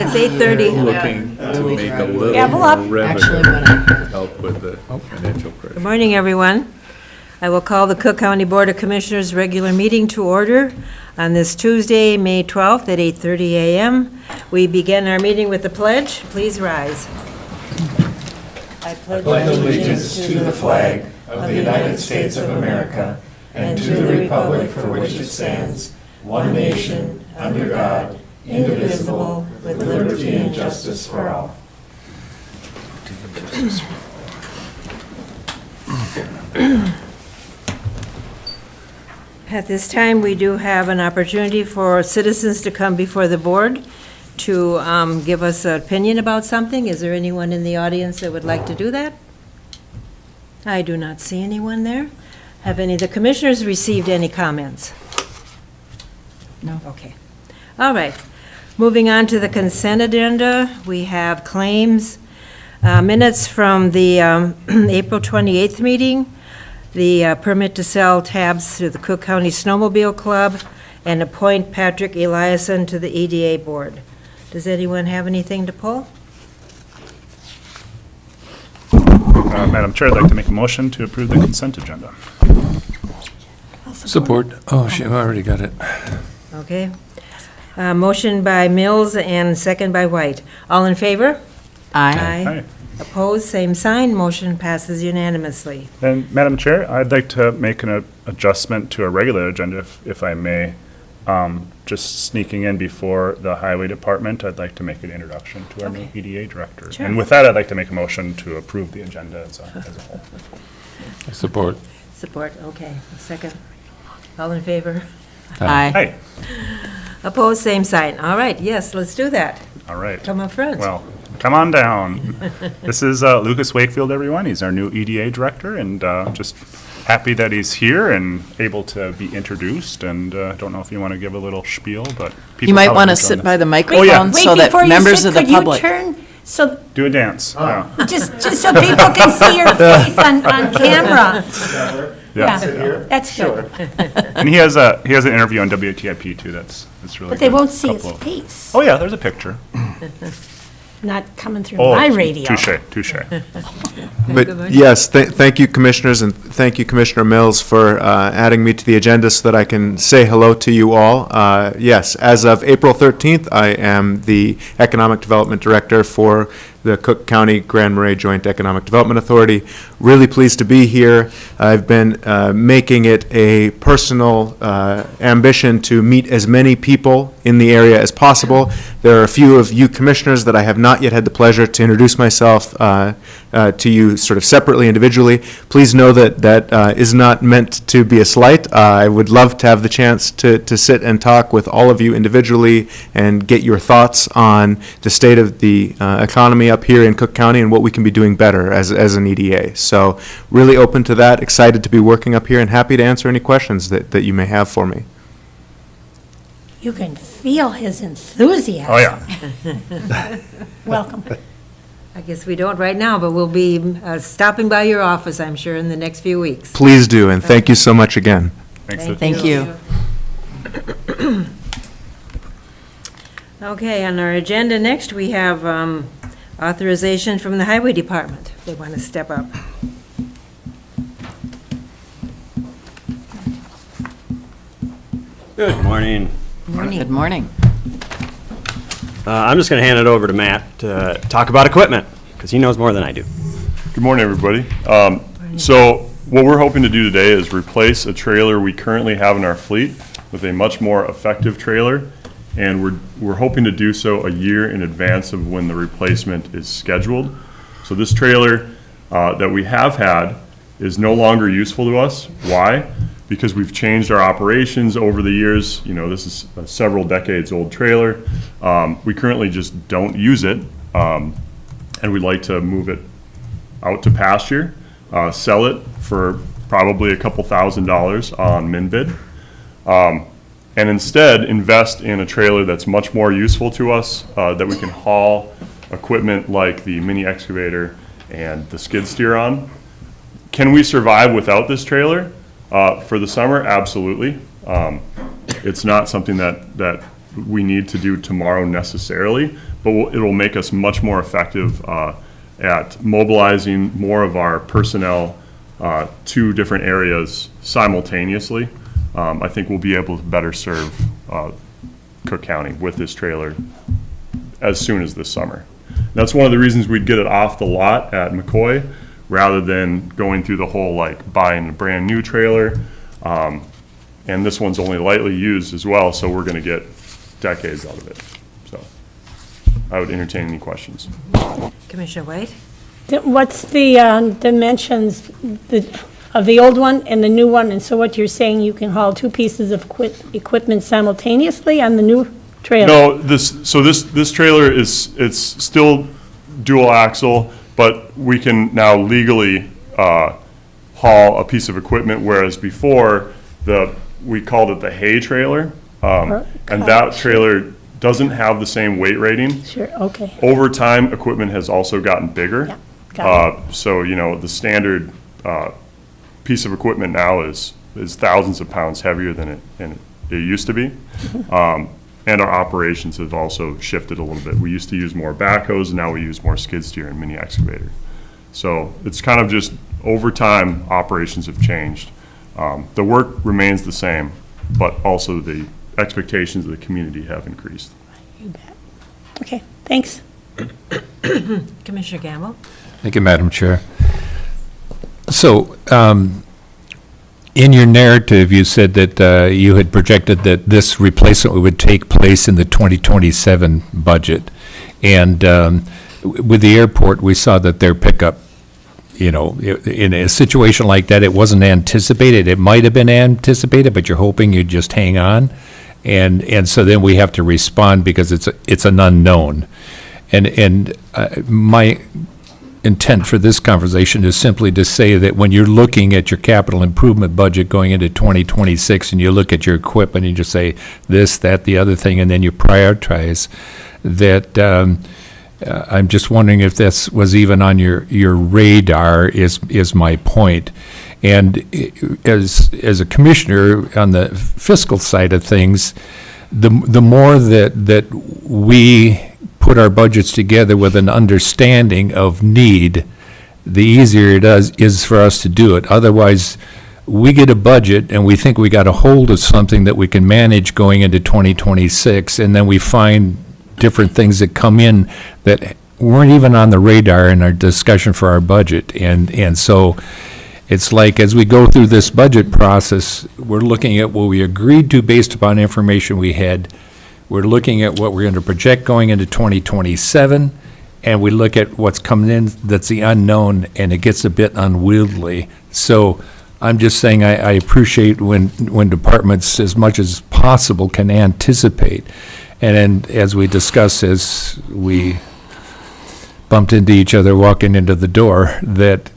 It's 8:30. Looking to make a little Gavel up. more revenue to help with the financial Good pressure. morning, everyone. I will call the Cook County Board of Commissioners regular meeting to order on this Tuesday, May 12th at 8:30 a.m. We begin our meeting with the pledge. Please rise. I pledge allegiance to the flag of the United States of America and to the republic for which it stands, one nation, under God, indivisible, with liberty and justice for all. At this time, we do have an opportunity for citizens to come before the board to give us an opinion about something. Is there anyone in the audience that would like to do that? I do not see anyone there. Have any of the commissioners received any comments? No. Okay. All right. Moving on to the consent agenda, we have claims, minutes from the April 28th meeting, the permit to sell tabs to the Cook County Snowmobile Club, and appoint Patrick Eliasen to the EDA board. Does anyone have anything to pull? Madam Chair, I'd like to make a motion to approve the consent agenda. Support. Oh, she already got it. Okay. Motion by Mills and second by White. All in favor? Aye. Aye. Opposed, same sign. Motion passes unanimously. And Madam Chair, I'd like to make an adjustment to a regular agenda, if I may. Just sneaking in before the Highway Department, I'd like to make an introduction to our new Okay. EDA Director. Sure. And with that, I'd like to make a motion to approve the agenda as a whole. Support. Support, okay. Second. All in favor? Aye. Aye. Opposed, same sign. All right, yes, let's do that. All right. Come up front. Well, come on down. This is Lucas Wakefield, everyone. He's our new EDA Director, and just happy that he's here and able to be introduced. And don't know if you want to give a little spiel, but people You might probably want to can join sit us. by the Oh, yeah. microphone so that members of the public. Could you turn, so, Do a dance. Yeah. just so people can see your face on camera? Yeah. Yeah, that's good. And he has an interview on WTIP too. That's really. But they good. won't see his Couple of- face, Oh yeah, there's a picture. not coming through Oh, my radio. touche. But yes, thank you, Commissioners, and thank you, Commissioner Mills, for adding me to the agenda so that I can say hello to you all. Yes, as of April 13th, I am the Economic Development Director for the Cook County Grand Marais Joint Economic Development Authority. Really pleased to be here. I've been making it a personal ambition to meet as many people in the area as possible. There are a few of you commissioners that I have not yet had the pleasure to introduce myself to you sort of separately, individually. Please know that that is not meant to be a slight. I would love to have the chance to sit and talk with all of you individually and get your thoughts on the state of the economy up here in Cook County and what we can be doing better as an EDA. So really open to that, excited to be working up here, and happy to answer any questions that you may have for me. You can feel his enthusiasm. Oh yeah. Welcome. I guess we don't right now, but we'll be stopping by your office, I'm sure, in the next few weeks. Please do, and thank you so much again. Thanks. Thank you. Okay, on our agenda next, we have authorization from the Highway Department, if they want to step up. Good morning. Good morning. I'm just going to hand it over to Matt to talk about equipment, because he knows more than I do. Good morning, everybody. So what we're hoping to do today is replace a trailer we currently have in our fleet with a much more effective trailer, and we're hoping to do so a year in advance of when the replacement is scheduled. So this trailer that we have had is no longer useful to us. Why? Because we've changed our operations over the years. You know, this is a several decades old trailer. We currently just don't use it, and we'd like to move it out to pasture, sell it for probably a couple $1,000s on MinBid, and instead invest in a trailer that's much more useful to us, that we can haul equipment like the mini excavator and the skid steer on. Can we survive without this trailer? For the summer, absolutely. It's not something that we need to do tomorrow necessarily, but it'll make us much more effective at mobilizing more of our personnel to different areas simultaneously. I think we'll be able to better serve Cook County with this trailer as soon as this summer. That's one of the reasons we'd get it off the lot at McCoy rather than going through the whole like buying a brand new trailer. And this one's only lightly used as well, so we're going to get decades out of it. So I would entertain any questions. Commissioner White? What's the dimensions of the old one and the new one? And so what you're saying, you can haul two pieces of equipment simultaneously on the new trailer? No, this trailer it's still dual axle, but we can now legally haul a piece of equipment, whereas before we called it the hay trailer, and that trailer doesn't have the same weight rating. Sure, okay. Over time, equipment has also gotten bigger. Yeah, got it. So, the standard piece of equipment now is thousands of pounds heavier than it used to be. And our operations have also shifted a little bit. We used to use more backhoes, and now we use more skid steer and mini excavator. So it's kind of just over time, operations have changed. The work remains the same, but also the expectations of the community have increased. You bet. Okay, thanks. Commissioner Gamble? Thank you, Madam Chair. So, in your narrative, you said that you had projected that this replacement would take place in the 2027 budget. And with the airport, we saw that their pickup, in a situation like that, it wasn't anticipated. It might have been anticipated, but you're hoping you'd just hang on. And so then we have to respond because it's an unknown. And my intent for this conversation is simply to say that when you're looking at your capital improvement budget going into 2026 and you look at your equipment and you just say this, that, the other thing, and then you prioritize, that I'm just wondering if this was even on your radar is my point. And as a commissioner on the fiscal side of things, the more that we put our budgets together with an understanding of need, the easier it is for us to do it. Otherwise, we get a budget and we think we got a hold of something that we can manage going into 2026, and then we find different things that come in that weren't even on the radar in our discussion for our budget. And so it's like as we go through this budget process, we're looking at what we agreed to based upon information we had. We're looking at what we're going to project going into 2027, and we look at what's coming in that's the unknown, and it gets a bit unwieldy. So I'm just saying I appreciate when departments, as much as possible, can anticipate. And then, as we discussed, as we bumped into each other walking into the door, that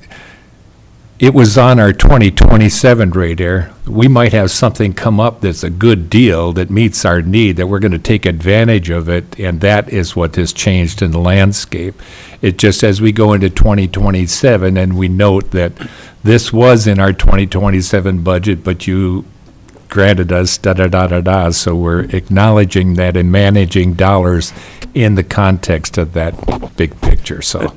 it was on our 2027 radar. We might have something come up that's a good deal that meets our need, that we're going to take advantage of it, and that is what has changed in the landscape. It just, as we go into 2027, and we note that this was in our 2027 budget, but you granted us da-da-da-da-da, so we're acknowledging that and managing dollars in the context of that big picture, so.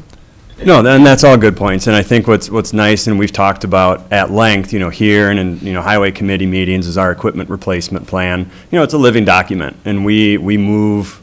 No, and that's all good points, and I think what's nice, and we've talked about at length, here and in, highway committee meetings, is our equipment replacement plan. It's a living document, and we move,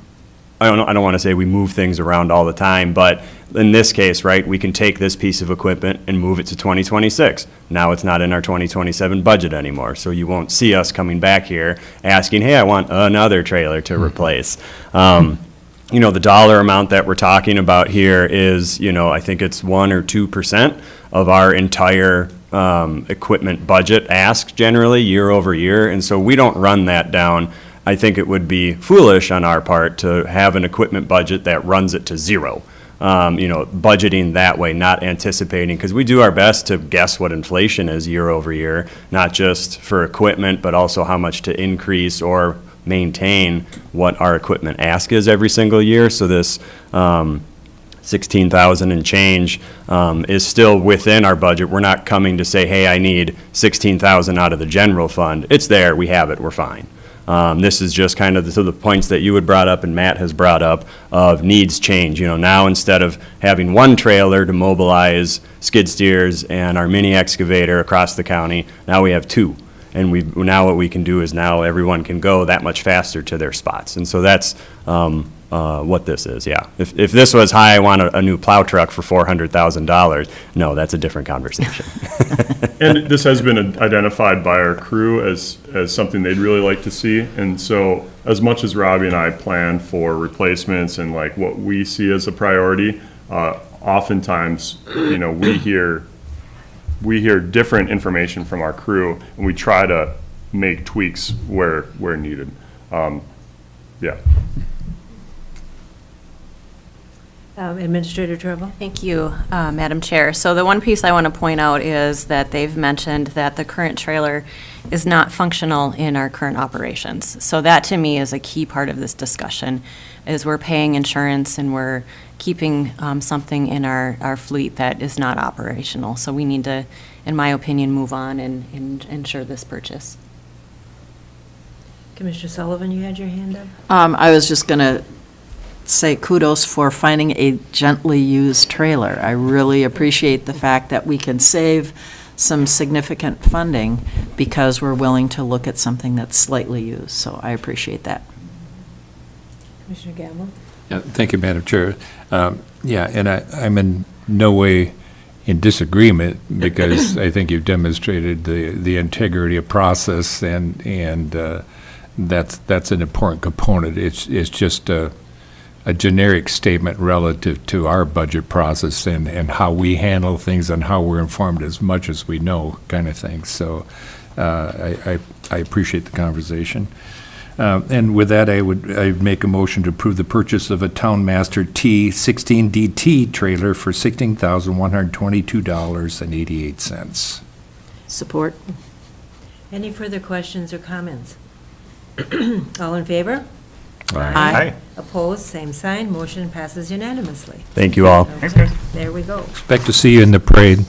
I don't want to say we move things around all the time, but in this case, right, we can take this piece of equipment and move it to 2026. Now it's not in our 2027 budget anymore, so you won't see us coming back here asking, hey, I want another trailer to replace. The dollar amount that we're talking about here is, I think it's 1 or 2% of our entire equipment budget ask generally year over year. And so we don't run that down. I think it would be foolish on our part to have an equipment budget that runs it to zero. Budgeting that way, not anticipating, because we do our best to guess what inflation is year over year, not just for equipment, but also how much to increase or maintain what our equipment ask is every single year. So this 16,000 and change is still within our budget. We're not coming to say, hey, I need 16,000 out of the general fund. It's there, we have it, we're fine. This is just kind of to the points that you had brought up and Matt has brought up of needs change. You know, now instead of having one trailer to mobilize skid steers and our mini excavator across the county, now we have two. And now what we can do is now everyone can go that much faster to their spots. And so that's what this is, yeah. If this was, hi, I want a new plow truck for $400,000, no, that's a different conversation. And this has been identified by our crew as something they'd really like to see. And so as much as Robbie and I plan for replacements and like what we see as a priority, oftentimes, you know, we hear different information from our crew, and we try to make tweaks where needed. Yeah. Administrator Trevor? Thank you, Madam Chair. So the one piece I want to point out is that they've mentioned that the current trailer is not functional in our current operations. So that, to me, is a key part of this discussion, is we're paying insurance and we're keeping something in our fleet that is not operational. So we need to, in my opinion, move on and ensure this purchase. Commissioner Sullivan, you had your hand up? I was just going to say kudos for finding a gently used trailer. I really appreciate the fact that we can save some significant funding because we're willing to look at something that's slightly used. So I appreciate that. Commissioner Gamble? Yeah, thank you, Madam Chair. Yeah, and I'm in no way in disagreement because I think you've demonstrated the integrity of process and that's an important component. It's just a generic statement relative to our budget process and how we handle things and how we're informed as much as we know, kind of thing. So I appreciate the conversation. And with that, I'd make a motion to approve the purchase of a Townmaster T16DT trailer for $16,122.88. Support? Any further questions or comments? All in favor? Aye. Opposed, same sign. Motion passes unanimously. Thank you all. Thanks, guys. There we go. Expect to see you in the parade.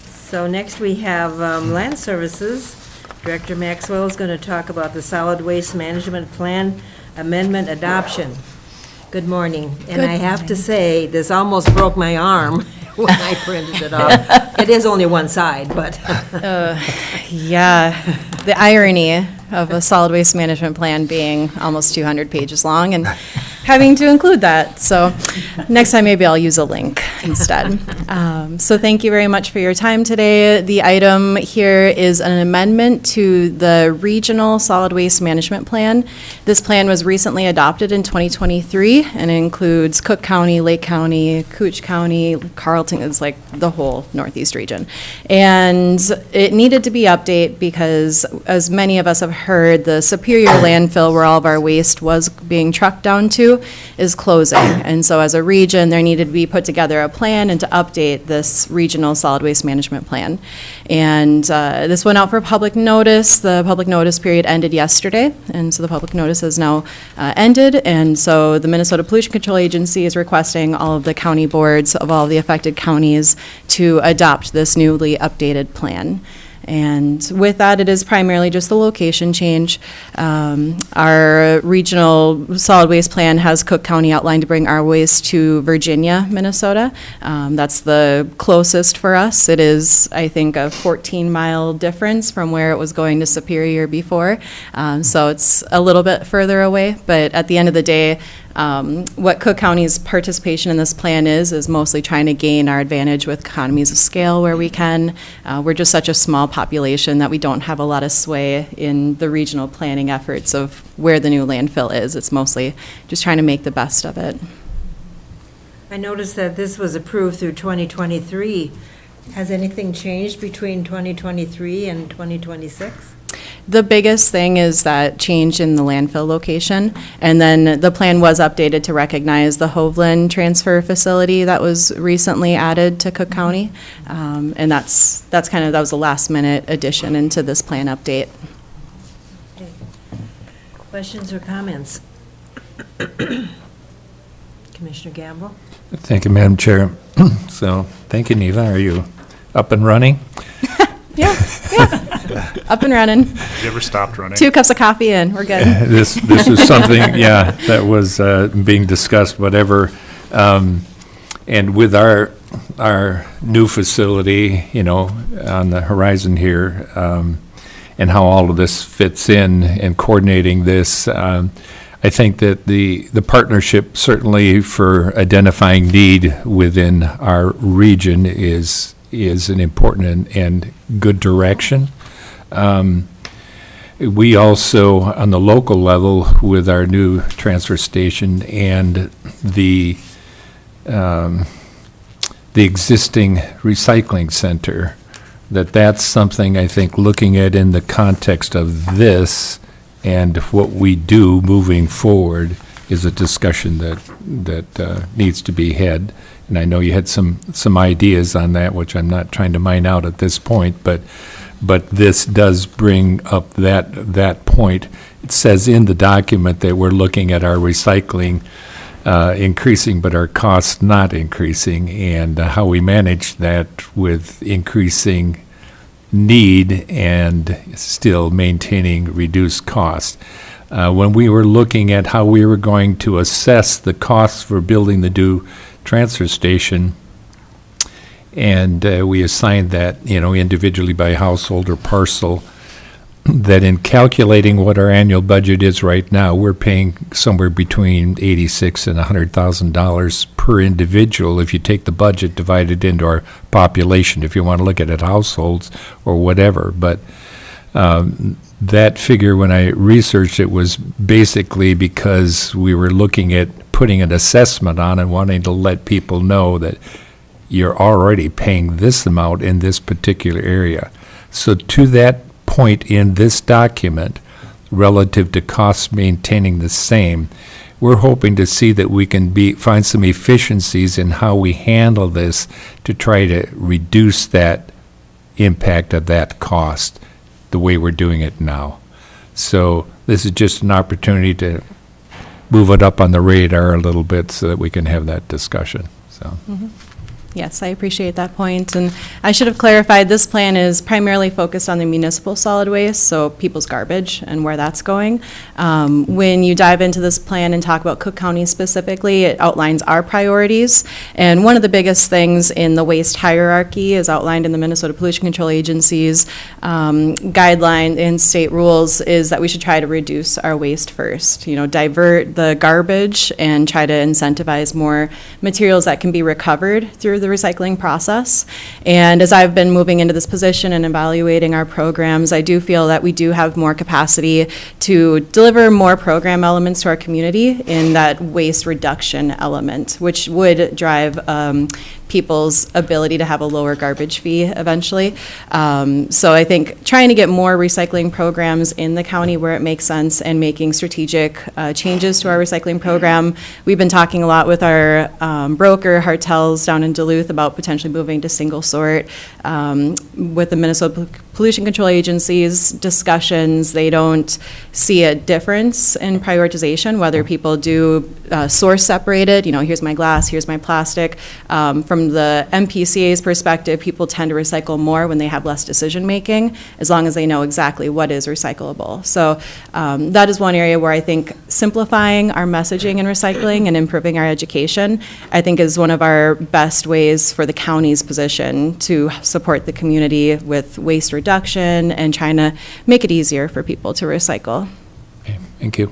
So next we have Land Services. Director Maxwell is going to talk about the Solid Waste Management Plan Amendment Adoption. Good morning. And I have to say, this almost broke my arm when I printed it off. It is only one side, but. Yeah, the irony of a solid waste management plan being almost 200 pages long and having to include that. So next time, maybe I'll use a link instead. So thank you very much for your time today. The item here is an amendment to the Regional Solid Waste Management Plan. This plan was recently adopted in 2023 and it includes Cook County, Lake County, Cooch County, Carlton, it's like the whole Northeast region. And it needed to be updated because, as many of us have heard, the Superior landfill where all of our waste was being trucked down to is closing. And so as a region, there needed to be put together a plan and to update this regional solid waste management plan. And this went out for public notice. The public notice period ended yesterday, and so the public notice has now ended. And so the Minnesota Pollution Control Agency is requesting all of the county boards of all the affected counties to adopt this newly updated plan. And with that, it is primarily just the location change. Our regional solid waste plan has Cook County outlined to bring our waste to Virginia, Minnesota. That's the closest for us. It is, I think, a 14-mile difference from where it was going to Superior before. So it's a little bit further away, but at the end of the day, what Cook County's participation in this plan is mostly trying to gain our advantage with economies of scale where we can. We're just such a small population that we don't have a lot of sway in the regional planning efforts of where the new landfill is. It's mostly just trying to make the best of it. I noticed that this was approved through 2023. Has anything changed between 2023 and 2026? The biggest thing is that change in the landfill location, and then the plan was updated to recognize the Hovland transfer facility that was recently added to Cook County, and that was a last minute addition into this plan update. Okay. Questions or comments? Commissioner Gamble? Thank you, Madam Chair. So, thank you, Neva. Are you up and running? Yeah. Up and running. Have you ever stopped running? 2 cups of coffee in, we're good. This is something, yeah, that was being discussed, whatever. And with our new facility, on the horizon here, and how all of this fits in and coordinating this, I think that the partnership certainly for identifying need within our region is an important and good direction. We also, on the local level, with our new transfer station and the existing recycling center, that's something I think looking at in the context of this and what we do moving forward is a discussion that needs to be had. And I know you had some ideas on that, which I'm not trying to mine out at this point, but this does bring up that point. It says in the document that we're looking at our recycling increasing, but our costs not increasing, and how we manage that with increasing need and still maintaining reduced cost. When we were looking at how we were going to assess the costs for building the new transfer station, and we assigned that, individually by household or parcel, that in calculating what our annual budget is right now, we're paying somewhere between $86,000 and $100,000 per individual if you take the budget divided into our population, if you want to look at it households or whatever. But that figure, when I researched it, was basically because we were looking at putting an assessment on and wanting to let people know that you're already paying this amount in this particular area. So to that point in this document, relative to costs maintaining the same, we're hoping to see that we can find some efficiencies in how we handle this to try to reduce that impact of that cost the way we're doing it now. So this is just an opportunity to move it up on the radar a little bit so that we can have that discussion. So. Yes, I appreciate that point. And I should have clarified, this plan is primarily focused on the municipal solid waste, so people's garbage and where that's going. When you dive into this plan and talk about Cook County specifically, it outlines our priorities. And one of the biggest things in the waste hierarchy is outlined in the Minnesota Pollution Control Agency's guideline and state rules is that we should try to reduce our waste first. Divert the garbage and try to incentivize more materials that can be recovered through the recycling process. And as I've been moving into this position and evaluating our programs, I do feel that we do have more capacity to deliver more program elements to our community in that waste reduction element, which would drive people's ability to have a lower garbage fee eventually. So I think trying to get more recycling programs in the county where it makes sense and making strategic changes to our recycling program. We've been talking a lot with our broker, Hartels, down in Duluth about potentially moving to single sort. With the Minnesota Pollution Control Agency's discussions, they don't see a difference in prioritization, whether people do source separated, here's my glass, here's my plastic. From the MPCA's perspective, people tend to recycle more when they have less decision-making, as long as they know exactly what is recyclable. So that is one area where I think simplifying our messaging and recycling and improving our education, I think is one of our best ways for the county's position to support the community with waste reduction and trying to make it easier for people to recycle. Okay, thank you.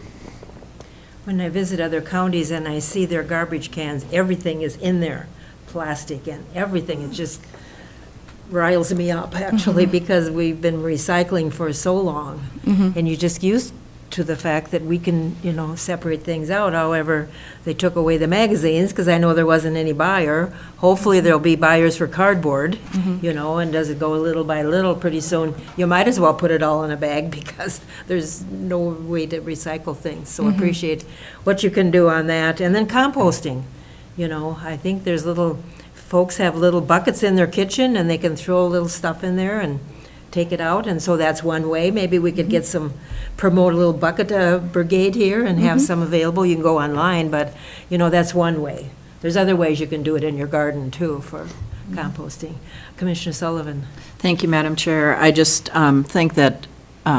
When I visit other counties and I see their garbage cans, everything is in there, plastic and everything. It just riles me up, actually, because we've been recycling for so long. And you're just used to the fact that we can, separate things out. However, they took away the magazines because I know there wasn't any buyer. Hopefully there'll be buyers for cardboard, and does it go little by little, pretty soon you might as well put it all in a bag because there's no way to recycle things. So appreciate what you can do on that. And then composting, I think there's folks have little buckets in their kitchen and they can throw little stuff in there and take it out, and so that's one way. Maybe we could get promote a little bucket brigade here and have some available. You can go online, but, that's one way. there's other ways you can do it in your garden, too, for composting. Commissioner Sullivan? Thank you, Madam Chair. I just think that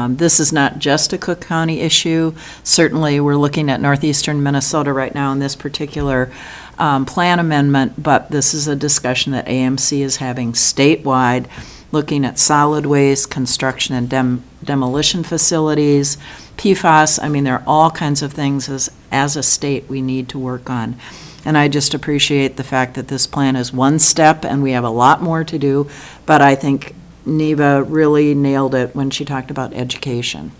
this is not just a Cook County issue. Certainly, we're looking at northeastern Minnesota right now in this particular plan amendment, but this is a discussion that AMC is having statewide, looking at solid waste, construction and demolition facilities, PFAS. I mean, there are all kinds of things as a state we need to work on. And I just appreciate the fact that this plan is one step and we have a lot more to do, but I think Neva really nailed it when she talked about education.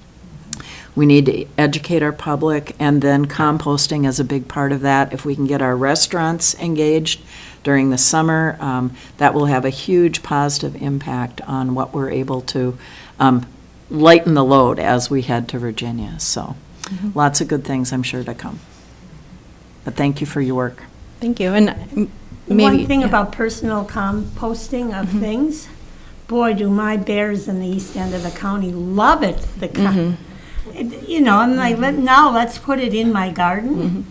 We need to educate our public, and then composting is a big part of that. If we can get our restaurants engaged during the summer, that will have a huge positive impact on what we're able to lighten the load as we head to Virginia. So lots of good things, I'm sure, to come. But thank you for your work. Thank you. And maybe One thing about personal composting of things, boy, do my bears in the east end of the county love it. You know, I'm like, now let's put it in my garden.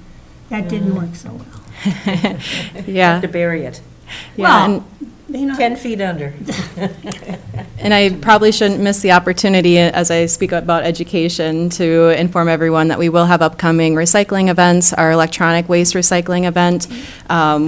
That didn't work so well. yeah, To bury it, yeah. Well, you know, 10 feet under. And I probably shouldn't miss the opportunity as I speak about education to inform everyone that we will have upcoming recycling events, our electronic waste recycling event,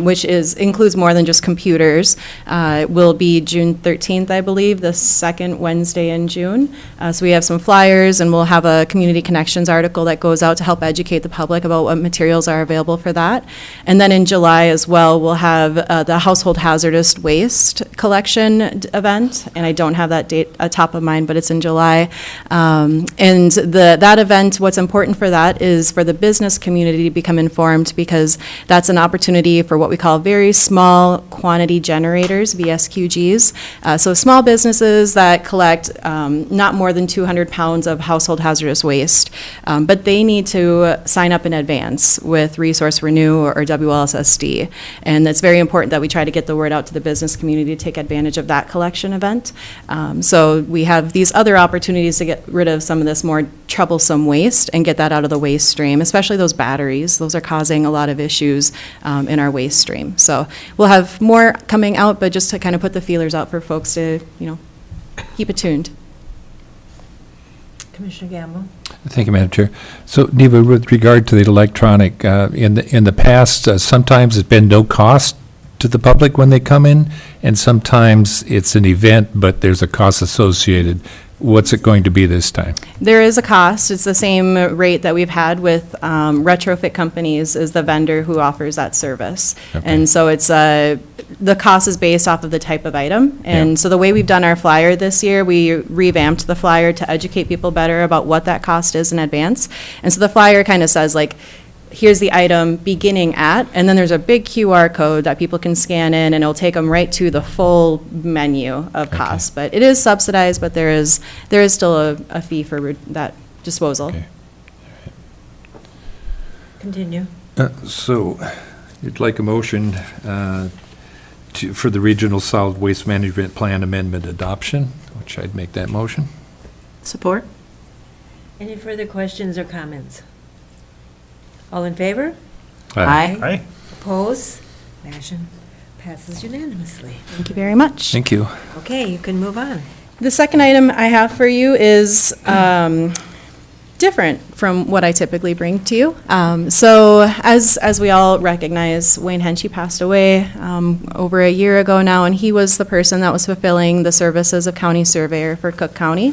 which includes more than just computers. It will be June 13th, I believe, the second Wednesday in June. So we have some flyers, and we'll have a community connections article that goes out to help educate the public about what materials are available for that. And then in July as well, we'll have the household hazardous waste collection event, and I don't have that date top of mind, but it's in July. And that event, what's important for that is for the business community to become informed, because that's an opportunity for what we call very small quantity generators, VSQGs. So small businesses that collect not more than 200 pounds of household hazardous waste, but they need to sign up in advance with Resource Renew or WLSSD. And it's very important that we try to get the word out to the business community to take advantage of that collection event. So we have these other opportunities to get rid of some of this more troublesome waste and get that out of the waste stream, especially those batteries. Those are causing a lot of issues in our waste stream. So we'll have more coming out, but just to kind of put the feelers out for folks to, keep it tuned. Commissioner Gamble? Thank you, Madam Chair. So, Neva, with regard to the electronic, in the past, sometimes it's been no cost to the public when they come in, and sometimes it's an event, but there's a cost associated. What's it going to be this time? There is a cost. It's the same rate that we've had with retrofit companies as the vendor who offers that service. Okay. And so it's the cost is based off of the type of item. And so the way we've done our flyer this year, we revamped the flyer to educate people better about what that cost is in advance. And so the flyer kind of says, like, here's the item beginning at, and then there's a big QR code that people can scan in, and it'll take them right to the full menu of costs. But it is subsidized, but there is still a fee for that disposal. Okay. Continue. So, you'd like a motion for the Regional Solid Waste Management Plan Amendment adoption, which I'd make that motion. Support? Any further questions or comments? All in favor? Aye. Aye. Oppose? Motion passes unanimously. Thank you very much. Thank you. Okay, you can move on. The second item I have for you is different from what I typically bring to you. So as we all recognize, Wayne Henchy passed away over a year ago now, and he was the person that was fulfilling the services of county surveyor for Cook County.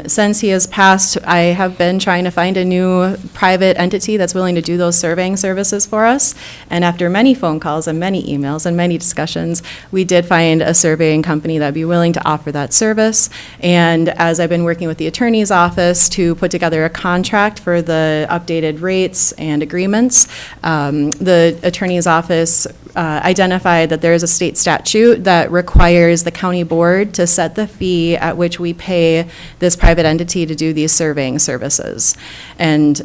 Since he has passed, I have been trying to find a new private entity that's willing to do those surveying services for us. And after many phone calls and many emails and many discussions, we did find a surveying company that'd be willing to offer that service. And as I've been working with the attorney's office to put together a contract for the updated rates and agreements, the attorney's office identified that there is a state statute that requires the county board to set the fee at which we pay this private entity to do these surveying services. And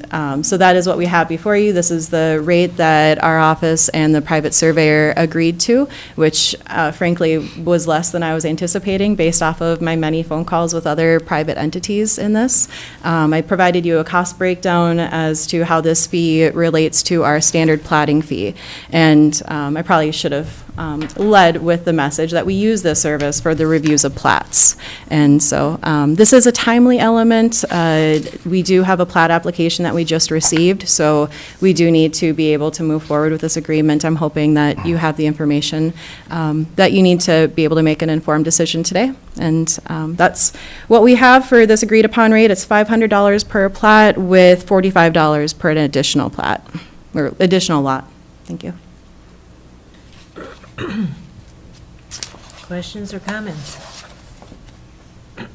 so that is what we have before you. This is the rate that our office and the private surveyor agreed to, which frankly was less than I was anticipating based off of my many phone calls with other private entities in this. I provided you a cost breakdown as to how this fee relates to our standard plating fee. And I probably should have led with the message that we use this service for the reviews of plats. And so this is a timely element. We do have a plat application that we just received, so we do need to be able to move forward with this agreement. I'm hoping that you have the information that you need to be able to make an informed decision today. And that's what we have for this agreed upon rate. It's $500 per plat with $45 per an additional plat, or additional lot. Thank you. Questions or comments?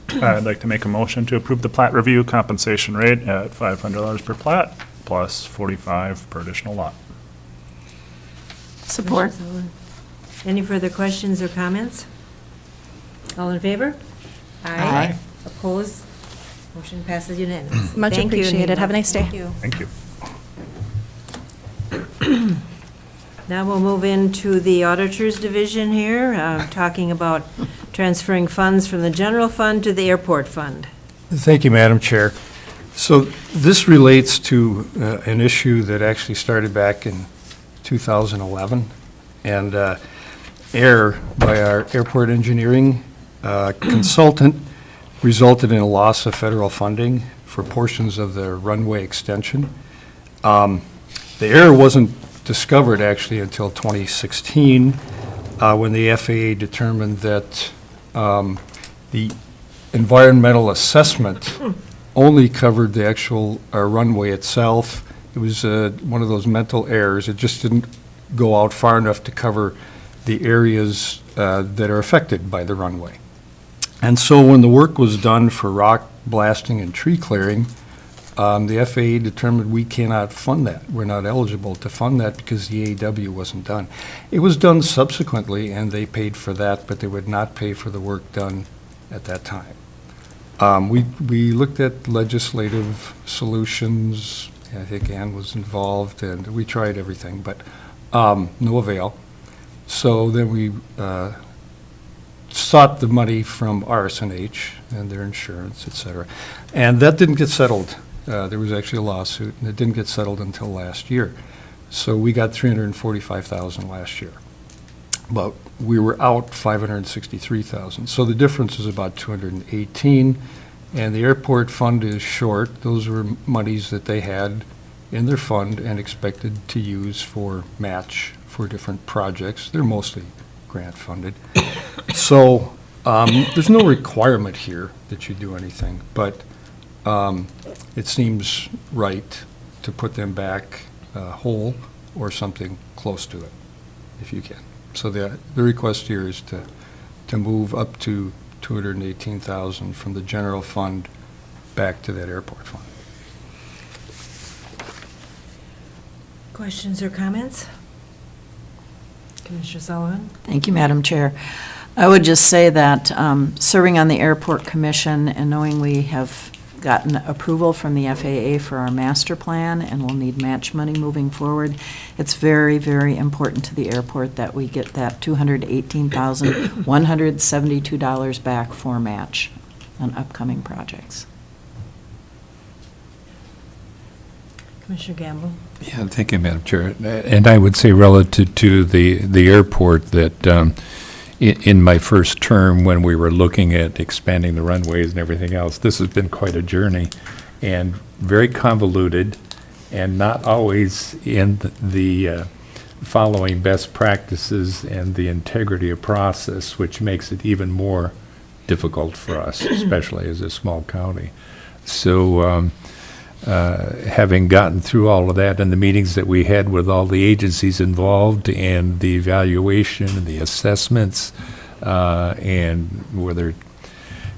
I'd like to make a motion to approve the plat review compensation rate at $500 per plat plus 45 per additional lot. Support. Any further questions or comments? All in favor? Aye. Opposed? Motion passes unanimously. Much Thank you, appreciated. Neva. Have a nice day. Thank you. Thank you. Now we'll move into the Auditor's Division here, talking about transferring funds from the general fund to the airport fund. Thank you, Madam Chair. So this relates to an issue that actually started back in 2011, and error by our airport engineering consultant resulted in a loss of federal funding for portions of the runway extension. The error wasn't discovered actually until 2016, when the FAA determined that the environmental assessment only covered the actual runway itself. It was one of those mental errors. It just didn't go out far enough to cover the areas that are affected by the runway. And so when the work was done for rock blasting and tree clearing, the FAA determined we cannot fund that. We're not eligible to fund that because the AW wasn't done. It was done subsequently, and they paid for that, but they would not pay for the work done at that time. We looked at legislative solutions. I think Ann was involved, and we tried everything, but no avail. So then we sought the money from RSNH and their insurance, et cetera. And that didn't get settled. There was actually a lawsuit, and it didn't get settled until last year. So we got $345,000 last year. But we were out $563,000. So the difference is about $218,000, and the airport fund is short. Those were monies that they had in their fund and expected to use for match for different projects. They're mostly grant funded. So there's no requirement here that you do anything, but it seems right to put them back whole or something close to it, if you can. So the request here is to move up to $218,000 from the general fund back to that airport fund. Questions or comments? Commissioner Sullivan? Thank you, Madam Chair. I would just say that serving on the Airport Commission and knowing we have gotten approval from the FAA for our master plan and we'll need match money moving forward, it's very, very important to the airport that we get that $218,172 back for match on upcoming projects. Commissioner Gamble? Yeah, thank you, Madam Chair. And I would say relative to the airport that in my first term, when we were looking at expanding the runways and everything else, this has been quite a journey and very convoluted and not always in the following best practices and the integrity of process, which makes it even more difficult for us, especially as a small county. So having gotten through all of that and the meetings that we had with all the agencies involved and the evaluation and the assessments and whether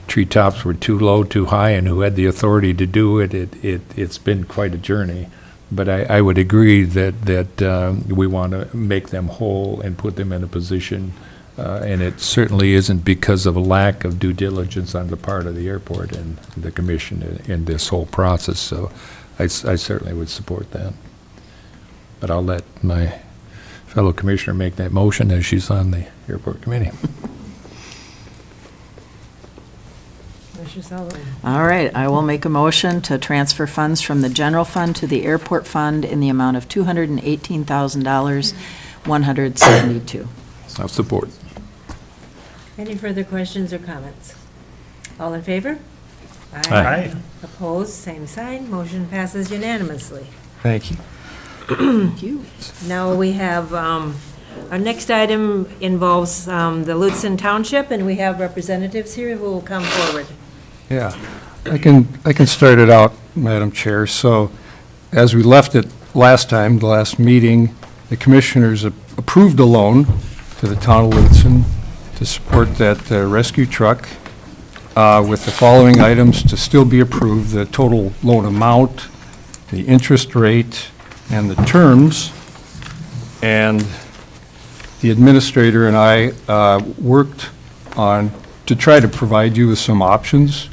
treetops were too low, too high, and who had the authority to do it, it's been quite a journey. But I would agree that we want to make them whole and put them in a position, and it certainly isn't because of a lack of due diligence on the part of the airport and the commission in this whole process. So I certainly would support that. But I'll let my fellow commissioner make that motion as she's on the airport committee. Commissioner Sullivan. All right, I will make a motion to transfer funds from the general fund to the airport fund in the amount of $218,172. I'll support. Any further questions or comments? All in favor? Aye. Opposed, same sign. Motion passes unanimously. Thank you. Thank you. Now we have, our next item involves the Lutsen Township, and we have representatives here who will come forward. Yeah, I can start it out, Madam Chair. So, as we left it last time, the last meeting, the commissioners approved a loan to the town of Lutsen to support that rescue truck with the following items to still be approved: the total loan amount, the interest rate, and the terms. And the administrator and I worked to try to provide you with some options.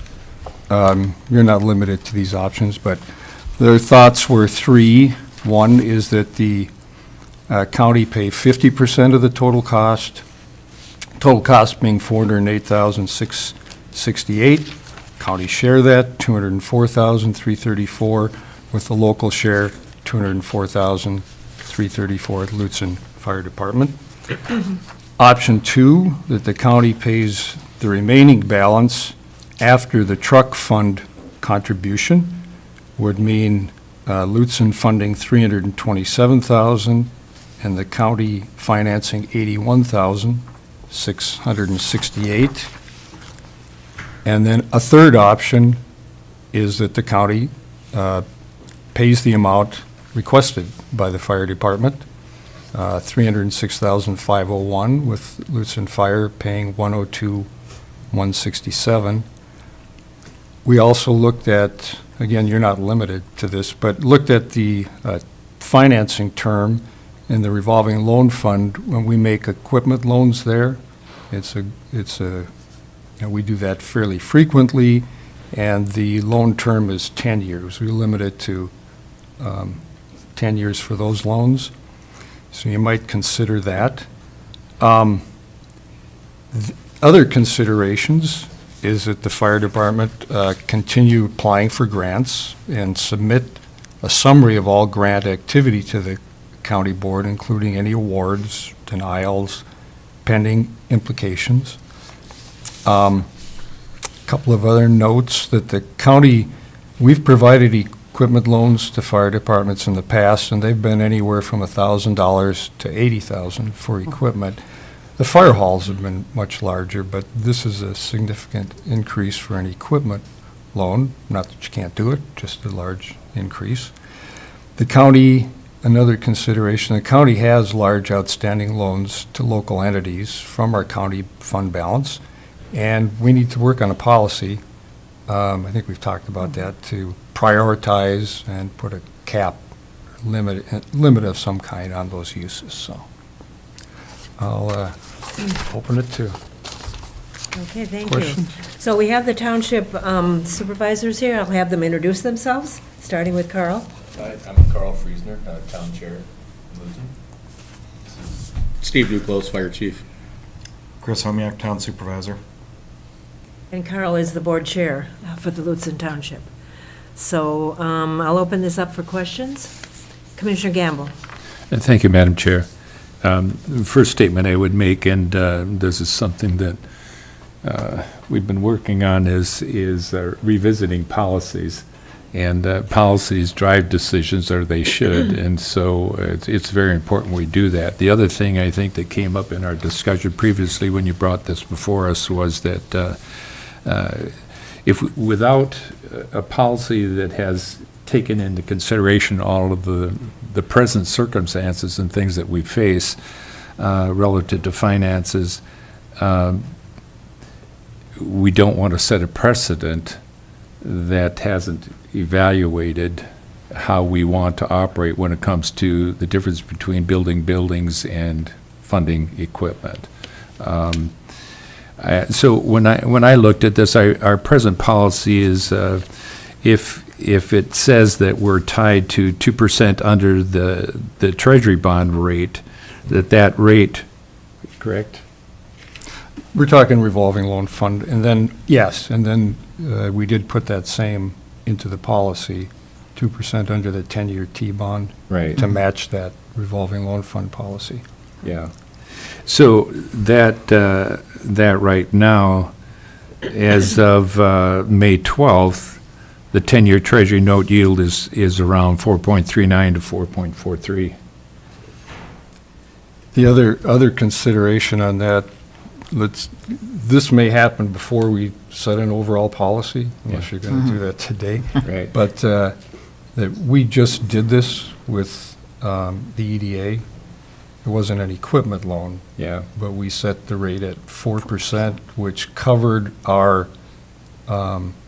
You're not limited to these options, but their thoughts were three. One is that the county pay 50% of the total cost being $408,668. County share that, $204,334, with the local share, $204,334 at Lutsen Fire Department. Option two, that the county pays the remaining balance after the truck fund contribution, would mean Lutsen funding $327,000 and the county financing $81,668. And then a third option is that the county pays the amount requested by the fire department, $306,501, with Lutsen Fire paying $102,167. We also looked at, again, you're not limited to this, but looked at the financing term in the revolving loan fund. When we make equipment loans there, we do that fairly frequently, and the loan term is 10 years. We limit it to 10 years for those loans. So you might consider that. Other considerations is that the fire department continue applying for grants and submit a summary of all grant activity to the county board, including any awards, denials, pending implications. Couple of other notes that the county, we've provided equipment loans to fire departments in the past, and they've been anywhere from $1,000 to $80,000 for equipment. The fire halls have been much larger, but this is a significant increase for an equipment loan. Not that you can't do it, just a large increase. The county, another consideration, the county has large outstanding loans to local entities from our county fund balance, and we need to work on a policy, I think we've talked about that, to prioritize and put a cap, limit of some kind on those uses. So I'll open it to Okay, thank questions. you. So we have the township supervisors here. I'll have them introduce themselves, starting with Carl. Hi, I'm Carl Friesner, Town Chair, Lutsen. Steve Duclos, Fire Chief. Chris Homiak, Town Supervisor. And Carl is the board chair for the Lutsen Township. So I'll open this up for questions. Commissioner Gamble. And thank you, Madam Chair. The first statement I would make, and this is something that we've been working on, is revisiting policies. And policies drive decisions, or they should, and so it's very important we do that. The other thing I think that came up in our discussion previously when you brought this before us was that without a policy that has taken into consideration all of the present circumstances and things that we face relative to finances, we don't want to set a precedent that hasn't evaluated how we want to operate when it comes to the difference between building buildings and funding equipment. So when I looked at this, our present policy is if it says that we're tied to 2% under the Treasury bond rate, that rate, correct? We're talking revolving loan fund, and then, yes, and then we did put that same into the policy, 2% under the 10-year T-bond. Right. To match that revolving loan fund policy. Yeah. So that right now, as of May 12th, the 10-year Treasury note yield is around 4.39 to 4.43. The other consideration on that, this may happen before we set an overall policy, unless you're going to do that today. Right. But that we just did this with the EDA. It wasn't an equipment loan. Yeah. But we set the rate at 4%, which covered our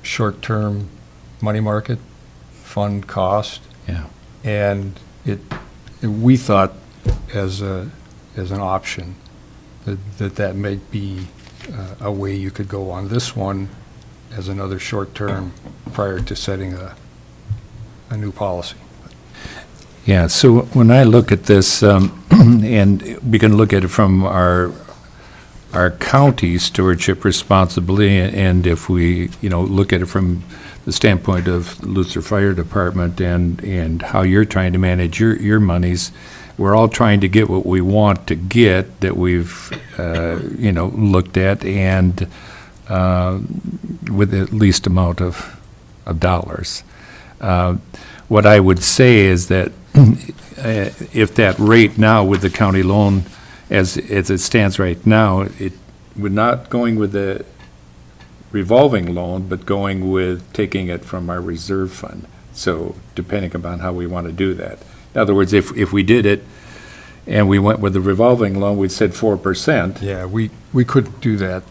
short-term money market fund cost. Yeah. And we thought as an option that may be a way you could go on this one as another short-term prior to setting a new policy. Yeah, so when I look at this, and we can look at it from our county stewardship responsibility, and if we, look at it from the standpoint of the Lutsen Fire Department and how you're trying to manage your monies, we're all trying to get what we want to get that we've, looked at, and with the least amount of dollars. What I would say is that if that rate now with the county loan, as it stands right now, we're not going with the revolving loan, but going with taking it from our reserve fund. So depending upon how we want to do that. In other words, if we did it and we went with the revolving loan, we'd said 4%. Yeah, we couldn't do that,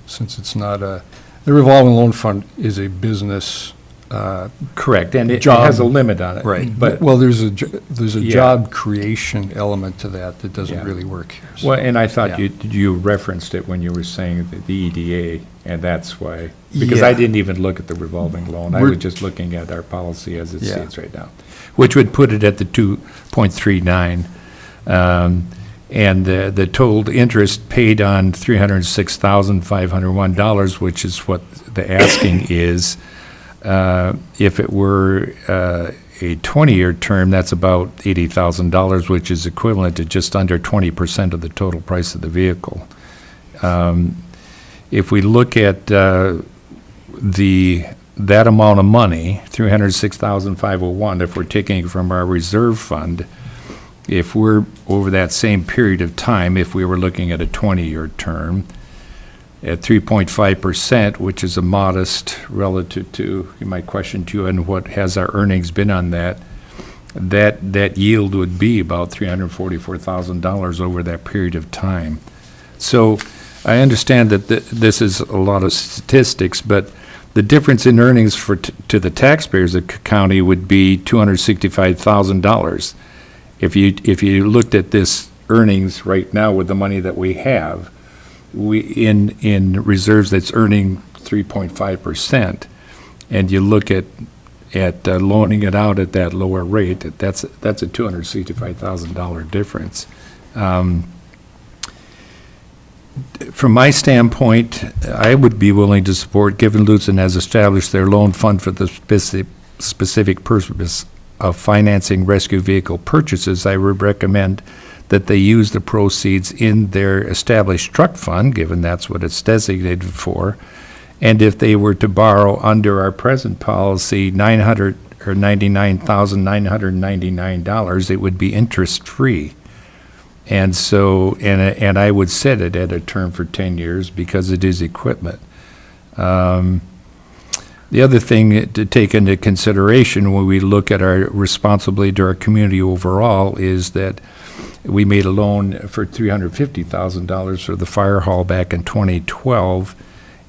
since it's not the revolving loan fund is a business. Correct, and it Job. has a limit on it. Right, But, well, there's a Yeah. job creation element to that doesn't Yeah. really work here. so. well, and I thought Yeah. you referenced it when you were saying the EDA, and that's why, because I Yeah. didn't even look at the revolving loan. I We're- was just looking at our policy as it Yeah. stands right now, which would put it at the 2.39. And the total interest paid on $306,501, which is what the asking is. If it were a 20-year term, that's about $80,000, which is equivalent to just under 20% of the total price of the vehicle. If we look at that amount of money, $306,501, if we're taking it from our reserve fund, if we're over that same period of time, if we were looking at a 20-year term, at 3.5%, which is a modest relative to my question to you, and what has our earnings been on that yield would be about $344,000 over that period of time. So I understand that this is a lot of statistics, but the difference in earnings to the taxpayers of the county would be $265,000. If you looked at this earnings right now with the money that we have, in reserves that's earning 3.5%, and you look at loaning it out at that lower rate, that's a $265,000 difference. From my standpoint, I would be willing to support, given Lutsen has established their loan fund for the specific purpose of financing rescue vehicle purchases, I would recommend that they use the proceeds in their established truck fund, given that's what it's designated for. And if they were to borrow under our present policy $99,999, it would be interest-free. And so, and I would set it at a term for 10 years because it is equipment. The other thing to take into consideration when we look at our responsibility to our community overall is that we made a loan for $350,000 for the fire hall back in 2012,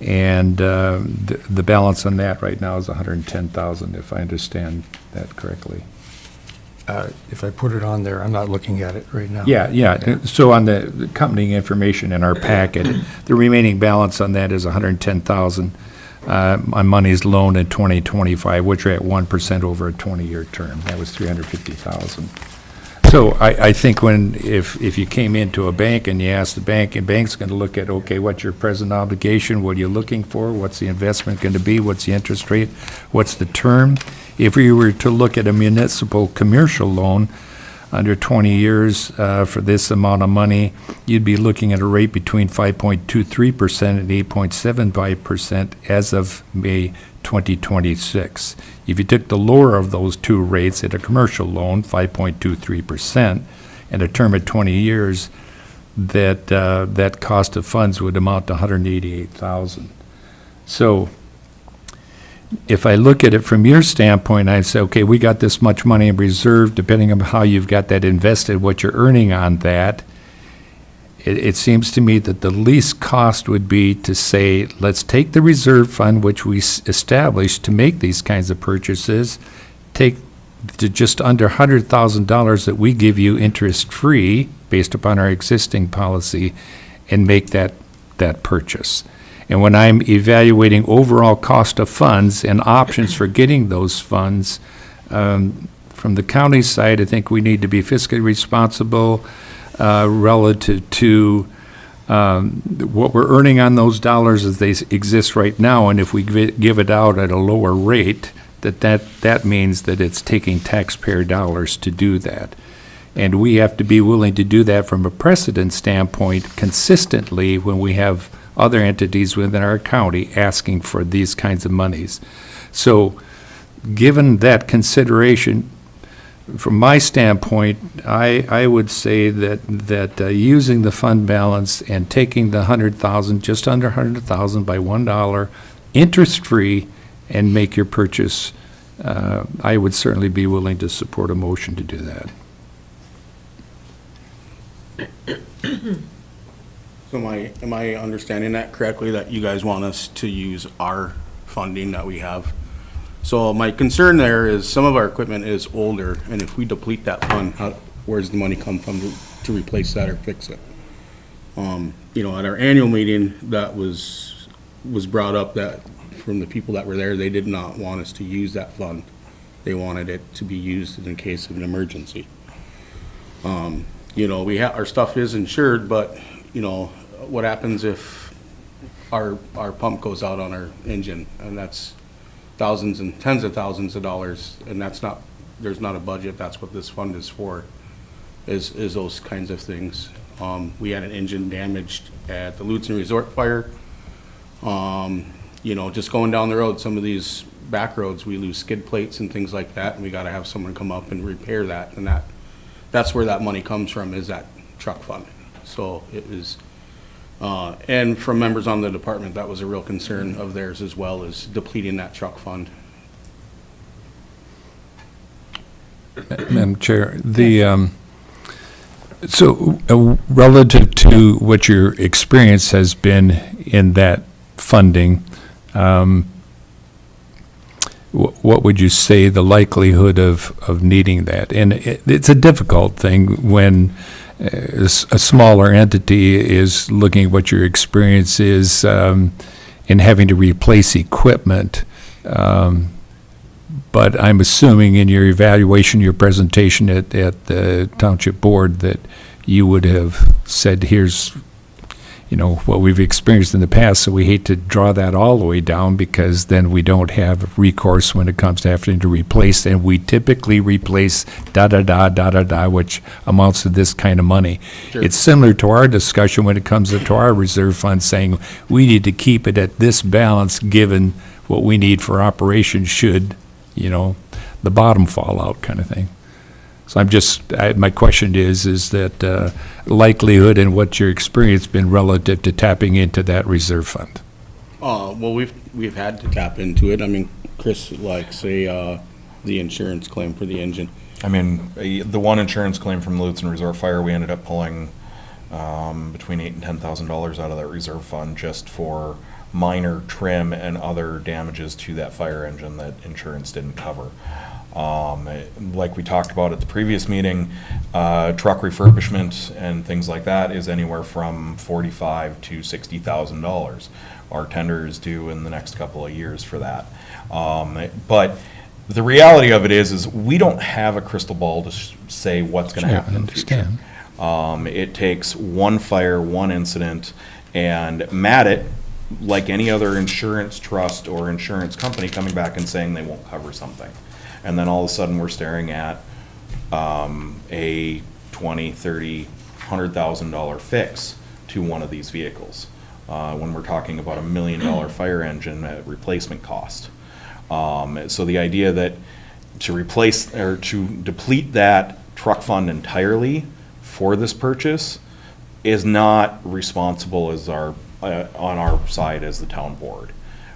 and the balance on that right now is $110,000, if I understand that correctly. If I put it on there, I'm not looking at it right now. Yeah. So on the accompanying information in our packet, the remaining balance on that is $110,000. My money's loaned in 2025, which are at 1% over a 20-year term. That was $350,000. So I think if you came into a bank and you asked the bank, and bank's going to look at, okay, what's your present obligation? What are you looking for? What's the investment going to be? What's the interest rate? What's the term? If we were to look at a municipal commercial loan under 20 years for this amount of money, you'd be looking at a rate between 5.23% and 8.75% as of May 2026. If you took the lower of those two rates at a commercial loan, 5.23%, and a term of 20 years, that cost of funds would amount to $188,000. So if I look at it from your standpoint, I'd say, okay, we got this much money in reserve, depending on how you've got that invested, what you're earning on that. It seems to me that the least cost would be to say, let's take the reserve fund, which we established to make these kinds of purchases, take to just under $100,000 that we give you interest-free based upon our existing policy, and make that purchase. And when I'm evaluating overall cost of funds and options for getting those funds, from the county side, I think we need to be fiscally responsible relative to what we're earning on those dollars as they exist right now. And if we give it out at a lower rate, that means that it's taking taxpayer dollars to do that. And we have to be willing to do that from a precedent standpoint consistently when we have other entities within our county asking for these kinds of monies. So given that consideration, from my standpoint, I would say that using the fund balance and taking the $100,000, just under $100,000 by $1, interest-free, and make your purchase, I would certainly be willing to support a motion to do that. So am I understanding that correctly, that you guys want us to use our funding that we have? So my concern there is some of our equipment is older, and if we deplete that fund, where's the money come from to replace that or fix it? At our annual meeting, that was brought up that from the people that were there, they did not want us to use that fund. They wanted it to be used in case of an emergency. Our stuff is insured, but, what happens if our pump goes out on our engine, and that's thousands and tens of thousands of dollars, and there's not a budget. That's what this fund is for, is those kinds of things. We had an engine damaged at the Lutsen Resort Fire. Just going down the road, some of these back roads, we lose skid plates and things like that, and we gotta have someone come up and repair that, and that's where that money comes from, is that truck fund. So it was, and from members on the department, that was a real concern of theirs as well, is depleting that truck fund. Madam Chair, relative to what your experience has been in that funding, what would you say the likelihood of needing that? And it's a difficult thing when a smaller entity is looking at what your experience is in having to replace equipment. But I'm assuming in your evaluation, your presentation at the Township Board, that you would have said, here's what we've experienced in the past, so we hate to draw that all the way down, because then we don't have recourse when it comes to having to replace, and we typically replace da-da-da, which amounts to this kind of money. Sure. It's similar to our discussion when it comes to our reserve fund, saying we need to keep it at this balance given what we need for operations should, the bottom fall out kind of thing. So my question is that likelihood and what your experience been relative to tapping into that reserve fund? Well, we've had to tap into it. I mean, Chris, the insurance claim for the engine. I mean, the one insurance claim from the Lutsen Resort Fire, we ended up pulling between $8,000 and $10,000 out of that reserve fund just for minor trim and other damages to that fire engine that insurance didn't cover. Like we talked about at the previous meeting, truck refurbishment and things like that is anywhere from $45,000 to $60,000. Our tender is due in the next couple of years for that. But the reality of it is we don't have a crystal ball to say what's going to Sure, happen I in the future. understand. It takes one fire, one incident, and Matt, it, like any other insurance trust or insurance company coming back and saying they won't cover something. And then all of a sudden, we're staring at a $20,000, $30,000, $100,000 fix to one of these vehicles. When we're talking about $1 million fire engine at replacement cost. So the idea that to replace or to deplete that truck fund entirely for this purchase is not responsible as our on our side as the town board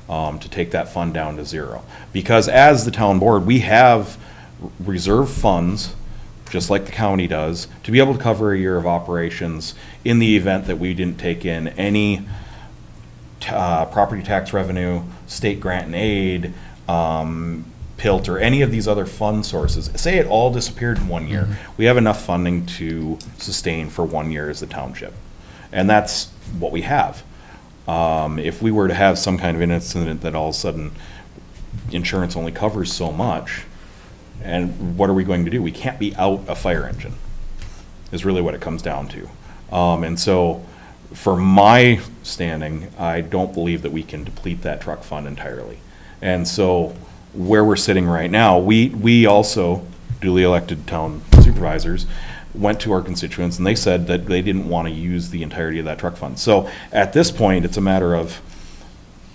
to take that fund down to zero. Because as the town board, we have reserve funds, just like the county does, to be able to cover a year of operations in the event that we didn't take in any property tax revenue, state grant and aid, PILT, or any of these other fund sources. Say it all disappeared in 1 year. We have enough funding to sustain for 1 year as the township. And that's what we have. If we were to have some kind of an incident that all of a sudden insurance only covers so much, and what are we going to do? We can't be out a fire engine, is really what it comes down to. And so, for my standing, I don't believe that we can deplete that truck fund entirely. And so, where we're sitting right now, we also, duly elected town supervisors, went to our constituents and they said that they didn't want to use the entirety of that truck fund. So, at this point, it's a matter of,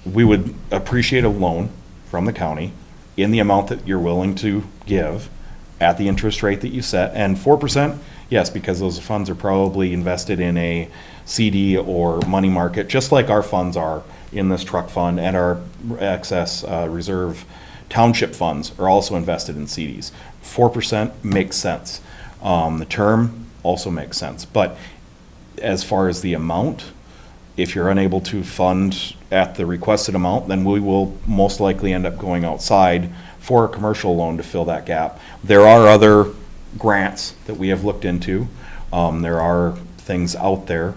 we would appreciate a loan from the county in the amount that you're willing to give at the interest rate that you set. And 4%, yes, because those funds are probably invested in a CD or money market, just like our funds are in this truck fund, and our excess reserve township funds are also invested in CDs. 4% makes sense. The term also makes sense. But as far as the amount, if you're unable to fund at the requested amount, then we will most likely end up going outside for a commercial loan to fill that gap. There are other grants that we have looked into. There are things out there,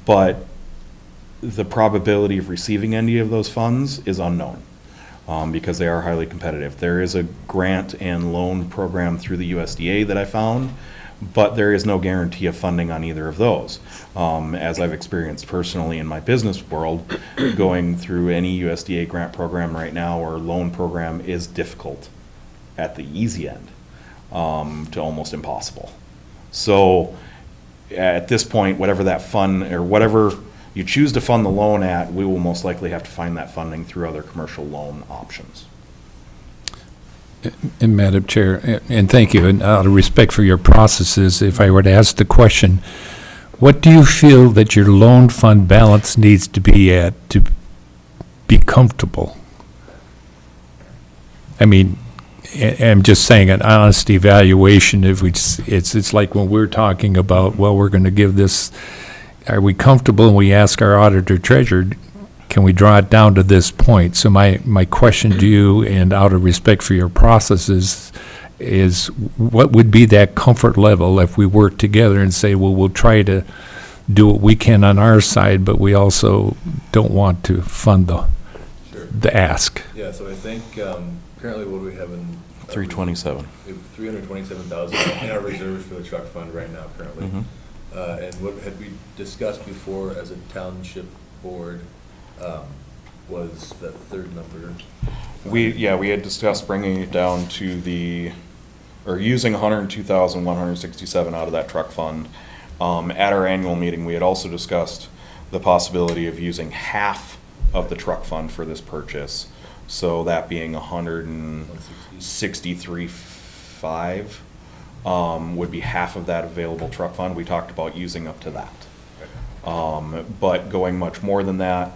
but the probability of receiving any of those funds is unknown because they are highly competitive. There is a grant and loan program through the USDA that I found, but there is no guarantee of funding on either of those. As I've experienced personally in my business world, going through any USDA grant program right now or loan program is difficult at the easy end to almost impossible. So at this point, whatever that fund or whatever you choose to fund the loan at, we will most likely have to find that funding through other commercial loan options. And Madam Chair, and thank you, and out of respect for your processes, if I were to ask the question, what do you feel that your loan fund balance needs to be at to be comfortable? I mean, I'm just saying an honest evaluation, if we, it's like when we're talking about, well, we're going to give this, are we comfortable, and we ask our auditor treasurer, can we draw it down to this point? So my question to you, and out of respect for your processes, is what would be that comfort level if we work together and say, well, we'll try to do what we can on our side, but we also don't want to fund the ask? Yeah, so I think currently what do we have in? 327. We have 327,000 in our reserves for the truck fund right now currently. And what had we discussed before as a township board was that third number? We had discussed bringing it down to or using 102,167 out of that truck fund. At our annual meeting, we had also discussed the possibility of using half of the truck fund for this purchase. So that being 163.5 would be half of that available truck fund. We talked about using up to that. But going much more than that,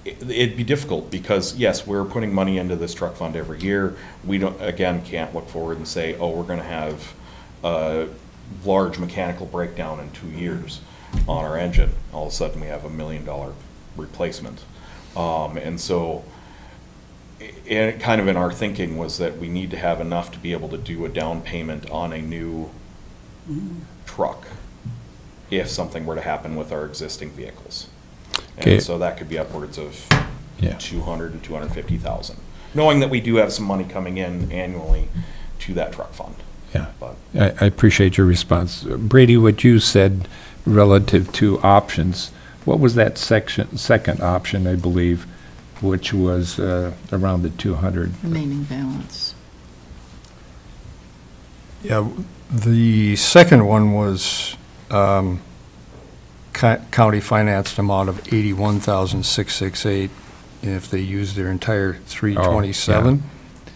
it'd be difficult because, yes, we're putting money into this truck fund every year. We can't look forward and say, oh, we're going to have a large mechanical breakdown in 2 years on our engine. All of a sudden, we have $1 million replacement. And so, kind of in our thinking was that we need to have enough to be able to do a down payment on a new truck if something were to happen with our existing vehicles. Okay. And so that could be upwards of 200 and 250,000. knowing that we do have some money coming in annually to that truck fund. Yeah, But I appreciate your response. Brady, what you said relative to options, what was that second option, I believe, which was around the 200? Remaining balance. Yeah, the second one was county financed amount of 81,668 if they use their entire 327.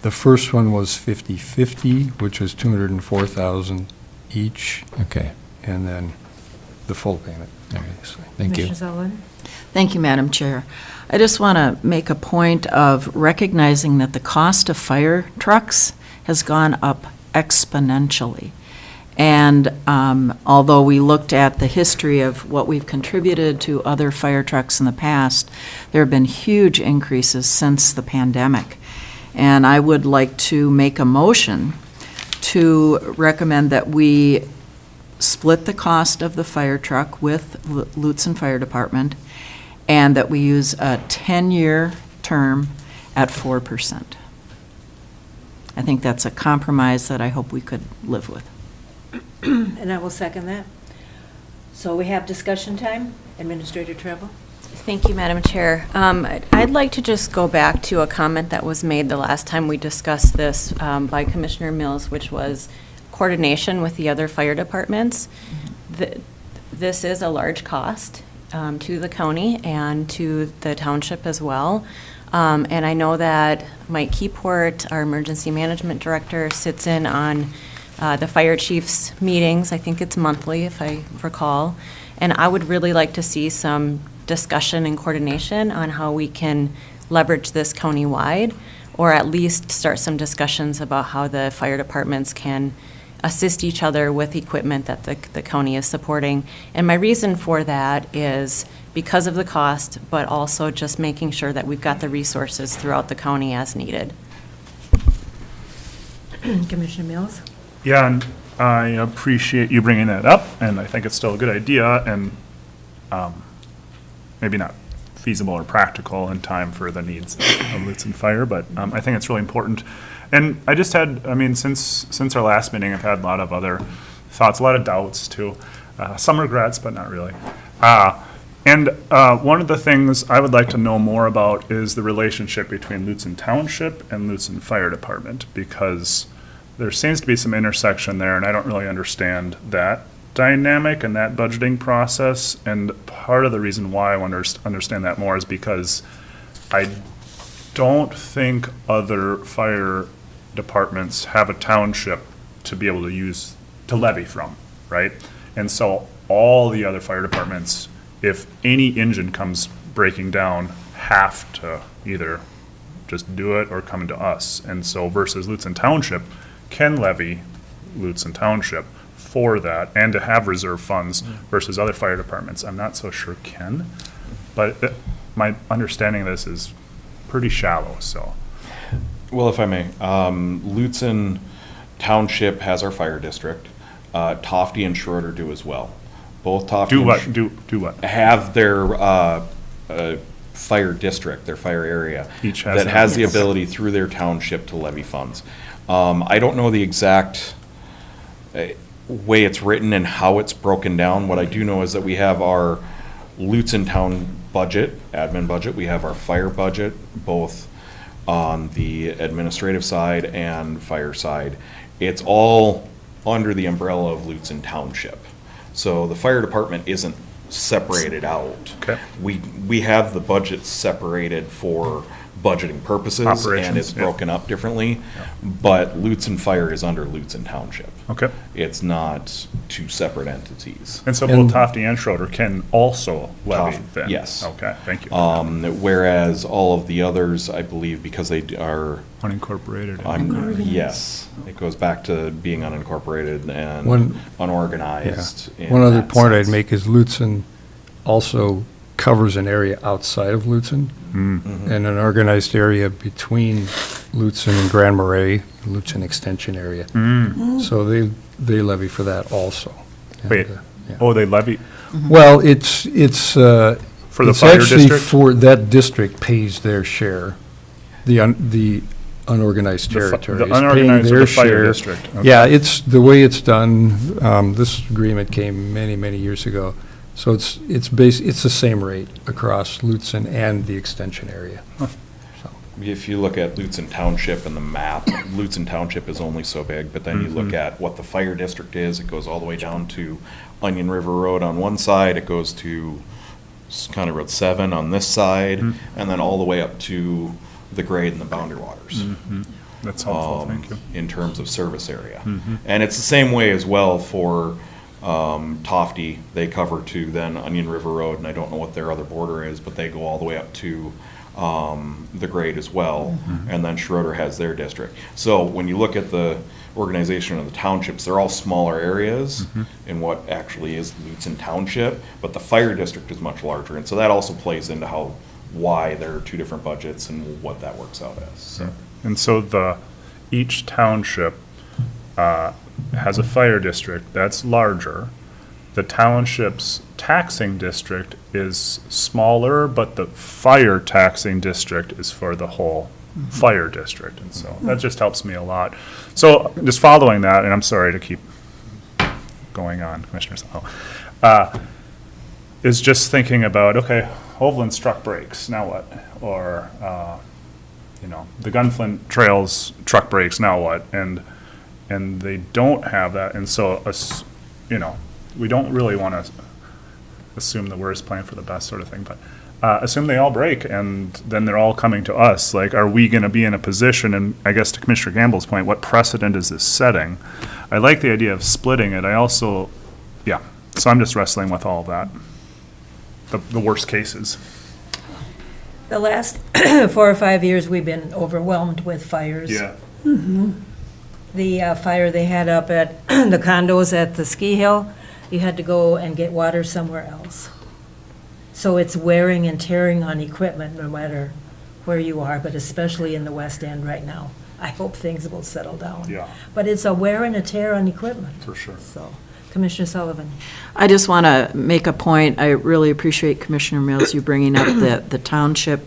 The first one was 50/50, which was 204,000 each, Okay, and then the full payment, obviously. thank you. Commissioner Sullivan? Thank you, Madam Chair. I just want to make a point of recognizing that the cost of fire trucks has gone up exponentially. And although we looked at the history of what we've contributed to other fire trucks in the past, there have been huge increases since the pandemic. And I would like to make a motion to recommend that we split the cost of the fire truck with Lutsen Fire Department, and that we use a 10-year term at 4%. I think that's a compromise that I hope we could live with. And I will second that. So we have discussion time. Administrator Treble? Thank you, Madam Chair. I'd like to just go back to a comment that was made the last time we discussed this by Commissioner Mills, which was coordination with the other fire departments. This is a large cost to the county and to the township as well. And I know that Mike Keyport, our emergency management director, sits in on the fire chief's meetings. I think it's monthly, if I recall. And I would really like to see some discussion and coordination on how we can leverage this county-wide, or at least start some discussions about how the fire departments can assist each other with equipment that the county is supporting. And my reason for that is because of the cost, but also just making sure that we've got the resources throughout the county as needed. Commissioner Mills? Yeah, and I appreciate you bringing that up, and I think it's still a good idea, and maybe not feasible or practical in time for the needs of Lutsen Fire, but I think it's really important. And I just had, since our last meeting, I've had a lot of other thoughts, a lot of doubts too. Some regrets, but not really. And one of the things I would like to know more about is the relationship between Lutsen Township and Lutsen Fire Department, because there seems to be some intersection there, and I don't really understand that dynamic and that budgeting process. And part of the reason why I want to understand that more is because I don't think other fire departments have a township to be able to use, to levy from, right? And so all the other fire departments, if any engine comes breaking down, have to either just do it or come to us. And so versus Lutsen Township can levy Lutsen Township for that and to have reserve funds versus other fire departments, I'm not so sure can. But my understanding of this is pretty shallow, so. Well, if I may, Lutsen Township has our fire district. Tofty and Schroeder do as well. Both Tofty Do and what, do what? have their fire district, their fire area. Each has that that. has the Yes. ability through their township to levy funds. I don't know the exact way it's written and how it's broken down. What I do know is that we have our Lutsen Town budget, admin budget. We have our fire budget, both on the administrative side and fire side. It's all under the umbrella of Lutsen Township. So the fire department isn't separated out. Okay. We have the budget separated for budgeting purposes, and Operations, it's yeah. broken up differently, but Lutsen Fire is under Lutsen Township. Okay. It's not two separate entities. And so both Tofty and Schroeder can also levy Tof- then? yes. Okay, thank you. Whereas all of the others, I believe, because they are, Unincorporated. yes, it goes back to being unincorporated and One- unorganized. in One other that point I'd sense. make is Lutsen also covers an area outside of Lutsen, Mm-hmm. and an organized area between Lutsen and Grand Marais, Lutsen Extension area. Mm. So they levy for that also. And, Wait, yeah. oh, they levy, Well, it's For the it's fire actually district? for, that district pays their share. the unorganized The territory. the is paying unorganized or their the fire share. district? Okay. Yeah, it's, the way it's done, this agreement came many, many years ago. So it's it's the same rate across Lutsen and the extension area. So, If you look at Lutsen Township and the map, Lutsen Township is only so big, but then you look at what the fire district is, it goes all the way down to Onion River Road on one side, it goes to County Road 7 on this side, and then all the way up to the grade and the boundary waters. That's helpful, thank you. In terms of service area. And it's the same way as well for Tofty. They cover to then Onion River Road, and I don't know what their other border is, but they go all the way up to the grade as well. And then Schroeder has their district. So when you look at the organization of the townships, they're all smaller areas in what actually is Lutsen Township, but the fire district is much larger. And so that also plays into why there are two different budgets and what that works out as. So. And so each township has a fire district that's larger. The township's taxing district is smaller, but the fire taxing district is for the whole fire district. And so that just helps me a lot. So just following that, and I'm sorry to keep going on, Commissioner Sal, is just thinking about, okay, Hovland struck brakes, now what? Or, the Gunflint Trails truck brakes, now what? And they don't have that, and so, we don't really want to assume the worst, plan for the best sort of thing, but assume they all break, and then they're all coming to us. Like, are we going to be in a position, and I guess to Commissioner Gamble's point, what precedent is this setting? I like the idea of splitting it. I also, so I'm just wrestling with all of that, the worst cases. The last 4 or 5 years, we've been overwhelmed with fires. The fire they had up at the condos at the ski hill, you had to go and get water somewhere else. So it's wearing and tearing on equipment no matter where you are, but especially in the West End right now. I hope things will settle down. Yeah. But it's a wear and a tear on equipment. For sure. So, Commissioner Sullivan. I just want to make a point. I really appreciate Commissioner Mills, you bringing up the township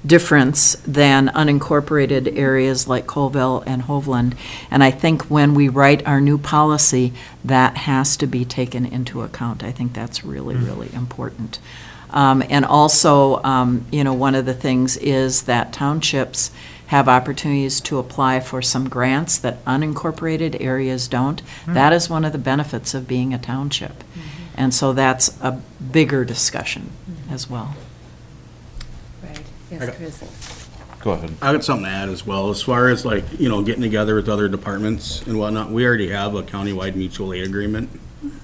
difference than unincorporated areas like Colville and Hovland. And I think when we write our new policy, that has to be taken into account. I think that's really, really important. And also, one of the things is that townships have opportunities to apply for some grants that unincorporated areas don't. That is one of the benefits of being a township. And so that's a bigger discussion as well. Right. Yes, Chris. Go ahead. I got something to add as well, as far as like, getting together with other departments and whatnot. We already have a countywide mutual aid agreement,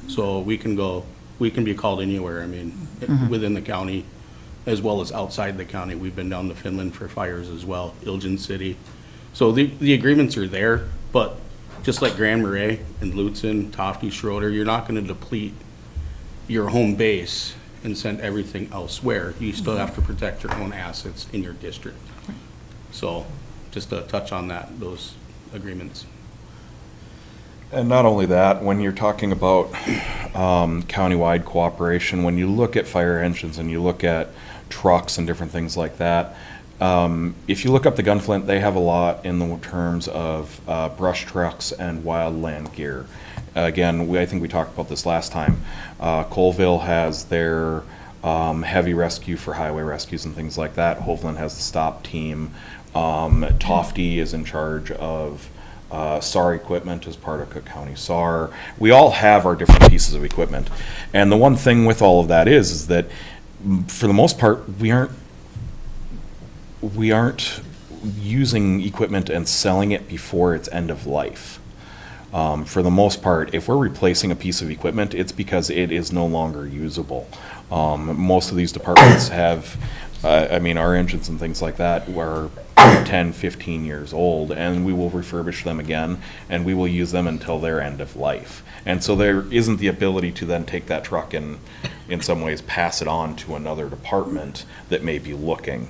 so we can be called anywhere, within the county, as well as outside the county. We've been down to Finland for fires as well, Elgin City. So the agreements are there, but just like Grand Marais and Lutsen, Tofty, Schroeder, you're not gonna deplete your home base and send everything elsewhere. You still have to protect your own assets in your district. So, just to touch on those agreements. And not only that, when you're talking about countywide cooperation, when you look at fire engines and you look at trucks and different things like that, if you look up the Gunflint, they have a lot in the terms of brush trucks and wildland gear. Again, I think we talked about this last time. Colville has their heavy rescue for highway rescues and things like that. Hovland has the stop team. Tofty is in charge of SAR equipment as part of Cook County SAR. We all have our different pieces of equipment. And the one thing with all of that is that for the most part, we aren't using equipment and selling it before its end of life. For the most part, if we're replacing a piece of equipment, it's because it is no longer usable. Most of these departments have, our engines and things like that were 10, 15 years old, and we will refurbish them again, and we will use them until their end of life. And so there isn't the ability to then take that truck and, in some ways, pass it on to another department that may be looking.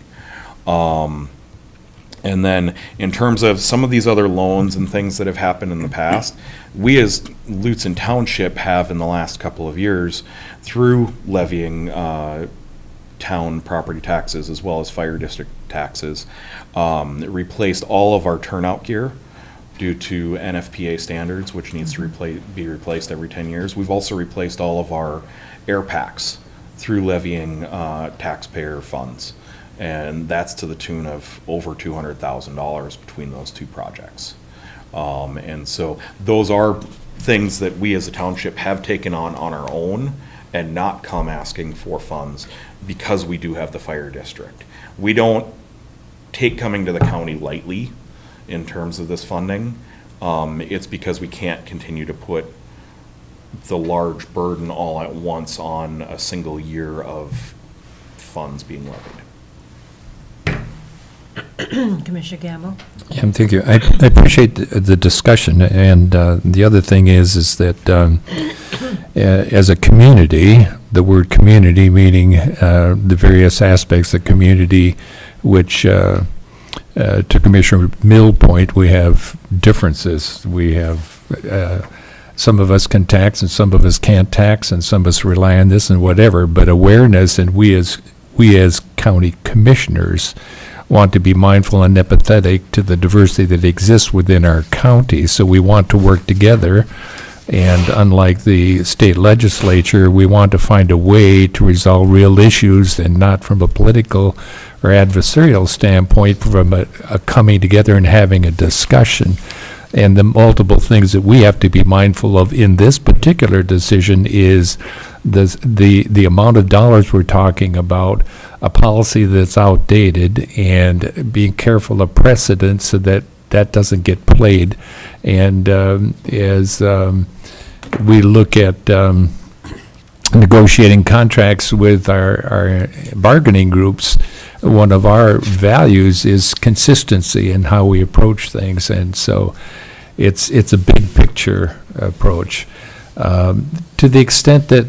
And then in terms of some of these other loans and things that have happened in the past, we as Lutsen Township have in the last couple of years, through levying town property taxes as well as fire district taxes. It replaced all of our turnout gear due to NFPA standards, which needs to be replaced every 10 years. We've also replaced all of our air packs through levying taxpayer funds. And that's to the tune of over $200,000 between those two projects. And so those are things that we as a township have taken on our own and not come asking for funds because we do have the fire district. We don't take coming to the county lightly in terms of this funding. It's because we can't continue to put the large burden all at once on a single year of funds being levied. Commissioner Gamble? Yeah, thank you. I appreciate the discussion, and the other thing is that as a community, the word community meaning the various aspects of community, which to Commissioner Mill's point, we have differences. We have some of us can tax and some of us can't tax, and some of us rely on this and whatever. But awareness, and we as county commissioners want to be mindful and empathetic to the diversity that exists within our county. So we want to work together. And unlike the state legislature, we want to find a way to resolve real issues, and not from a political or adversarial standpoint, from a coming together and having a discussion. And the multiple things that we have to be mindful of in this particular decision is the amount of dollars we're talking about, a policy that's outdated, and being careful of precedent so that that doesn't get played. And as we look at negotiating contracts with our bargaining groups, one of our values is consistency in how we approach things, and so it's a big picture approach. To the extent that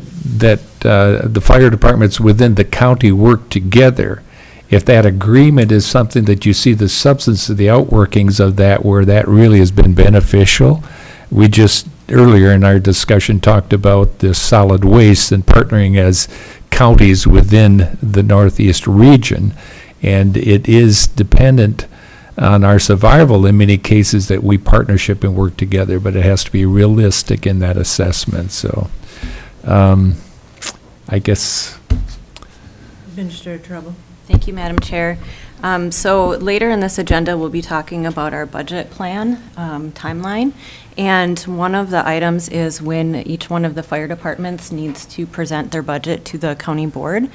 the fire departments within the county work together, if that agreement is something that you see the substance of the outworkings of that, where that really has been beneficial. We just earlier in our discussion talked about the solid waste and partnering as counties within the Northeast region, and it is dependent on our survival in many cases that we partnership and work together, but it has to be realistic in that assessment. So I guess. Administrator Trouble. Thank you, Madam Chair. So later in this agenda, we'll be talking about our budget plan timeline. And one of the items is when each one of the fire departments needs to present their budget to the county board.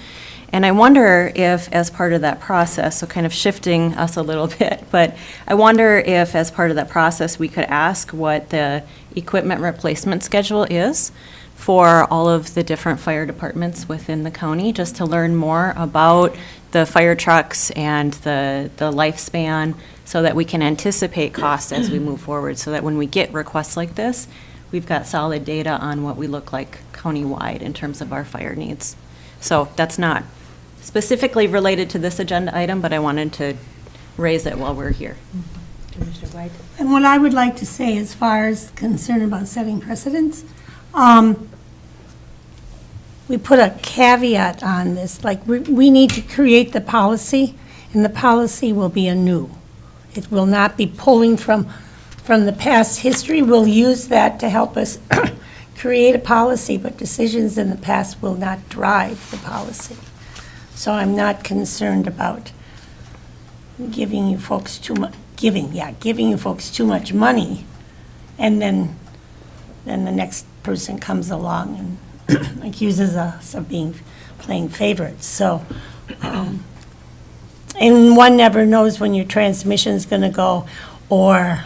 And I wonder if, as part of that process, so kind of shifting us a little bit, but I wonder if, as part of that process, we could ask what the equipment replacement schedule is for all of the different fire departments within the county, just to learn more about the fire trucks and the lifespan, so that we can anticipate costs as we move forward, so that when we get requests like this, we've got solid data on what we look like countywide in terms of our fire needs. So that's not specifically related to this agenda item, but I wanted to raise it while we're here. Commissioner White? And what I would like to say, as far as concern about setting precedents, we put a caveat on this, like we need to create the policy, and the policy will be anew. It will not be pulling from the past history. We'll use that to help us create a policy, but decisions in the past will not drive the policy. So I'm not concerned about giving you folks too much, giving you folks too much money, and then the next person comes along and accuses us of playing favorites. So, and one never knows when your transmission's gonna go, or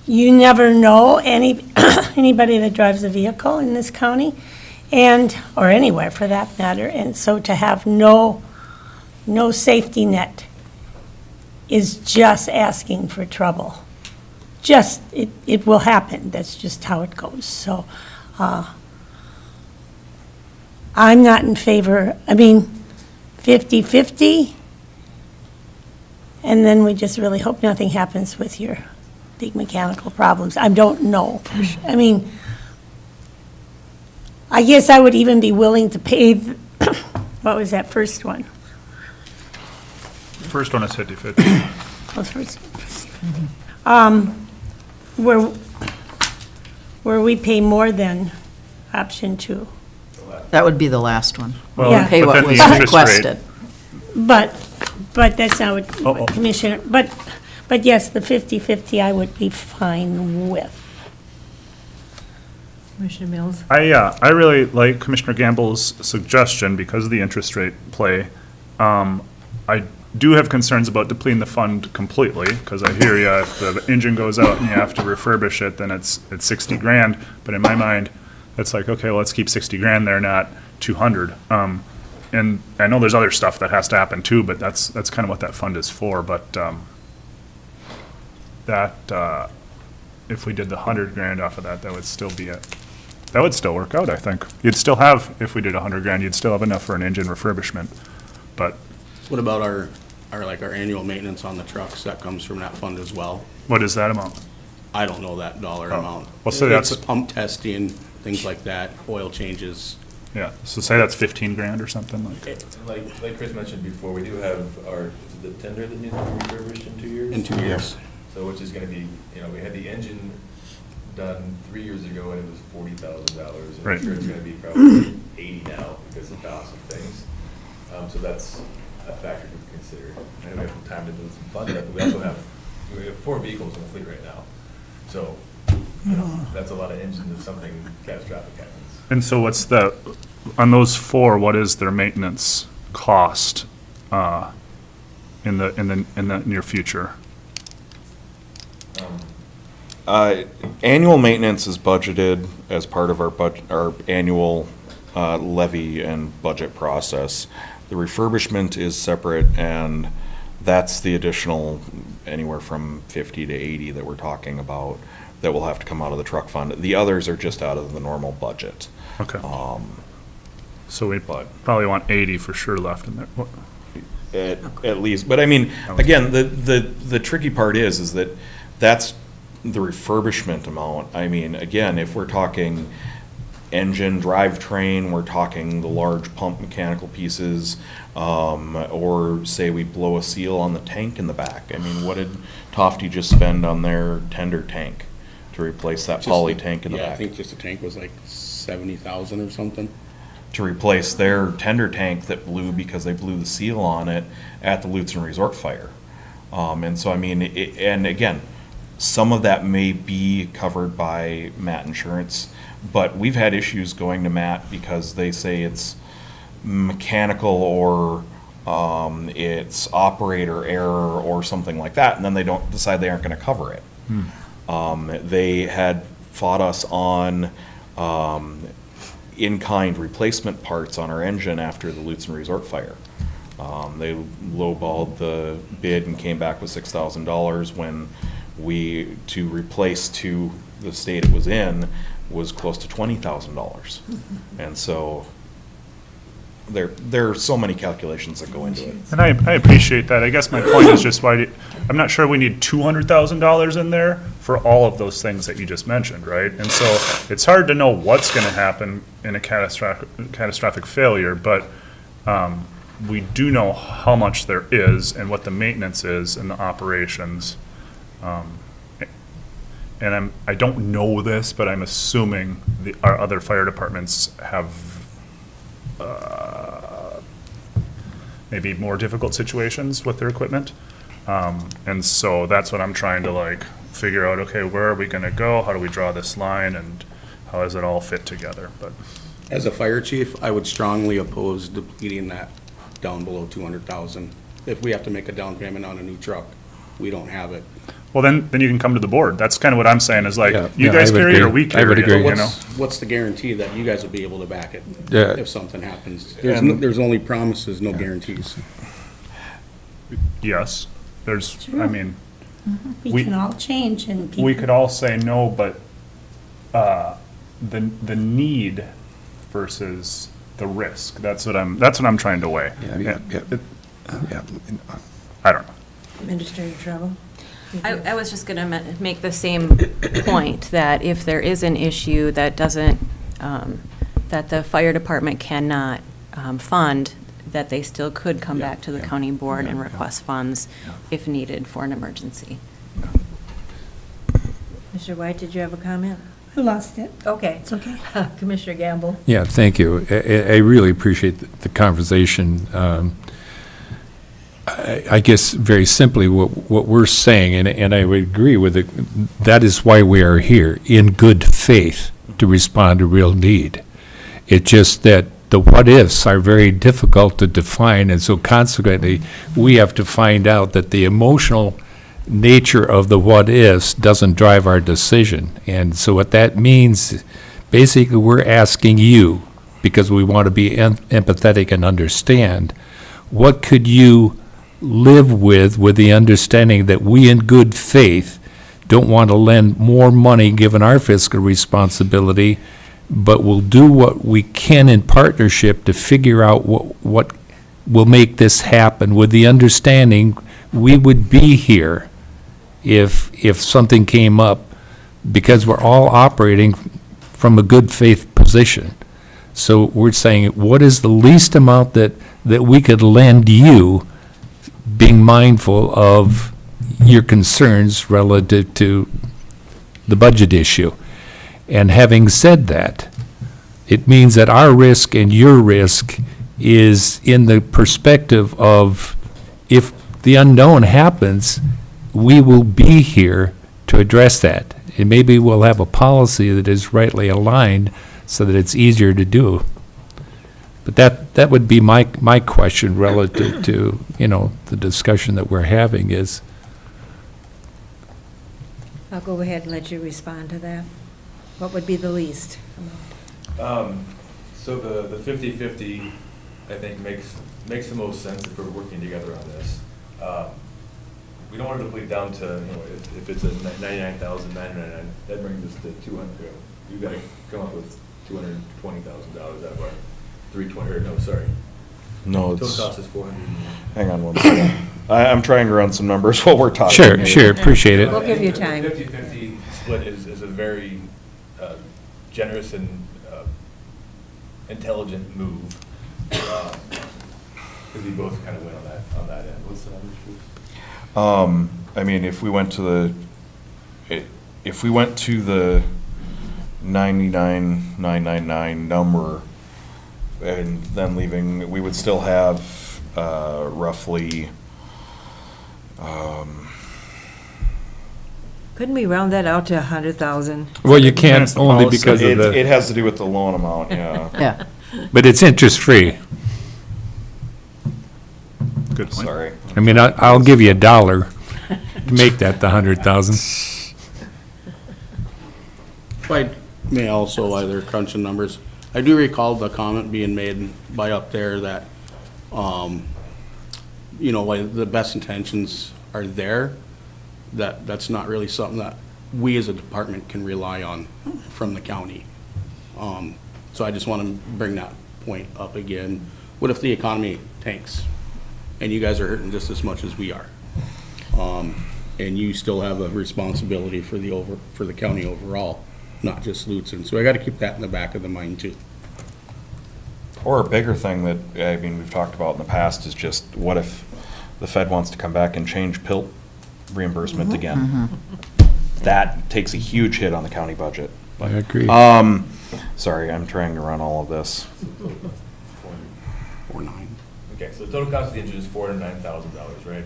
you never know anybody that drives a vehicle in this county, or anywhere for that matter. And so to have no safety net is just asking for trouble. It will happen. That's just how it goes. So I'm not in favor, 50-50, and then we just really hope nothing happens with your big mechanical problems. I don't know. I guess I would even be willing to pay, what was that first one? First one is 50/50. Oh, first. Where we pay more than option 2. That would be the last one. Well, Yeah. Pay but what then the was interest rate- requested. But that's not what Uh-oh. Commissioner, but yes, the 50/50 I would be fine with. Commissioner Mills? I really like Commissioner Gamble's suggestion because of the interest rate play. I do have concerns about depleting the fund completely, because I hear you, if the engine goes out and you have to refurbish it, then it's 60 grand. But in my mind, it's like, okay, well, let's keep 60 grand there, not 200. And I know there's other stuff that has to happen too, but that's kind of what that fund is for. But if we did the 100 grand off of that, that would still be it. That would still work out, I think. You'd still have, if we did 100 grand, you'd still have enough for an engine refurbishment. But What about our annual maintenance on the trucks? That comes from that fund as well. what is that amount? I don't know that dollar amount. Well, so It's that's- pump testing, things like that, oil changes. Yeah, so say that's 15 grand or something like. Like Chris mentioned before, we do have the tender that needs to be refurbished in 2 years. In 2 years. So which is gonna be, we had the engine done 3 years ago and it was $40,000. Right. I'm sure it's gonna be probably 80 now because of the cost of things. So that's a factor to consider. And we have some time to build some fund up, but we also have 4 vehicles in the fleet right now. So, that's a lot of engines if something catastrophic happens. And so what's on those 4, what is their maintenance cost in the near future? Annual maintenance is budgeted as part of our annual levy and budget process. The refurbishment is separate, and that's the additional anywhere from 50 to 80 that we're talking about that will have to come out of the truck fund. The others are just out of the normal budget. Okay. So we probably want 80 for sure left in there. What- At least, but I mean, again, the tricky part is that that's the refurbishment amount. I mean, again, if we're talking engine, drivetrain, we're talking the large pump mechanical pieces, or say we blow a seal on the tank in the back. I mean, what did Tofty just spend on their tender tank to replace that poly tank in the Yeah, I back? think just the tank was like 70,000 or something. To replace their tender tank that blew because they blew the seal on it at the Lutsen Resort Fire. And so, I mean, and again, some of that may be covered by Matt Insurance, but we've had issues going to Matt because they say it's mechanical or it's operator error or something like that, and then they don't decide they aren't going to cover it. They had fought us on in-kind replacement parts on our engine after the Lutsen Resort Fire. They lowballed the bid and came back with $6,000 when to replace to the state it was in was close to $20,000. And so there are so many calculations that go into it. And I appreciate that. I guess my point is just I'm not sure we need $200,000 in there for all of those things that you just mentioned, right? And so it's hard to know what's going to happen in a catastrophic failure, but we do know how much there is and what the maintenance is and the operations. And I don't know this, but I'm assuming our other fire departments have maybe more difficult situations with their equipment. And so that's what I'm trying to figure out, okay, where are we gonna go? How do we draw this line and how does it all fit together? But As a fire chief, I would strongly oppose depleting that down below 200,000. If we have to make a down payment on a new truck, we don't have it. well, then you can come to the board. That's kind of what I'm saying is you Yeah, guys I would carry it or agree. we I carry would it, agree. you know? What's the guarantee that you guys will be able to back it Yeah. if something happens? There's only promises, no guarantees. Yes, I mean, We We- can all change and we people, could all say no, but the need versus the risk, that's what I'm trying to weigh. Yeah. I don't know. Administrator Trevor? I was just going to make the same point, that if there is an issue that doesn't, that the fire department cannot fund, that they still could come back to the county board and request funds if needed for an emergency. Mr. White, did you have a comment? I lost it. Okay. It's okay. Commissioner Gamble? Yeah, thank you. I really appreciate the conversation. I guess very simply, what we're saying, and I would agree with it, that is why we are here, in good faith, to respond to real need. It's just that the what-ifs are very difficult to define, and so consequently, we have to find out that the emotional nature of the what-ifs doesn't drive our decision. And so what that means, basically, we're asking you, because we want to be empathetic and understand, what could you live with the understanding that we in good faith don't want to lend more money given our fiscal responsibility, but we'll do what we can in partnership to figure out what will make this happen, with the understanding we would be here if something came up, because we're all operating from a good faith position. So we're saying, what is the least amount that we could lend you, being mindful of your concerns relative to the budget issue? And having said that, it means that our risk and your risk is in the perspective of, if the unknown happens, we will be here to address that. And maybe we'll have a policy that is rightly aligned so that it's easier to do. But that would be my question relative to, the discussion that we're having is. I'll go ahead and let you respond to that. What would be the least amount? So the 50/50, I think, makes the most sense if we're working together on this. We don't want to deplete down to, if it's a $99,999, that brings us to 200. You've got to come up with $220,000 out of our 320, or no, sorry. No, Total it's, cost is 400. hang on one second. I'm trying to run some numbers while we're talking. Sure, appreciate it. We'll give you time. 50/50 split is a very generous and intelligent move. Because we both kind of went on that end. What's the numbers, please? I mean, if we went to the 99,999 number, and then leaving, we would still have roughly. Couldn't we round that out to 100,000? Well, you can't, That's the only policy. because of It the, has to do with the loan amount, yeah. Yeah. but it's interest-free. Good point. Sorry. I mean, I'll give you $1 to make that the 100,000. If I may also, while they're crunching numbers, I do recall the comment being made by up there that, while the best intentions are there, that's not really something that we as a department can rely on from the county. So I just want to bring that point up again. What if the economy tanks and you guys are hurting just as much as we are? And you still have a responsibility for the county overall, not just Lutsen. So I got to keep that in the back of the mind too. Or a bigger thing that, we've talked about in the past is just, what if the Fed wants to come back and change PILT reimbursement again? That takes a huge hit on the county budget. I agree. Sorry, I'm trying to run all of this. 4.9. Okay, so the total cost of the engine is $409,000, right?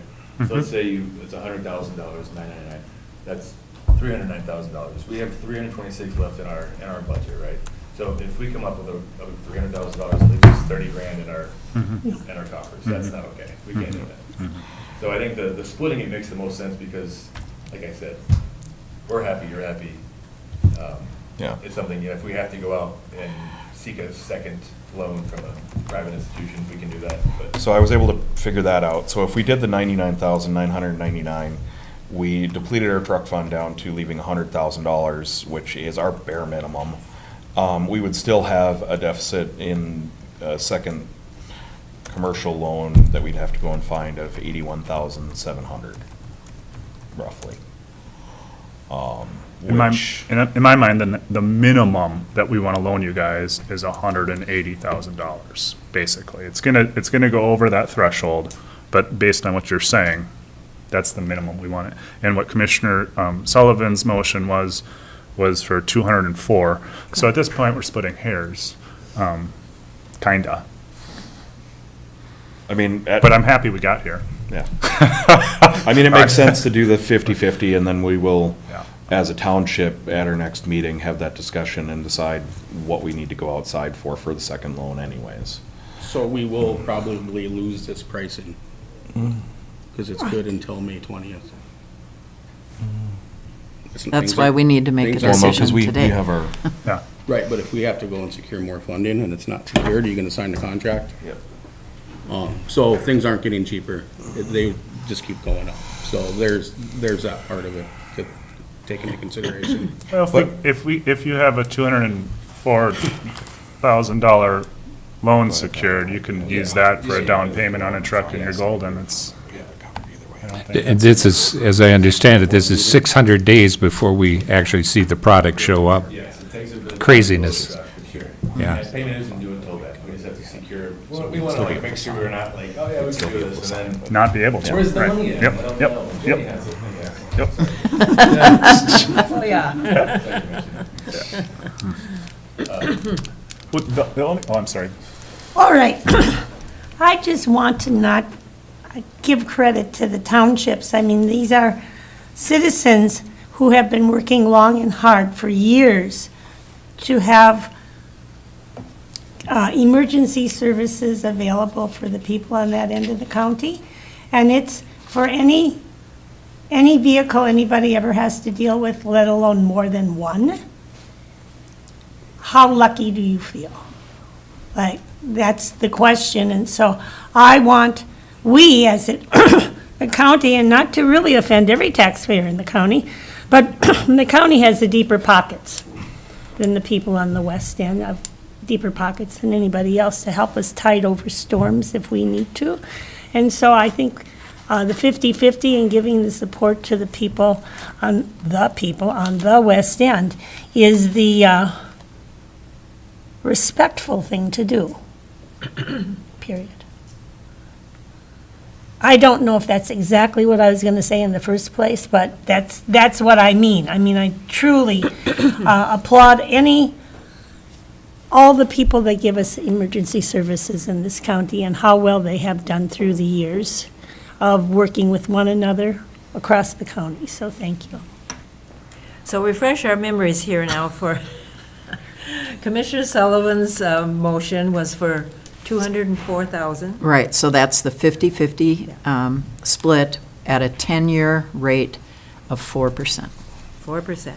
So let's say it's $100,000, $999. That's $309,000. We have $326 left in our budget, right? So if we come up with a $300,000, it leaves us $30,000 in our coffers. That's not okay. We can't do that. So I think the splitting it makes the most sense because, like I said, we're happy, you're happy. Yeah. It's something, if we have to go out and seek a second loan from a private institution, we can do that. But So I was able to figure that out. So if we did the 99,999, we depleted our truck fund down to leaving $100,000, which is our bare minimum. We would still have a deficit in a second commercial loan that we'd have to go and find of $81,700, roughly. In my, which, in my mind, the minimum that we want to loan you guys is $180,000, basically. It's gonna go over that threshold, but based on what you're saying, that's the minimum we want it. And what Commissioner Sullivan's motion was for 204. So at this point, we're splitting hairs, kinda. I mean, But I'm happy we got here. yeah. I mean, it makes sense to do the 50/50, and then we will, Yeah. as a township, at our next meeting, have that discussion and decide what we need to go outside for the second loan anyways. So we will probably lose this pricing, because it's good until May 20th. That's why we need to make a things are- Well, no, decision because we today. have our, Yeah. Right, but if we have to go and secure more funding and it's not secured, are you gonna sign the contract? Yep. So things aren't getting cheaper, they just keep going up. So there's that part of it to take into consideration. Well, if you have a $204,000 loan secured, you can use that for a down payment on a truck and you're golden. It's, I don't think And this is, as I understand it, this is 600 days before we actually see the product show up. Yes, and things have been. Craziness. For sure. Yeah. And payment isn't due until then, we just have to secure, we wanna like make sure we're not like, oh yeah, we can do this, and then. not be able to. Where's the Right. money at? Yep, I don't yep, know. yep. Jenny has it, I guess. Yep. Oh, yeah. The only, oh, I'm sorry. All right. I just want to not give credit to the townships. I mean, these are citizens who have been working long and hard for years to have emergency services available for the people on that end of the county. And it's for any vehicle anybody ever has to deal with, let alone more than one. How lucky do you feel? Like, that's the question, and so I want, we as a county, and not to really offend every taxpayer in the county, but the county has the deeper pockets than the people on the west end, have deeper pockets than anybody else to help us tide over storms if we need to. And so I think the 50/50 and giving the support to the people on the west end is the respectful thing to do, period. I don't know if that's exactly what I was going to say in the first place, but that's what I mean. I mean, I truly applaud all the people that give us emergency services in this county and how well they have done through the years of working with one another across the county, so thank you. So refresh our memories here now for Commissioner Sullivan's motion was for 204,000. Right, so that's the 50/50 split at a 10-year rate of 4%. 4%.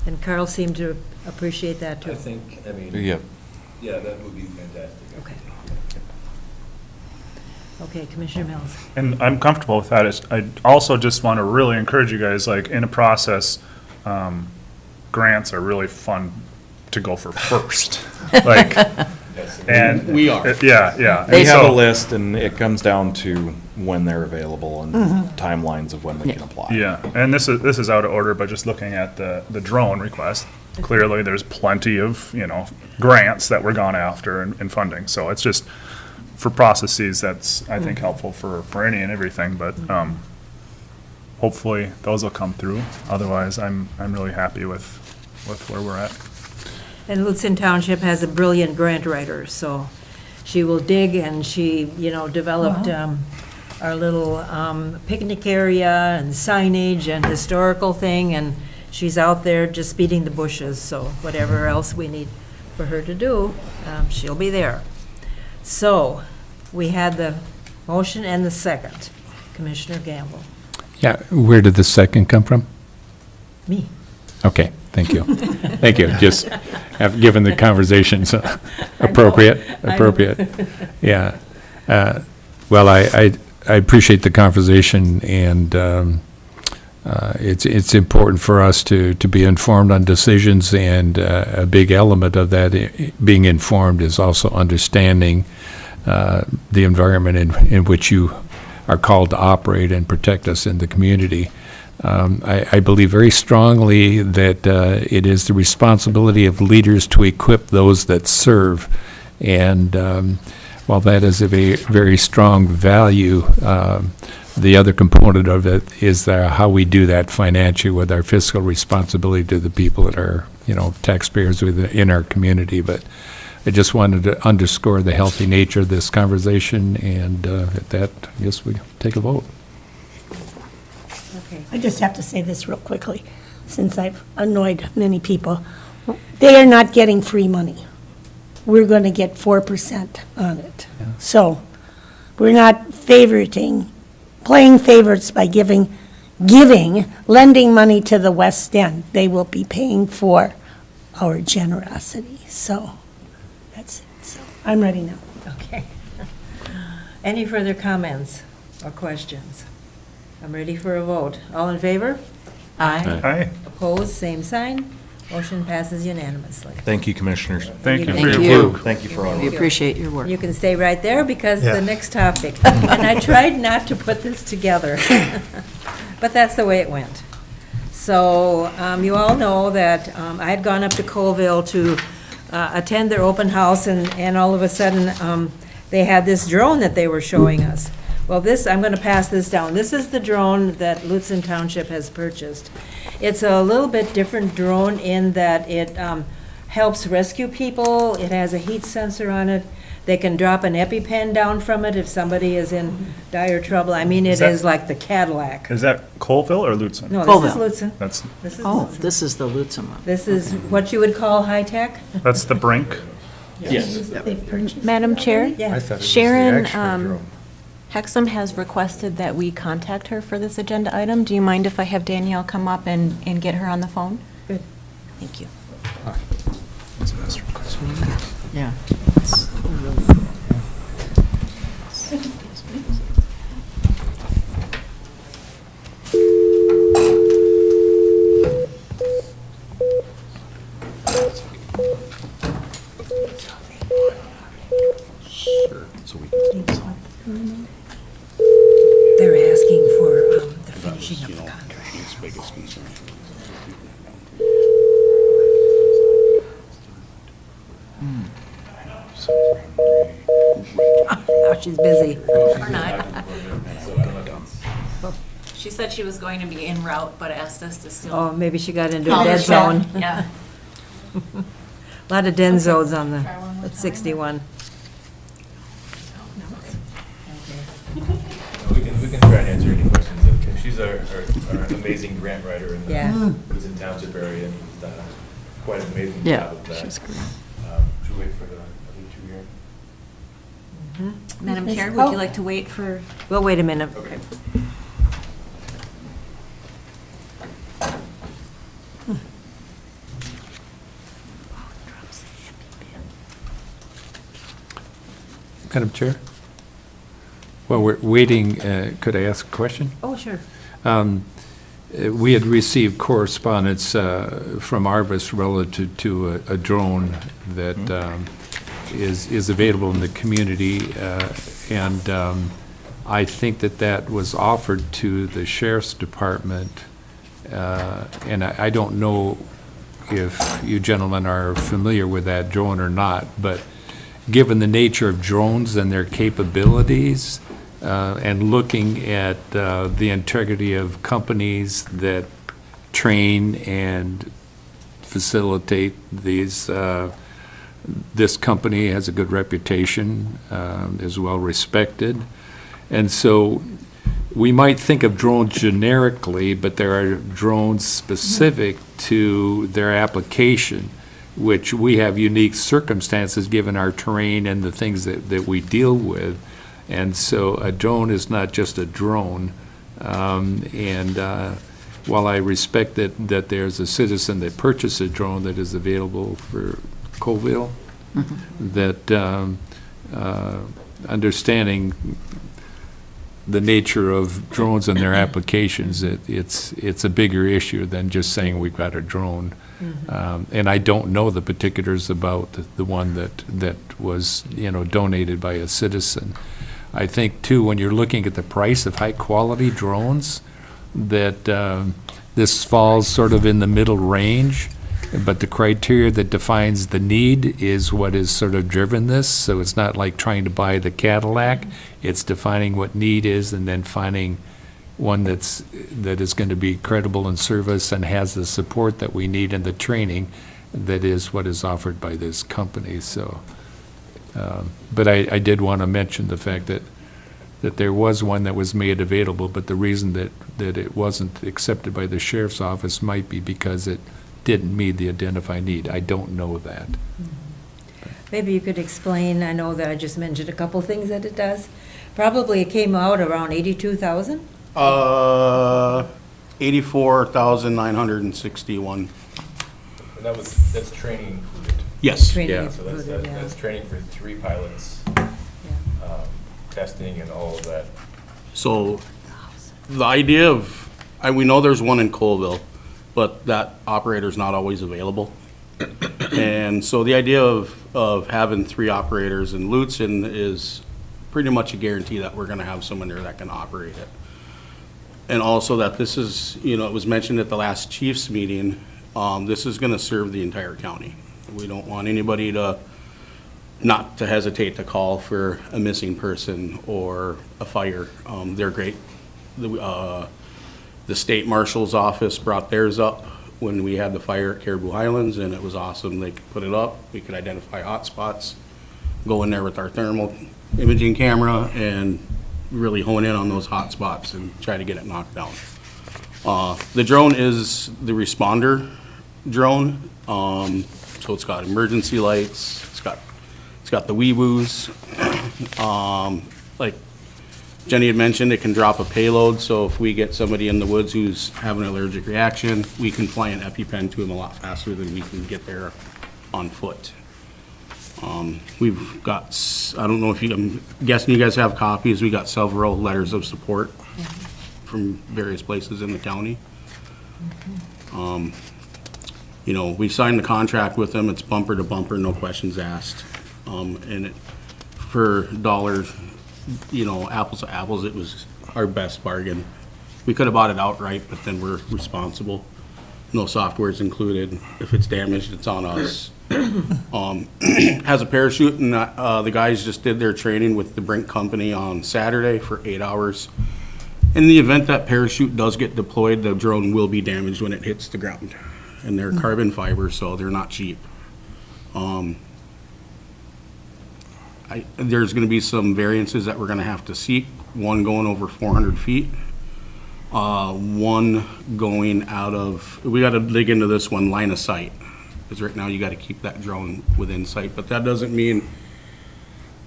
And Carl seemed to appreciate that too. I think, I mean. Yep. Yeah, that would be fantastic. Okay. Okay, Commissioner Mills. And I'm comfortable with that. I also just want to really encourage you guys, like, in a process, grants are really fun to go for first. Like, and. We are. Yeah. we And have a so- list, and it comes down to when they're available and timelines of when we can apply. Yeah, and this is out of order, but just looking at the drone request, clearly there's plenty of, grants that were gone after and funding. So it's just, for processes, that's, I think, helpful for any and everything, but hopefully those will come through. Otherwise, I'm really happy with where we're at. And Lutsen Township has a brilliant grant writer, so she will dig, and she, developed our little picnic area and signage and historical thing, and she's out there just beating the bushes, so whatever else we need for her to do, she'll be there. So, we had the motion and the second. Commissioner Gamble. Yeah, where did the second come from? Me. Okay, thank you. Thank you, just have given the conversation appropriate. Yeah. Well, I appreciate the conversation, and it's important for us to be informed on decisions, and a big element of that being informed is also understanding the environment in which you are called to operate and protect us in the community. I believe very strongly that it is the responsibility of leaders to equip those that serve. And while that is a very strong value, the other component of it is how we do that financially with our fiscal responsibility to the people that are, taxpayers in our community. But I just wanted to underscore the healthy nature of this conversation, and at that, I guess we take a vote. Okay. I just have to say this real quickly, since I've annoyed many people. They are not getting free money. We're going to get 4% on it. So we're not playing favorites by lending money to the West End. They will be paying for our generosity. So that's it. So I'm ready now. Okay. Any further comments or questions? I'm ready for a vote. All in favor? Aye. Aye. Opposed, same sign. Motion passes unanimously. Thank you, Commissioners. Thank you for Thank your you. work. Thank you for all We your work. appreciate your work. You can stay right there because Yeah. the next topic. And I tried not to put this together, but that's the way it went. So you all know that I had gone up to Colville to attend their open house, and all of a sudden, they had this drone that they were showing us. Well, I'm going to pass this down. This is the drone that Lutsen Township has purchased. It's a little bit different drone in that it helps rescue people. It has a heat sensor on it. They can drop an EpiPen down from it if somebody is in dire trouble. I mean, Is it that- is like the Cadillac. Is that Colville or Lutsen? No, Colville. this is Lutsen. That's, This is Oh, Lutsen. this is the Lutsen one. This is what you would call high-tech? that's the Brink. They've purchased. Madam Chair? Yeah. I thought it was the Sharon, actual drone. Hexam has requested that we contact her for this agenda item. Do you mind if I have Danielle come up and get her on the phone? Good. Thank you. Yeah. They're asking for the finishing of the contract. His biggest concern. Oh, she's busy. Or not. She said she was going to be en route, but asked us to still. Oh, maybe she got into a call dead her. zone. Yeah. A lot of den zones on the 61. We can try and answer any questions. She's our amazing grant writer in the Yeah. Lutsen Township area, and has done quite an amazing Yeah, job of that. she's great. Should we wait for the other 2 year? Madam Chair, would you like to wait for? Well, wait a minute. Okay. Madam Chair? While we're waiting, could I ask a question? Oh, sure. We had received correspondence from Arvis relative to a drone that is available in the community, and I think that was offered to the Sheriff's Department, and I don't know if you gentlemen are familiar with that drone or not, but given the nature of drones and their capabilities, and looking at the integrity of companies that train and facilitate these, this company has a good reputation, is well-respected. And so we might think of drones generically, but there are drones specific to their application, which we have unique circumstances given our terrain and the things that we deal with. And so a drone is not just a drone. While I respect that there's a citizen that purchased a drone that is available for Colville, that understanding the nature of drones and their applications, it's a bigger issue than just saying we've got a drone. And I don't know the particulars about the one that was, donated by a citizen. I think too, when you're looking at the price of high-quality drones, that this falls sort of in the middle range, but the criteria that defines the need is what is sort of driven this, so it's not like trying to buy the Cadillac, it's defining what need is and then finding one that is going to be credible in service and has the support that we need and the training that is what is offered by this company, so. But I did want to mention the fact that there was one that was made available, but the reason that it wasn't accepted by the sheriff's office might be because it didn't meet the identified need. I don't know that. Maybe you could explain, I know that I just mentioned a couple things that it does. Probably it came out around 82,000? 84,961. And that's training included. Yes. Training Yeah. So included, yeah. that's training for 3 pilots, testing and all of that. So the idea of, we know there's one in Colville, but that operator's not always available. And so the idea of having 3 operators in Lutsen is pretty much a guarantee that we're gonna have someone there that can operate it. And also that this is, it was mentioned at the last chiefs meeting, this is gonna serve the entire county. We don't want anybody not to hesitate to call for a missing person or a fire. They're great. The state marshal's office brought theirs up when we had the fire at Caribou Highlands, and it was awesome. They could put it up, we could identify hot spots, go in there with our thermal imaging camera and really hone in on those hot spots and try to get it knocked down. The drone is the responder drone. So it's got emergency lights, it's got the wee-woos. Like Jenny had mentioned, it can drop a payload, so if we get somebody in the woods who's having an allergic reaction, we can fly an EpiPen to them a lot faster than we can get there on foot. We've got, I don't know if I'm guessing you guys have copies, we got several letters of support from various places in the county. We signed the contract with them, it's bumper to bumper, no questions asked. And for dollars, apples to apples, it was our best bargain. We could have bought it outright, but then we're responsible. No software is included. If it's damaged, it's on us. Has a parachute, and the guys just did their training with the Brink Company on Saturday for 8 hours. In the event that parachute does get deployed, the drone will be damaged when it hits the ground. And they're carbon fiber, so they're not cheap. There's gonna be some variances that we're gonna have to seek, one going over 400 feet. One going out of, we gotta dig into this one, line of sight. Because right now you gotta keep that drone within sight, but that doesn't mean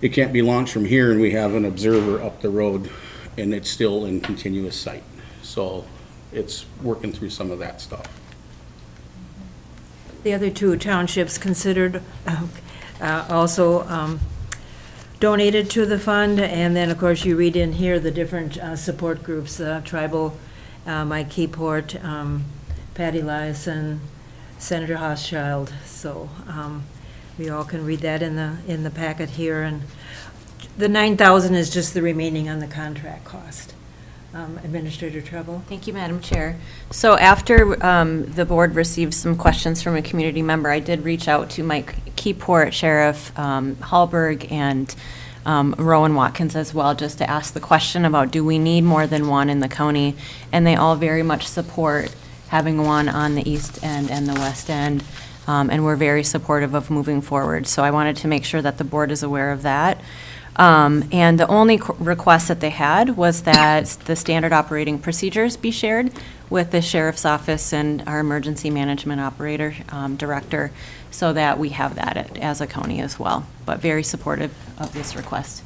it can't be launched from here and we have an observer up the road and it's still in continuous sight. So it's working through some of that stuff. The other 2 townships considered also donated to the fund, and then, of course, you read in here the different support groups, Tribal, Mike Keyport, Patty Eliasen, Senator Hochschild, so we all can read that in the packet here, and the 9,000 is just the remaining on the contract cost. Administrator Treble. Thank you, Madam Chair. So after the board received some questions from a community member, I did reach out to Mike Keyport, Sheriff Hallberg, and Rowan Watkins as well, just to ask the question about, do we need more than one in the county? And they all very much support having one on the east end and the west end, and we're very supportive of moving forward. So I wanted to make sure that the board is aware of that. And the only request that they had was that the standard operating procedures be shared with the sheriff's office and our emergency management operator director, so that we have that as a county as well. But very supportive of this request.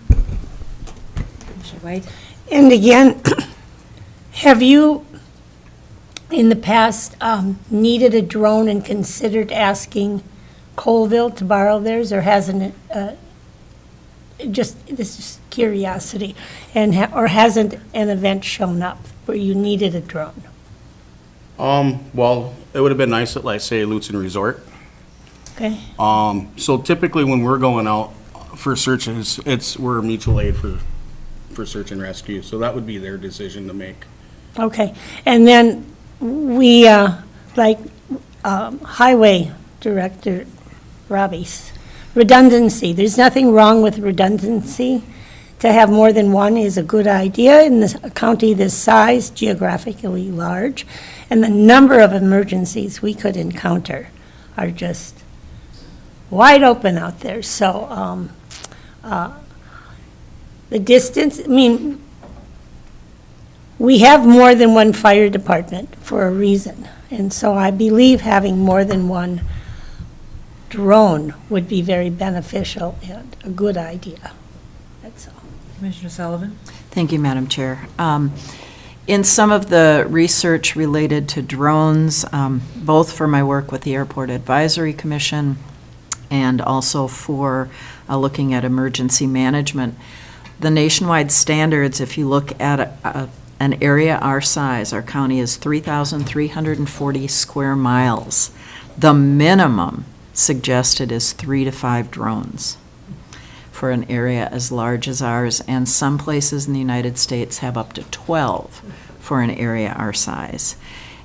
Commissioner White? And again, have you, in the past, needed a drone and considered asking Colville to borrow theirs, or hasn't it, this is curiosity, and or hasn't an event shown up where you needed a drone? Well, it would have been nice at, like, say, Lutsen Resort. Okay. So typically when we're going out, for searches, we're mutual aid for search and rescue, so that would be their decision to make. Okay, and then we, Highway Director Robbie's, redundancy, there's nothing wrong with redundancy. To have more than one is a good idea in a county this size, geographically large, and the number of emergencies we could encounter are just wide open out there. So the distance, I mean, we have more than one fire department for a reason. And so I believe having more than one drone would be very beneficial and a good idea. That's all. Commissioner Sullivan? Thank you, Madam Chair. In some of the research related to drones, both for my work with the Airport Advisory Commission and also for looking at emergency management, the nationwide standards, if you look at an area our size, our county is 3,340 square miles. The minimum suggested is 3 to 5 drones for an area as large as ours, and some places in the United States have up to 12 for an area our size.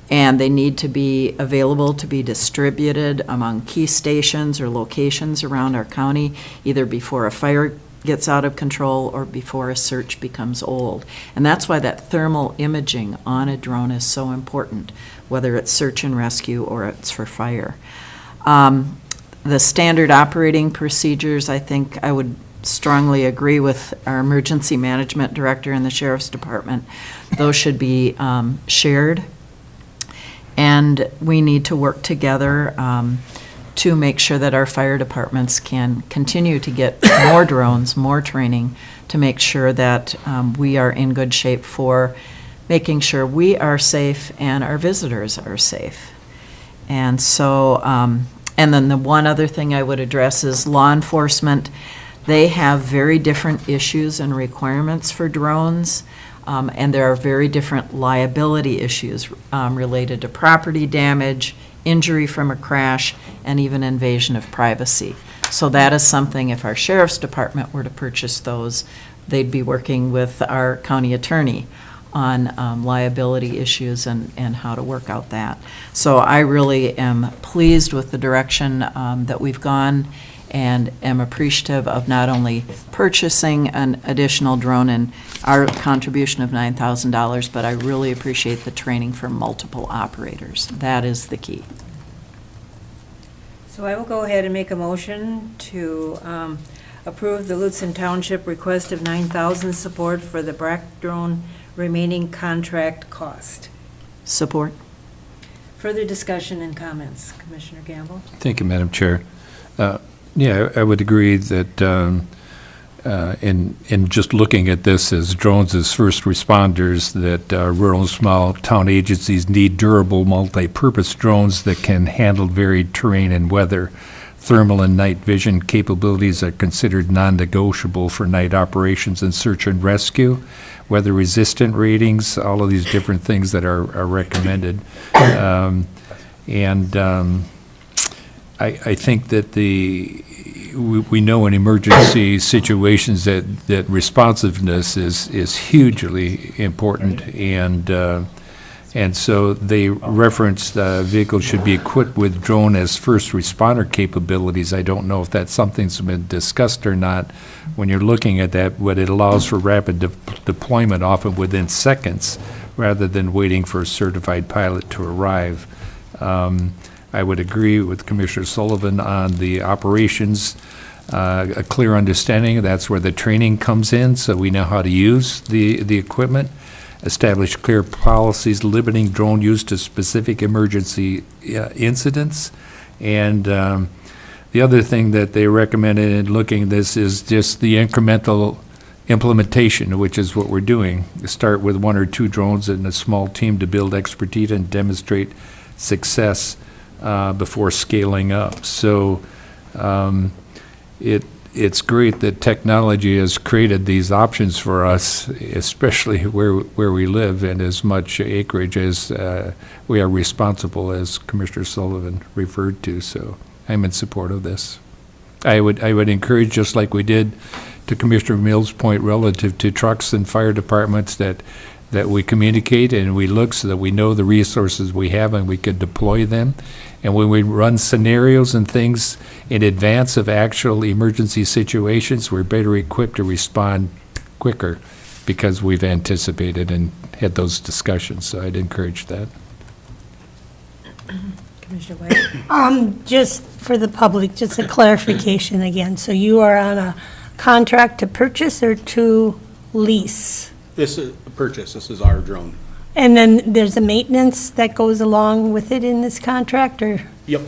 And they need to be available to be distributed among key stations or locations around our county, either before a fire gets out of control or before a search becomes old. And that's why that thermal imaging on a drone is so important, whether it's search and rescue or it's for fire. The standard operating procedures, I think I would strongly agree with our emergency management director and the sheriff's department. Those should be shared. And we need to work together to make sure that our fire departments can continue to get more drones, more training, to make sure that we are in good shape for making sure we are safe and our visitors are safe. And so, and then the one other thing I would address is law enforcement. They have very different issues and requirements for drones, and there are very different liability issues related to property damage, injury from a crash, and even invasion of privacy. So that is something, if our sheriff's department were to purchase those, they'd be working with our county attorney on liability issues and how to work out that. So I really am pleased with the direction that we've gone, and am appreciative of not only purchasing an additional drone and our contribution of $9,000, but I really appreciate the training for multiple operators. That is the key. So I will go ahead and make a motion to approve the Lutsen Township request of $9,000 support for the BRAC drone remaining contract cost. Support. Further discussion and comments. Commissioner Gamble? Thank you, Madam Chair. Yeah, I would agree that in just looking at this as drones as first responders, that rural and small town agencies need durable, multi-purpose drones that can handle varied terrain and weather. Thermal and night vision capabilities are considered non-negotiable for night operations and search and rescue. Weather-resistant ratings, all of these different things that are recommended. I think that we know in emergency situations that responsiveness is hugely important, and so they referenced vehicles should be equipped with drone as first responder capabilities. I don't know if that's something that's been discussed or not when you're looking at that, but it allows for rapid deployment often within seconds rather than waiting for a certified pilot to arrive. I would agree with Commissioner Sullivan on the operations, a clear understanding, that's where the training comes in, so we know how to use the equipment. Establish clear policies limiting drone use to specific emergency incidents. And the other thing that they recommended in looking at this is just the incremental implementation, which is what we're doing. Start with 1 or 2 drones and a small team to build expertise and demonstrate success before scaling up. So it's great that technology has created these options for us, especially where we live and as much acreage as we are responsible, as Commissioner Sullivan referred to. So I'm in support of this. I would encourage, just like we did to Commissioner Mills' point relative to trucks and fire departments, that we communicate and we look so that we know the resources we have and we could deploy them. And when we run scenarios and things in advance of actual emergency situations, we're better equipped to respond quicker because we've anticipated and had those discussions. So I'd encourage that. Commissioner White? Just for the public, just a clarification again. So you are on a contract to purchase or to lease? This is a purchase, this is our drone. And then there's a maintenance that goes along with it in this contract, or? Yep.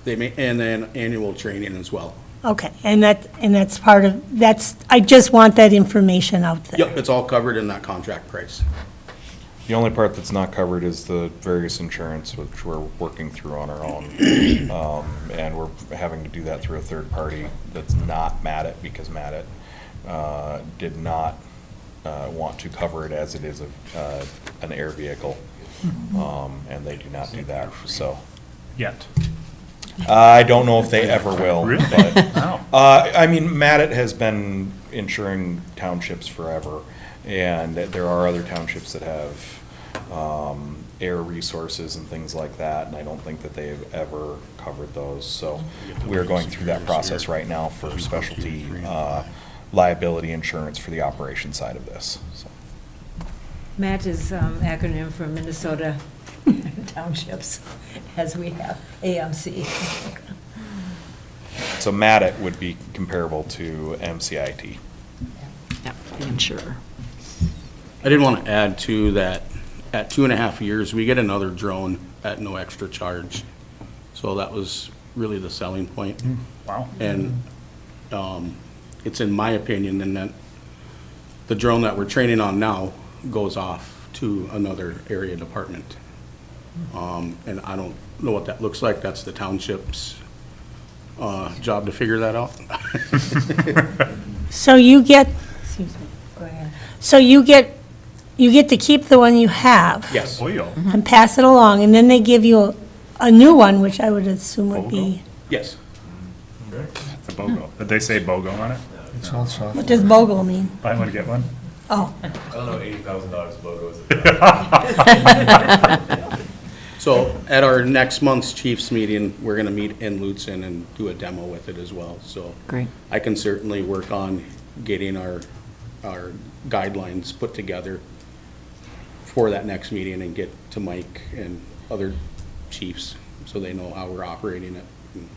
And then annual training as well. Okay, and that's part of, I just want that information out there. Yep, it's all covered in that contract price. The only part that's not covered is the various insurance, which we're working through on our own. And we're having to do that through a third party that's not Matit, because Matit did not want to cover it as it is an air vehicle. And they do not do that, so. Yet. I don't know if they ever will. Really? But, Wow. I mean, Matit has been insuring townships forever, and there are other townships that have air resources and things like that, and I don't think that they've ever covered those. So we're going through that process right now for specialty liability insurance for the operation side of this. So. MAT is acronym for Minnesota Townships, as we have AMC. So Matit would be comparable to MCIT. Yep, the insurer. I did want to add too that at 2.5 years, we get another drone at no extra charge. So that was really the selling point. Wow. And it's in my opinion, and that the drone that we're training on now goes off to another area department. And I don't know what that looks like. That's the township's job to figure that out. So you get, excuse me, go ahead. So you get to keep the one you have. Yes. And pass it along, and then they give you a new one, which I would assume would be, Yes. It's a BOGO. Did they say BOGO on it? It's all soft. what does BOGO mean? Buy one, get one? Oh, I don't know, $80,000 logos. So at our next month's chiefs meeting, we're gonna meet in Lutsen and do a demo with it as well, so. Great. I can certainly work on getting our guidelines put together for that next meeting and get to Mike and other chiefs, so they know how we're operating it, and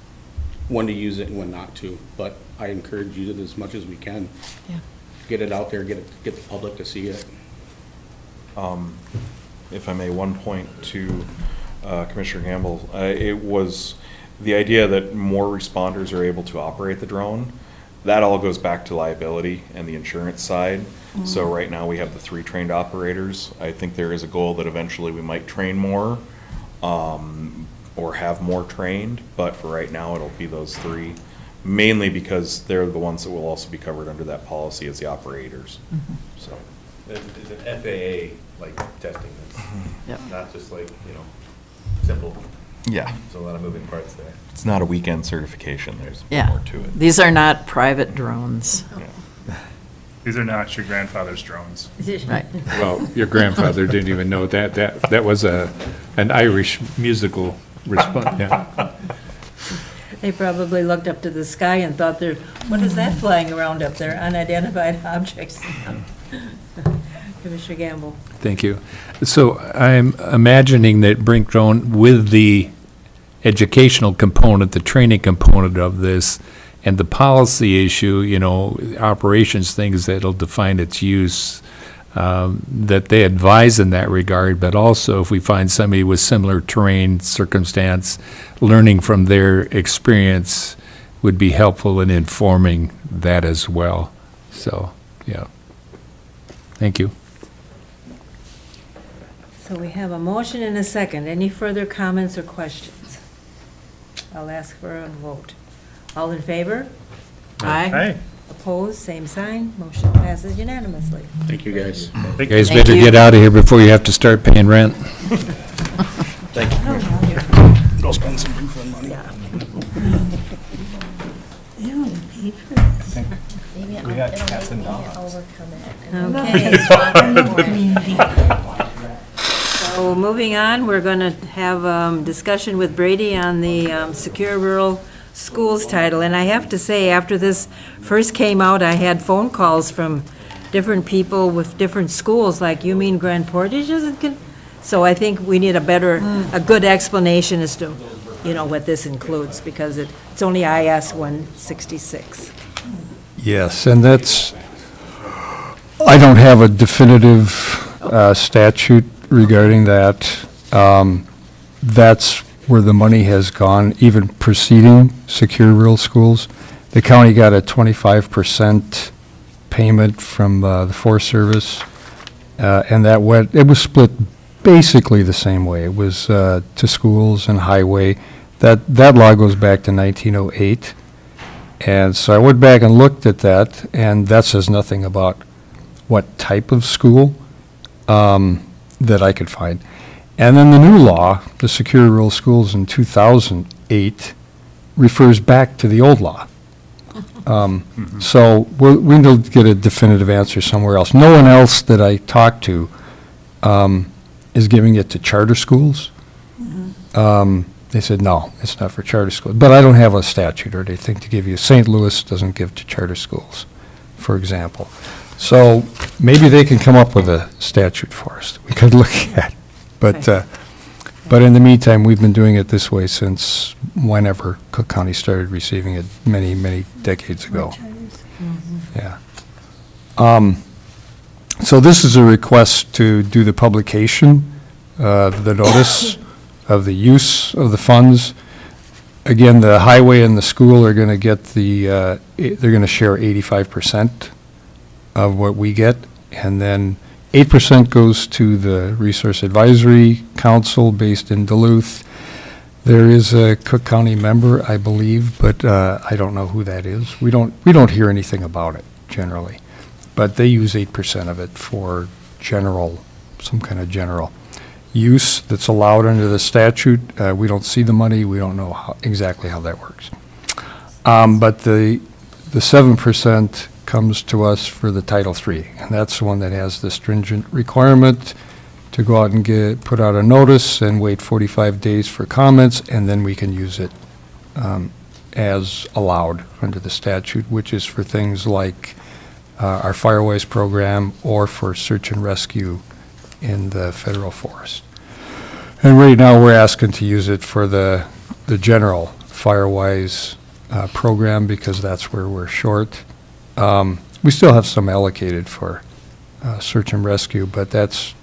when to use it and when not to, but I encourage you to as much as we can. Yeah. Get it out there, get the public to see it. If I may, one point to Commissioner Gamble, it was the idea that more responders are able to operate the drone. That all goes back to liability and the insurance side. So right now we have the 3 trained operators. I think there is a goal that eventually we might train more or have more trained, but for right now it'll be those 3, mainly because they're the ones that will also be covered under that policy as the operators. So. It's an FAA, like, testing. Yep. It's not just like, simple. Yeah. There's a lot of moving parts there. It's not a weekend certification, there's Yeah. more to it. These are not private drones. These are not your grandfather's drones. Right. Well, your grandfather didn't even know that. That was an Irish musical response, yeah. They probably looked up to the sky and thought, what is that flying around up there, unidentified objects? Commissioner Gamble. Thank you. So I'm imagining that Brink Drone, with the educational component, the training component of this, and the policy issue, operations things that'll define its use, that they advise in that regard, but also if we find somebody with similar terrain, circumstance, learning from their experience would be helpful in informing that as well. So, yeah. Thank you. So we have a motion and a second. Any further comments or questions? I'll ask for a vote. All in favor? Aye. Hey, Opposed, same sign. Motion passes unanimously. Thank you, guys. You guys Thank better you. get out of here before you have to start paying rent. Go spend some refund money. Okay. So moving on, we're going to have discussion with Brady on the Secure Rural Schools title. And I have to say, after this first came out, I had phone calls from different people with different schools, like, you mean Grand Portage isn't? So I think we need a good explanation as to, what this includes, because it's only IS 166. Yes, and I don't have a definitive statute regarding that. That's where the money has gone, even preceding Secure Rural Schools. The county got a 25% payment from the Forest Service, and it was split basically the same way. It was to schools and highway. That law goes back to 1908. And so I went back and looked at that, and that says nothing about what type of school that I could find. And then the new law, the Secure Rural Schools in 2008, refers back to the old law. So we need to get a definitive answer somewhere else. No one else that I talked to is giving it to charter schools. They said, no, it's not for charter schools. But I don't have a statute or anything to give you. St. Louis doesn't give to charter schools, for example. So maybe they can come up with a statute for us that we could look at. But in the meantime, we've been doing it this way since whenever Cook County started receiving it many, many decades ago. Yeah. So this is a request to do the publication, the notice of the use of the funds. Again, the highway and the school are going to get they're going to share 85% of what we get, and then 8% goes to the Resource Advisory Council based in Duluth. There is a Cook County member, I believe, but I don't know who that is. We don't hear anything about it generally, but they use 8% of it for some kind of general use that's allowed under the statute. We don't see the money. We don't know exactly how that works. But the 7% comes to us for the Title III, and that's the one that has the stringent requirement to go out and put out a notice and wait 45 days for comments, and then we can use it as allowed under the statute, which is for things like our Firewise program or for search and rescue in the federal forest. And right now, we're asking to use it for the general Firewise program because that's where we're short. We still have some allocated for search and rescue, but that's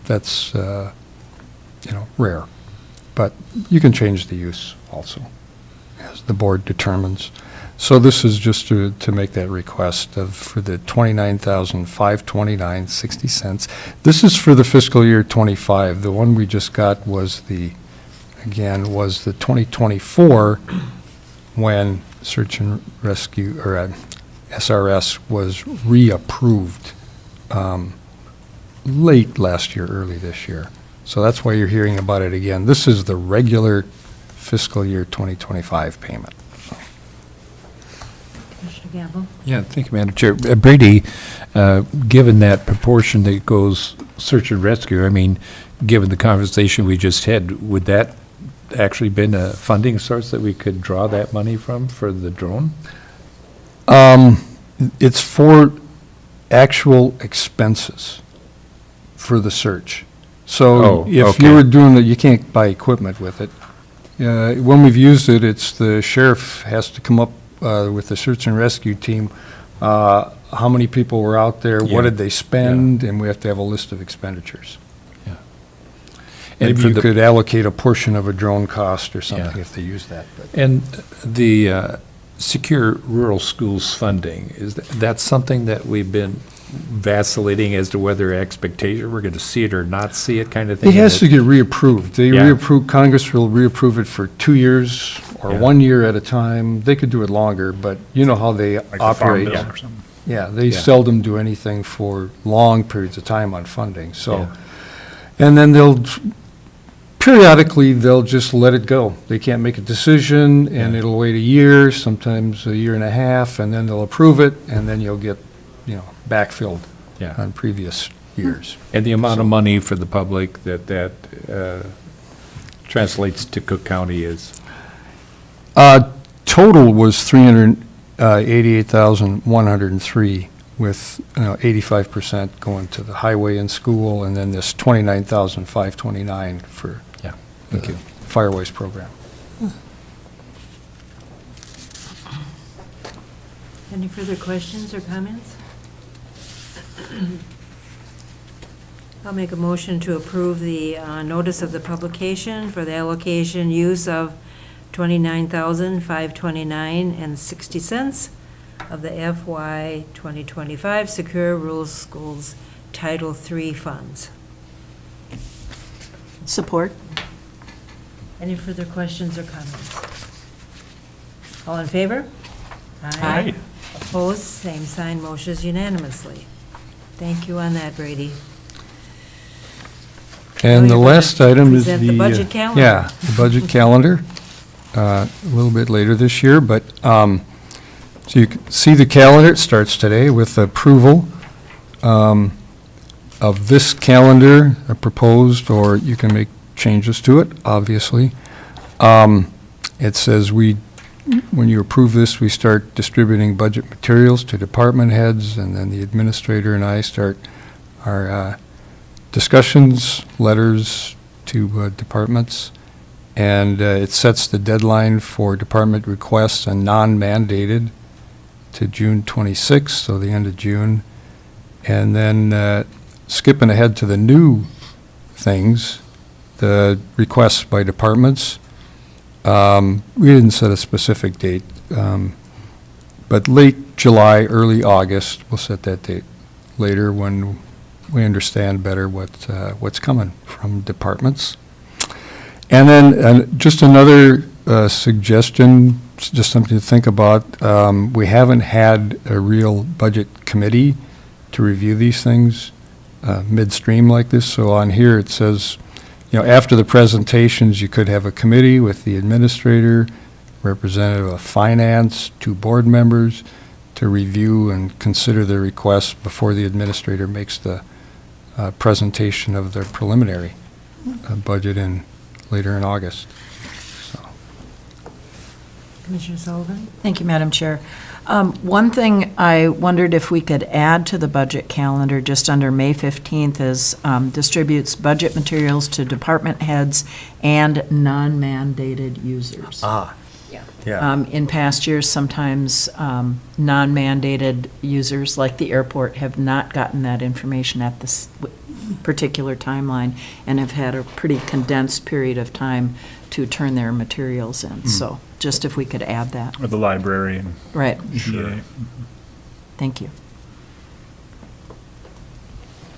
rare. But you can change the use also, as the board determines. So this is just to make that request for the $29,529.60. This is for the fiscal year 25. The one we just got was the 2024 when search and rescue, or SRS was reapproved late last year, early this year. So that's why you're hearing about it again. This is the regular fiscal year 2025 payment. Commissioner Gamble? Yeah, thank you, Madam Chair. Brady, given that proportion that goes search and rescue, I mean, given the conversation we just had, would that actually been a funding source that we could draw that money from for the drone? It's for actual expenses for the search. So if you were doing it, you can't buy equipment with it. When we've used it, it's the sheriff has to come up with the search and rescue team, how many people were out there, what did they spend, and we have to have a list of expenditures. Yeah. Maybe you could allocate a portion of a drone cost or something if they use that. But. And the Secure Rural Schools funding, that's something that we've been vacillating as to whether expectation, we're going to see it or not see it kind of thing? It has to get reapproved. They reapprove, Congress will reapprove it for 2 years or 1 year at a time. They could do it longer, but you know how they operate. The Farm Bill or something. Yeah, they seldom do anything for long periods of time on funding, so. And then periodically, they'll just let it go. They can't make a decision, and it'll wait a year, sometimes a year and a half, and then they'll approve it, and then you'll get, backfilled Yeah. on previous years. And the amount of money for the public that translates to Cook County is? Total was 388,103, with 85% going to the highway and school, and then this 29,529 for Yeah, thank you. Fireways program. Any further questions or comments? I'll make a motion to approve the notice of the publication for the allocation use of $29,529.60 of the FY 2025 Secure Rural Schools Title III funds. Support? Any further questions or comments? All in favor? Aye. Opposed, same sign, motions unanimously. Thank you on that, Brady. And the you're last gonna item is present the... the budget calendar. Yeah, the budget calendar, a little bit later this year, but, so you can see the calendar, it starts today with approval of this calendar, proposed, or you can make changes to it, obviously. It says when you approve this, we start distributing budget materials to department heads, and then the administrator and I start our discussions, letters to departments, and it sets the deadline for department requests and non-mandated to June 26th, so the end of June. And then skipping ahead to the new things, the requests by departments, we didn't set a specific date, but late July, early August, we'll set that date later when we understand better what's coming from departments. And then just another suggestion, just something to think about. We haven't had a real budget committee to review these things midstream like this. So on here it says, after the presentations, you could have a committee with the administrator, representative of finance, 2 board members to review and consider the requests before the administrator makes the presentation of their preliminary budget later in August. So. Commissioner Sullivan? Thank you, Madam Chair. One thing I wondered if we could add to the budget calendar, just under May 15th, is distributes budget materials to department heads and non-mandated users. Yeah. In past years, sometimes non-mandated users, like the airport, have not gotten that information at this particular timeline and have had a pretty condensed period of time to turn their materials in. So just if we could add that. Or the library and Right. EDA. Thank you.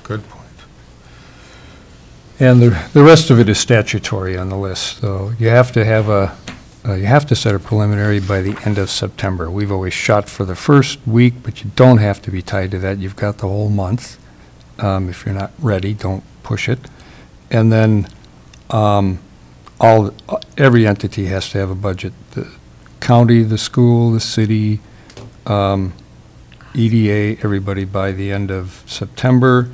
Good point. And the rest of it is statutory on the list. So you have to have you have to set a preliminary by the end of September. We've always shot for the first week, but you don't have to be tied to that. You've got the whole month. If you're not ready, don't push it. And then every entity has to have a budget. The county, the school, the city, EDA, everybody by the end of September.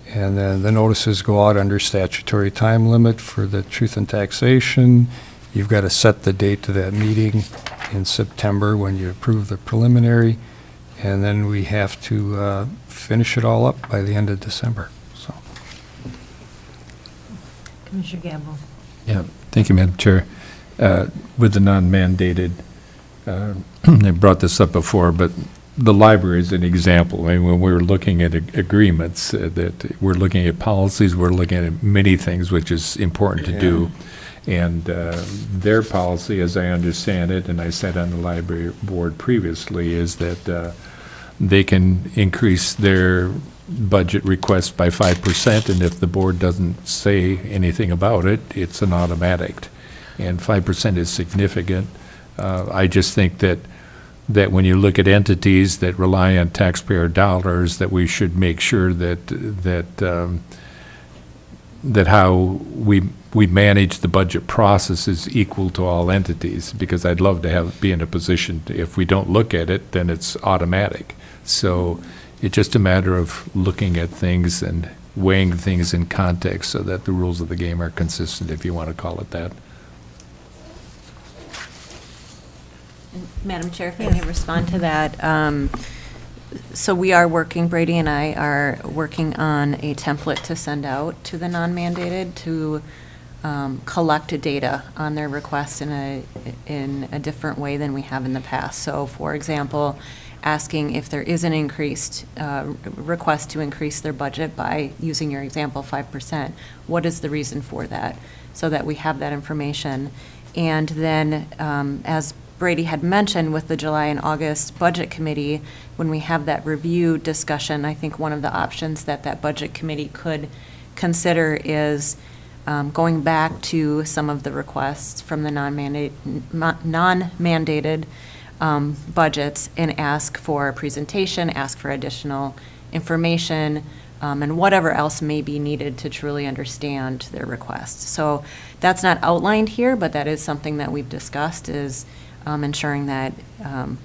And then the notices go out under statutory time limit for the truth and taxation. You've got to set the date to that meeting in September when you approve the preliminary. And then we have to finish it all up by the end of December. So. Commissioner Gamble? Yeah, thank you, Madam Chair. With the non-mandated, I brought this up before, but the library is an example. I mean, when we're looking at agreements, that we're looking at policies, we're looking at many things, which is important to do. And their policy, as I understand it, and I sat on the library board previously, is that they can increase their budget request by 5%, and if the board doesn't say anything about it, it's an automatic. And 5% is significant. I just think that when you look at entities that rely on taxpayer dollars, that we should make sure that how we manage the budget process is equal to all entities, because I'd love to be in a position, if we don't look at it, then it's automatic. So It's just a matter of looking at things and weighing things in context so that the rules of the game are consistent, if you want to call it that. Madam Chair, if I may respond to that. So we are working, Brady and I are working on a template to send out to the non-mandated to collect data on their requests in a different way than we have in the past. So for example, asking if there is an increased request to increase their budget by, using your example, 5%, what is the reason for that? So that we have that information. And then, as Brady had mentioned with the July and August Budget Committee, when we have that review discussion, I think one of the options that that Budget Committee could consider is going back to some of the requests from the non-mandated budgets and ask for a presentation, ask for additional information, and whatever else may be needed to truly understand their requests. So that's not outlined here, but that is something that we've discussed, is ensuring that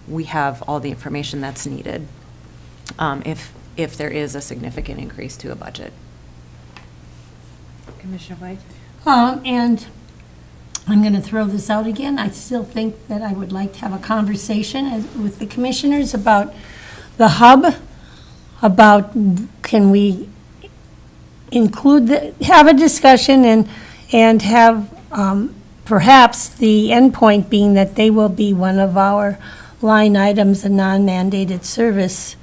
we have all the information that's needed if there is a significant increase to a budget. Commissioner White? And I'm going to throw this out again. I still think that I would like to have a conversation with the commissioners about the hub, about can we include, have a discussion and have perhaps the endpoint being that they will be one of our line items, a non-mandated service.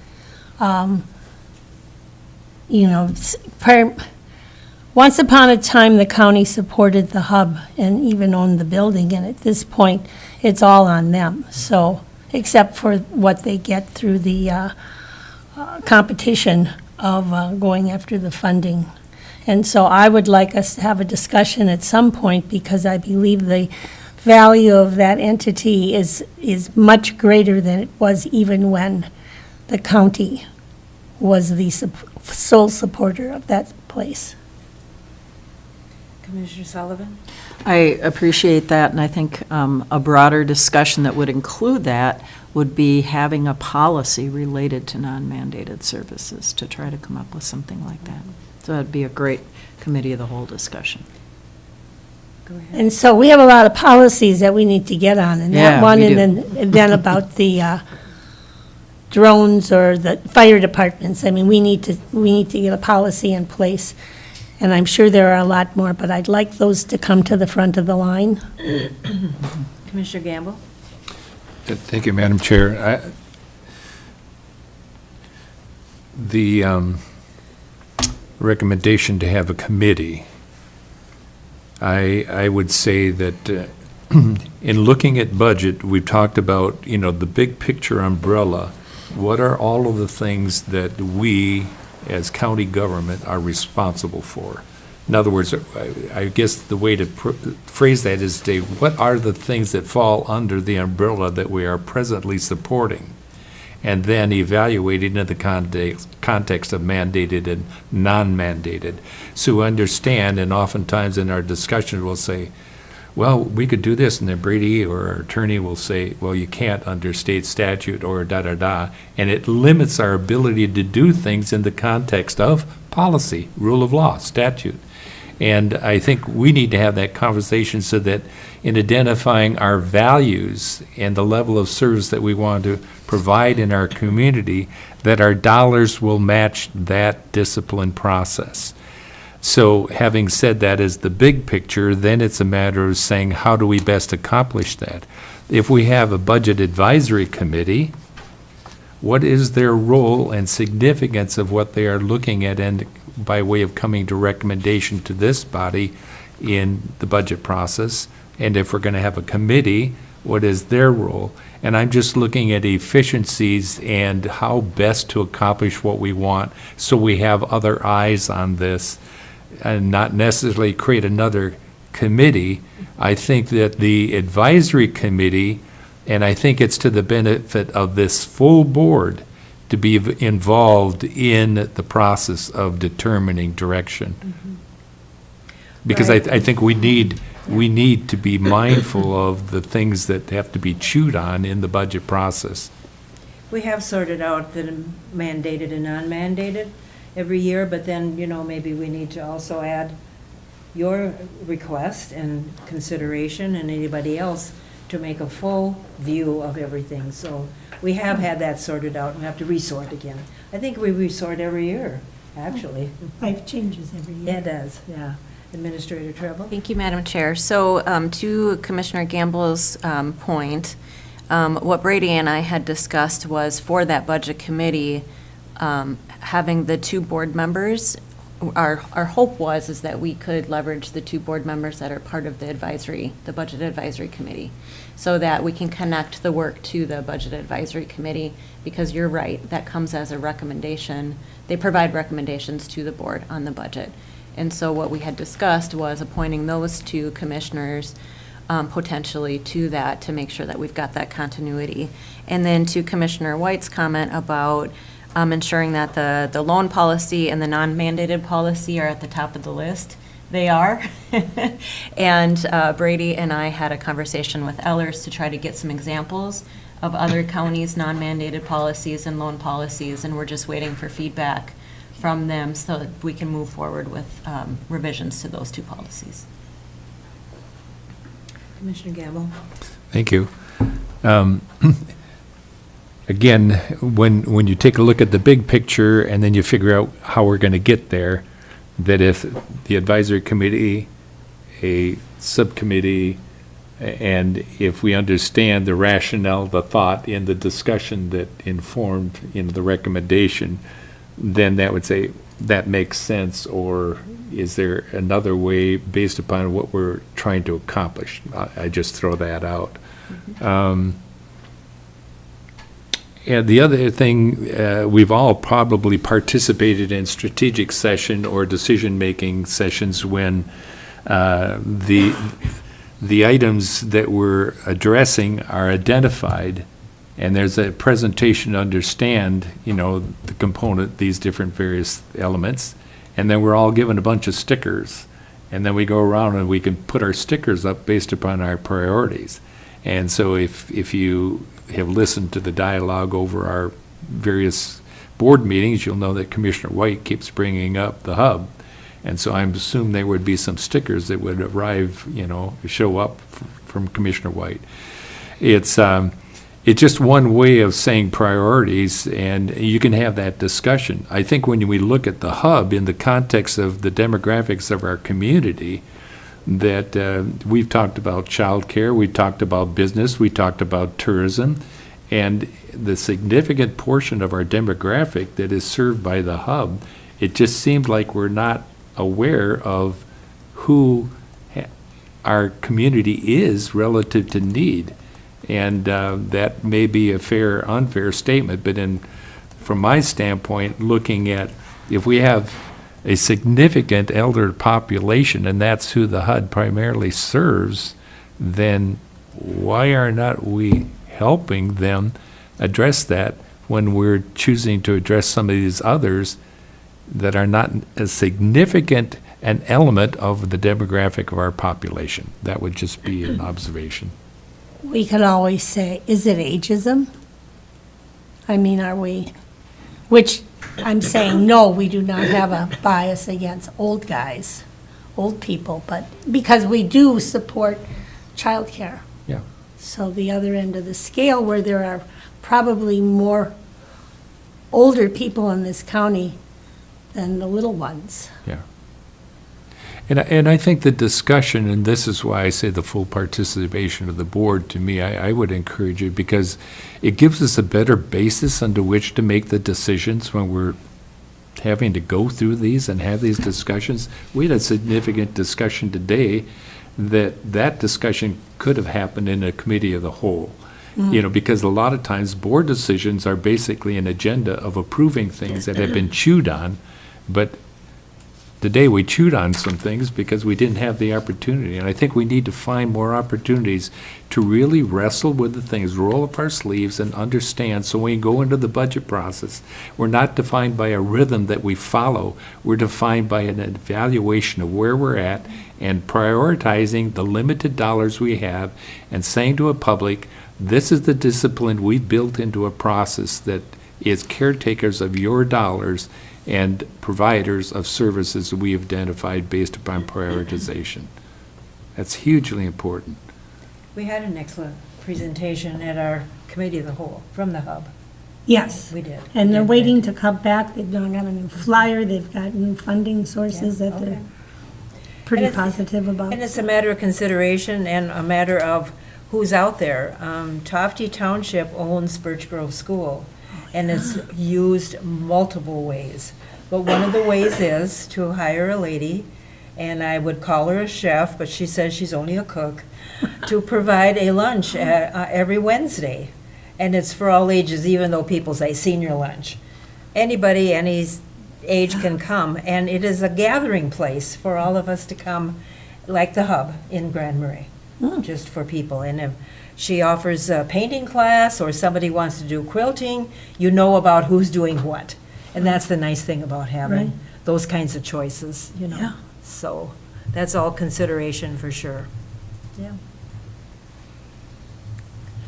Once upon a time, the county supported the hub and even owned the building, and at this point, it's all on them. So, except for what they get through the competition of going after the funding. And so I would like us to have a discussion at some point, because I believe the value of that entity is much greater than it was even when the county was the sole supporter of that place. Commissioner Sullivan? I appreciate that, and I think a broader discussion that would include that would be having a policy related to non-mandated services to try to come up with something like that. So that'd be a great committee of the whole discussion. Go ahead. And so we have a lot of policies that we need to get on, and Yeah, that one, we and then about the drones or the fire departments. I mean, we need to get a policy in place, and I'm sure there are a lot more, but I'd like those to come to the front of the line. Commissioner Gamble? Thank you, Madam Chair. The recommendation to have a committee, I would say that in looking at budget, we've talked about, the big picture umbrella. What are all of the things that we, as county government, are responsible for? In other words, I guess the way to phrase that is to, what are the things that fall under the umbrella that we are presently supporting? And then evaluating in the context of mandated and non-mandated. So understand, and oftentimes in our discussions we'll say, well, we could do this, and then Brady or our attorney will say, well, you can't under state statute or da-da-da, and it limits our ability to do things in the context of policy, rule of law, statute. And I think we need to have that conversation so that in identifying our values and the level of service that we want to provide in our community, that our dollars will match that discipline process. So having said that as the big picture, then it's a matter of saying, how do we best accomplish that? If we have a budget advisory committee, what is their role and significance of what they are looking at, and by way of coming to recommendation to this body in the budget process? And if we're going to have a committee, what is their role? And I'm just looking at efficiencies and how best to accomplish what we want, so we have other eyes on this and not necessarily create another committee. I think that the advisory committee, and I think it's to the benefit of this full board to be involved in the process of determining direction. Because Right. I think we need to be mindful of the things that have to be chewed on in the budget process. We have sorted out the mandated and non-mandated every year, but then, maybe we need to also add your request and consideration and anybody else to make a full view of everything. So we have had that sorted out, and we have to resort again. I think we resort every year, actually. Life changes every year. Yeah, it does, yeah. Administrator Treble? Thank you, Madam Chair. So to Commissioner Gamble's point, what Brady and I had discussed was for that budget committee, having the 2 board members, our hope is that we could leverage the 2 board members that are part of the Budget Advisory Committee, so that we can connect the work to the Budget Advisory Committee, because you're right, that comes as a recommendation. They provide recommendations to the board on the budget. And so what we had discussed was appointing those 2 commissioners potentially to that, to make sure that we've got that continuity. And then to Commissioner White's comment about ensuring that the loan policy and the non-mandated policy are at the top of the list. They are. And Brady and I had a conversation with Ellers to try to get some examples of other counties' non-mandated policies and loan policies, and we're just waiting for feedback from them so that we can move forward with revisions to those 2 policies. Commissioner Gamble? Thank you. Again, when you take a look at the big picture and then you figure out how we're going to get there, that if the advisory committee, a subcommittee, and if we understand the rationale, the thought in the discussion that informed the recommendation, then that would say that makes sense, or is there another way based upon what we're trying to accomplish? I just throw that out. And the other thing, we've all probably participated in strategic session or decision-making sessions when the items that we're addressing are identified, and there's a presentation to understand, the component, these different various elements, and then we're all given a bunch of stickers, and then we go around and we can put our stickers up based upon our priorities. And so if you have listened to the dialogue over our various board meetings, you'll know that Commissioner White keeps bringing up the hub. And so I'm assuming there would be some stickers that would arrive, show up from Commissioner White. It's just one way of saying priorities, and you can have that discussion. I think when we look at the hub in the context of the demographics of our community, that we've talked about childcare, we talked about business, we talked about tourism, and the significant portion of our demographic that is served by the hub, it just seemed like we're not aware of who our community is relative to need. And that may be a fair, unfair statement, but from my standpoint, looking at if we have a significant elder population, and that's who the HUD primarily serves, then why are not we helping them address that when we're choosing to address some of these others that are not as significant an element of the demographic of our population? That would just be an observation. We could always say, is it ageism? I mean, are we, which I'm saying, no, we do not have a bias against old guys, old people, but because we do support childcare. Yeah. So the other end of the scale, where there are probably more older people in this county than the little ones. Yeah. And I think the discussion, and this is why I say the full participation of the board, to me, I would encourage it, because it gives us a better basis under which to make the decisions when we're having to go through these and have these discussions. We had a significant discussion today that discussion could have happened in a committee of the whole. Because a lot of times board decisions are basically an agenda of approving things that have been chewed on, but today we chewed on some things because we didn't have the opportunity. And I think we need to find more opportunities to really wrestle with the things, roll up our sleeves and understand. So when we go into the budget process, we're not defined by a rhythm that we follow. We're defined by an evaluation of where we're at and prioritizing the limited dollars we have and saying to a public, this is the discipline we built into a process that is caretakers of your dollars and providers of services that we have identified based upon prioritization. That's hugely important. We had an excellent presentation at our committee of the whole, from the hub. Yes. We did. And they're We did. waiting to come back. They've now got a new flyer. They've got new funding sources Yeah, that they're okay. pretty And it's- positive about. And it's a matter of consideration and a matter of who's out there. Tofty Township owns Birch Grove School, and it's used multiple ways. But one of the ways is to hire a lady, and I would call her a chef, but she says she's only a cook, to provide a lunch every Wednesday. And it's for all ages, even though people say senior lunch. Anybody, any age can come, and it is a gathering place for all of us to come, like the hub in Grand Marais, just for people. And if she offers a painting class, or somebody wants to do quilting, you know about who's doing what. And that's the nice thing about Right. having those kinds of choices, you Yeah. know. So that's all consideration for sure. Yeah.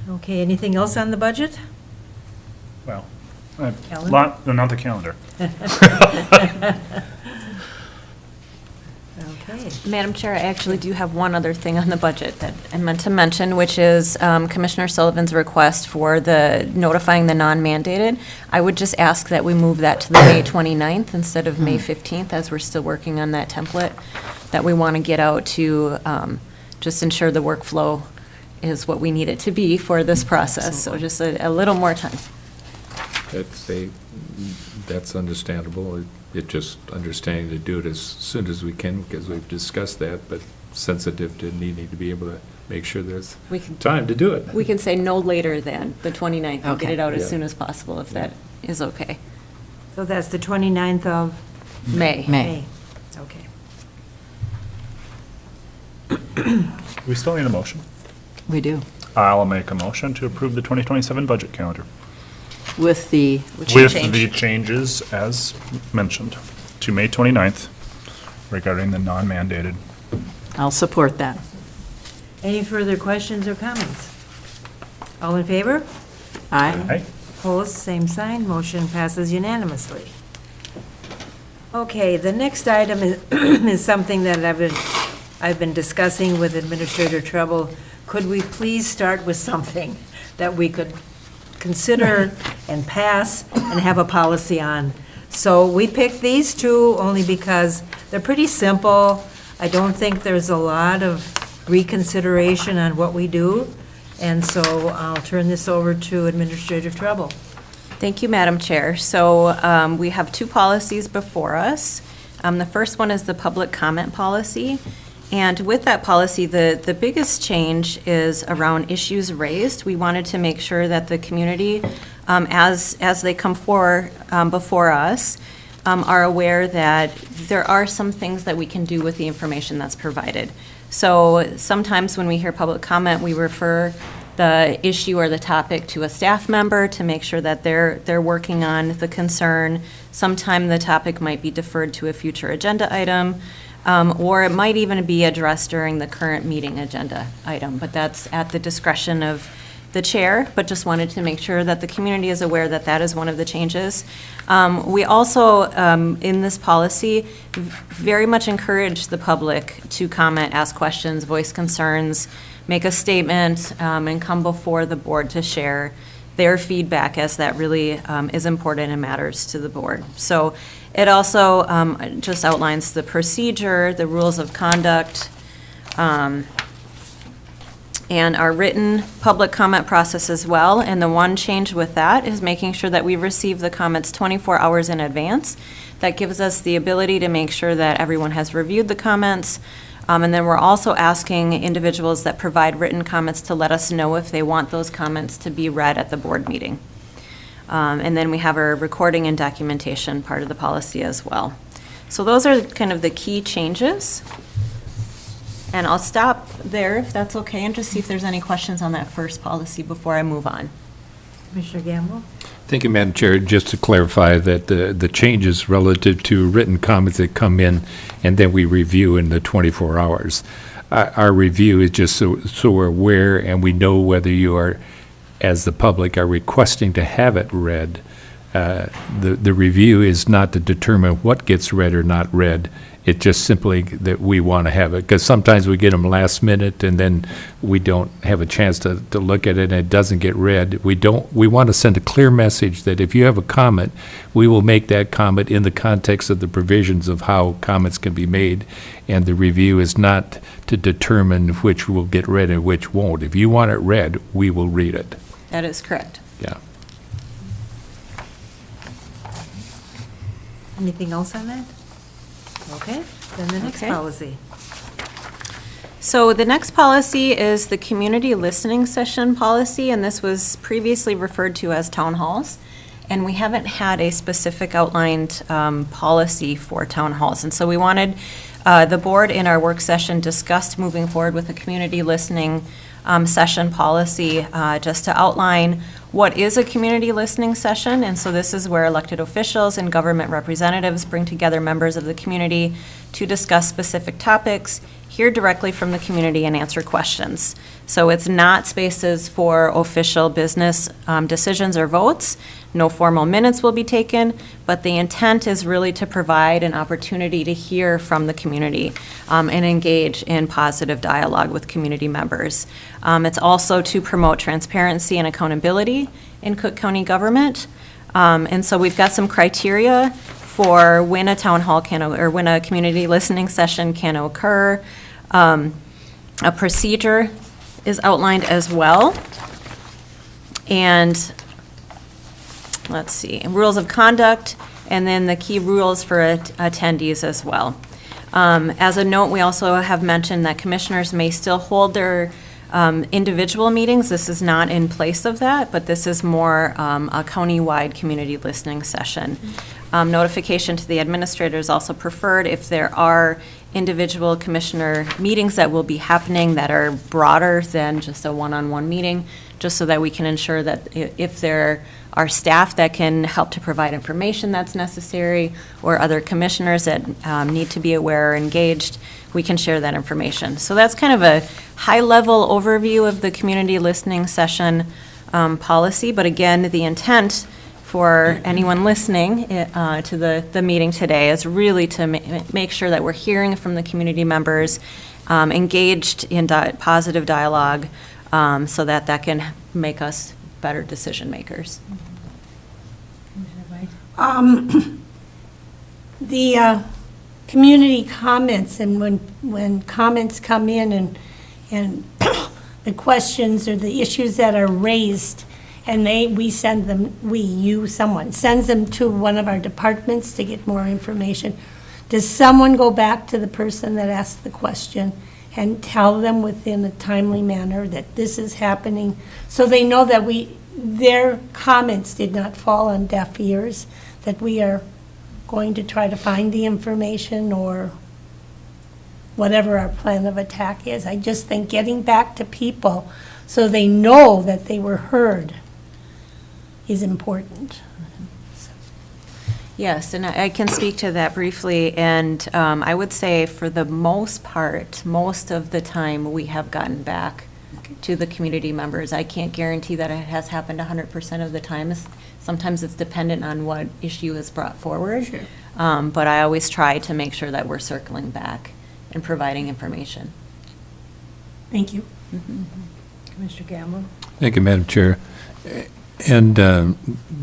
Okay, anything else on the budget? Well, Ellen? not the calendar. Okay. Madam Chair, I actually do have one other thing on the budget that I meant to mention, which is Commissioner Sullivan's request for the notifying the non-mandated. I would just ask that we move that to the May 29th instead of May 15th, as we're still working on that template that we want to get out to just ensure the workflow is what we need it to be for this process. So just a little more time. That's understandable. It just understanding to do it as soon as we can, because we've discussed that, but sensitive to needing to be able to make sure there's We can- time to do it. We can say no later than the 29th and get Okay. it out as Yeah. soon as possible, if that is okay. So that's the 29th of May. May. Okay. We still need a motion. We do. I'll make a motion to approve the 2027 budget calendar. With the With change. the changes as mentioned to May 29th regarding the non-mandated. I'll support that. Any further questions or comments? All in favor? Aye. Aye. Opposed, same sign, motion passes unanimously. Okay, the next item is, is something that I've been discussing with Administrator Treble. Could we please start with something that we could consider and pass and have a policy on? So we picked these two only because they're pretty simple. I don't think there's a lot of reconsideration on what we do. And so I'll turn this over to Administrator Treble. Thank you, Madam Chair. So we have two policies before us. The first one is the public comment policy. And with that policy, the biggest change is around issues raised. We wanted to make sure that the community, as they come before us, are aware that there are some things that we can do with the information that's provided. So sometimes when we hear public comment, we refer the issue or the topic to a staff member to make sure that they're working on the concern. Sometime the topic might be deferred to a future agenda item, or it might even be addressed during the current meeting agenda item, but that's at the discretion of the chair, but just wanted to make sure that the community is aware that that is one of the changes. We also, in this policy, very much encourage the public to comment, ask questions, voice concerns, make a statement, and come before the board to share their feedback, as that really is important and matters to the board. So it also just outlines the procedure, the rules of conduct, and our written public comment process as well. And the one change with that is making sure that we receive the comments 24 hours in advance. That gives us the ability to make sure that everyone has reviewed the comments. And then we're also asking individuals that provide written comments to let us know if they want those comments to be read at the board meeting. And then we have our recording and documentation part of the policy as well. So those are kind of the key changes. And I'll stop there if that's okay, and just see if there's any questions on that first policy before I move on. Commissioner Gamble? Thank you, Madam Chair. Just to clarify that the changes relative to written comments that come in and then we review in the 24 hours. Our review is just so we're aware and we know whether you are as the public, are requesting to have it read. The review is not to determine what gets read or not read. It's just simply that we want to have it, because sometimes we get them last minute, and then we don't have a chance to look at it, and it doesn't get read. We want to send a clear message that if you have a comment, we will make that comment in the context of the provisions of how comments can be made, and the review is not to determine which will get read and which won't. If you want it read, we will read it. That is correct. Yeah. Anything else on that? Okay, then the next Okay. policy. So the next policy is the community listening session policy, and this was previously referred to as town halls. And we haven't had a specific outlined policy for town halls. And so we wanted, the board in our work session discussed moving forward with a community listening session policy, just to outline what is a community listening session. And so this is where elected officials and government representatives bring together members of the community to discuss specific topics, hear directly from the community, and answer questions. So it's not spaces for official business decisions or votes. No formal minutes will be taken, but the intent is really to provide an opportunity to hear from the community and engage in positive dialogue with community members. It's also to promote transparency and accountability in Cook County government. And so we've got some criteria for when a town hall can, or when a community listening session can occur. A procedure is outlined as well. And let's see, rules of conduct, and then the key rules for attendees as well. As a note, we also have mentioned that commissioners may still hold their individual meetings. This is not in place of that, but this is more a county-wide community listening session. Notification to the administrator is also preferred if there are individual commissioner meetings that will be happening that are broader than just a one-on-one meeting, just so that we can ensure that if there are staff that can help to provide information that's necessary, or other commissioners that need to be aware or engaged, we can share that information. So that's kind of a high-level overview of the community listening session policy. But again, the intent for anyone listening to the meeting today is really to make sure that we're hearing from the community members, engaged in positive dialogue, so that can make us better decision makers. The community comments, and when comments come in and the questions or the issues that are raised, and someone sends them to one of our departments to get more information, does someone go back to the person that asked the question and tell them within a timely manner that this is happening, so they know that their comments did not fall on deaf ears, that we are going to try to find the information, or whatever our plan of attack is? I just think getting back to people so they know that they were heard is important. Yes, and I can speak to that briefly, and I would say for the most part, most of the time, we have gotten back to the community members. I can't guarantee that it has happened 100% of the time. Sometimes it's dependent on what issue is brought forward. Sure. But I always try to make sure that we're circling back and providing information. Thank you. Commissioner Gamble? Thank you, Madam Chair. And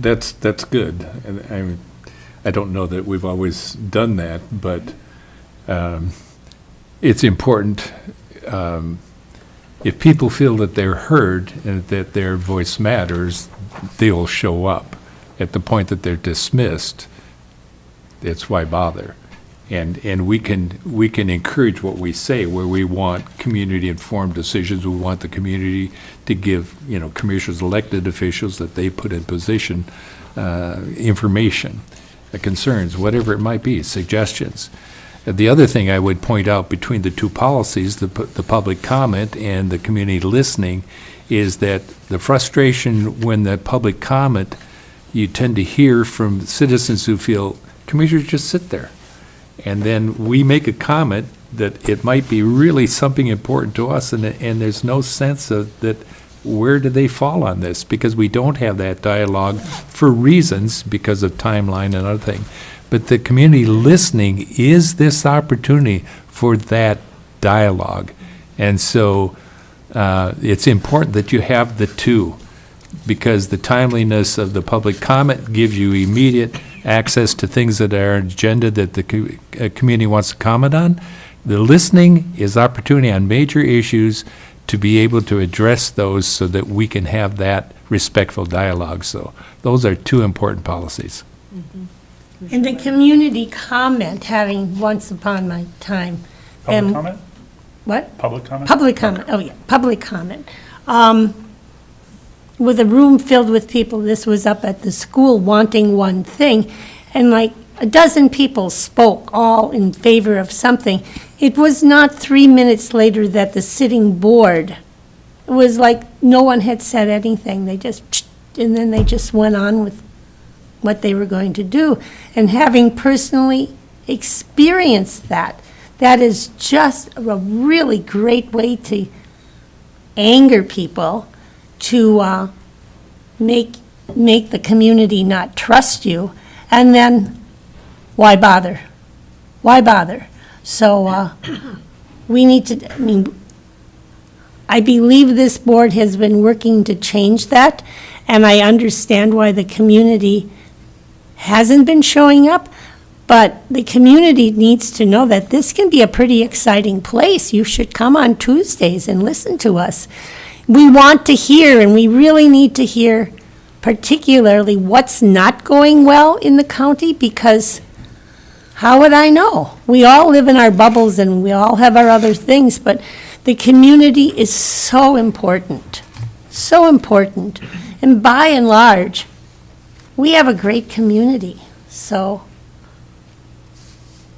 that's good. And I don't know that we've always done that, but it's important. If people feel that they're heard and that their voice matters, they'll show up. At the point that they're dismissed, it's why bother. And we can encourage what we say, where we want community-informed decisions. We want the community to give, commissioners, elected officials that they put in position, information, concerns, whatever it might be, suggestions. The other thing I would point out between the two policies, the public comment and the community listening, is that the frustration when the public comment, you tend to hear from citizens who feel, commissioners just sit there. And then we make a comment that it might be really something important to us, and there's no sense of that where do they fall on this? Because we don't have that dialogue for reasons, because of timeline and other thing. But the community listening is this opportunity for that dialogue. And so it's important that you have the two, because the timeliness of the public comment gives you immediate access to things that are on agenda that the community wants to comment on. The listening is opportunity on major issues to be able to address those so that we can have that respectful dialogue. So those are two important policies. And the community comment, having once upon my time. Public and- comment? What? Public comment? Public comment, oh yeah, public comment. With a room filled with people, this was up at the school wanting one thing, and like a dozen people spoke all in favor of something. It was not 3 minutes later that the sitting board, it was like no one had said anything. They just, and then they just went on with what they were going to do. And having personally experienced that, that is just a really great way to anger people, to make the community not trust you, and then why bother? Why bother? So we need to, I mean, I believe this board has been working to change that, and I understand why the community hasn't been showing up, but the community needs to know that this can be a pretty exciting place. You should come on Tuesdays and listen to us. We want to hear, and we really need to hear particularly what's not going well in the county, because how would I know? We all live in our bubbles and we all have our other things, but the community is so important, so important. And by and large, we have a great community, so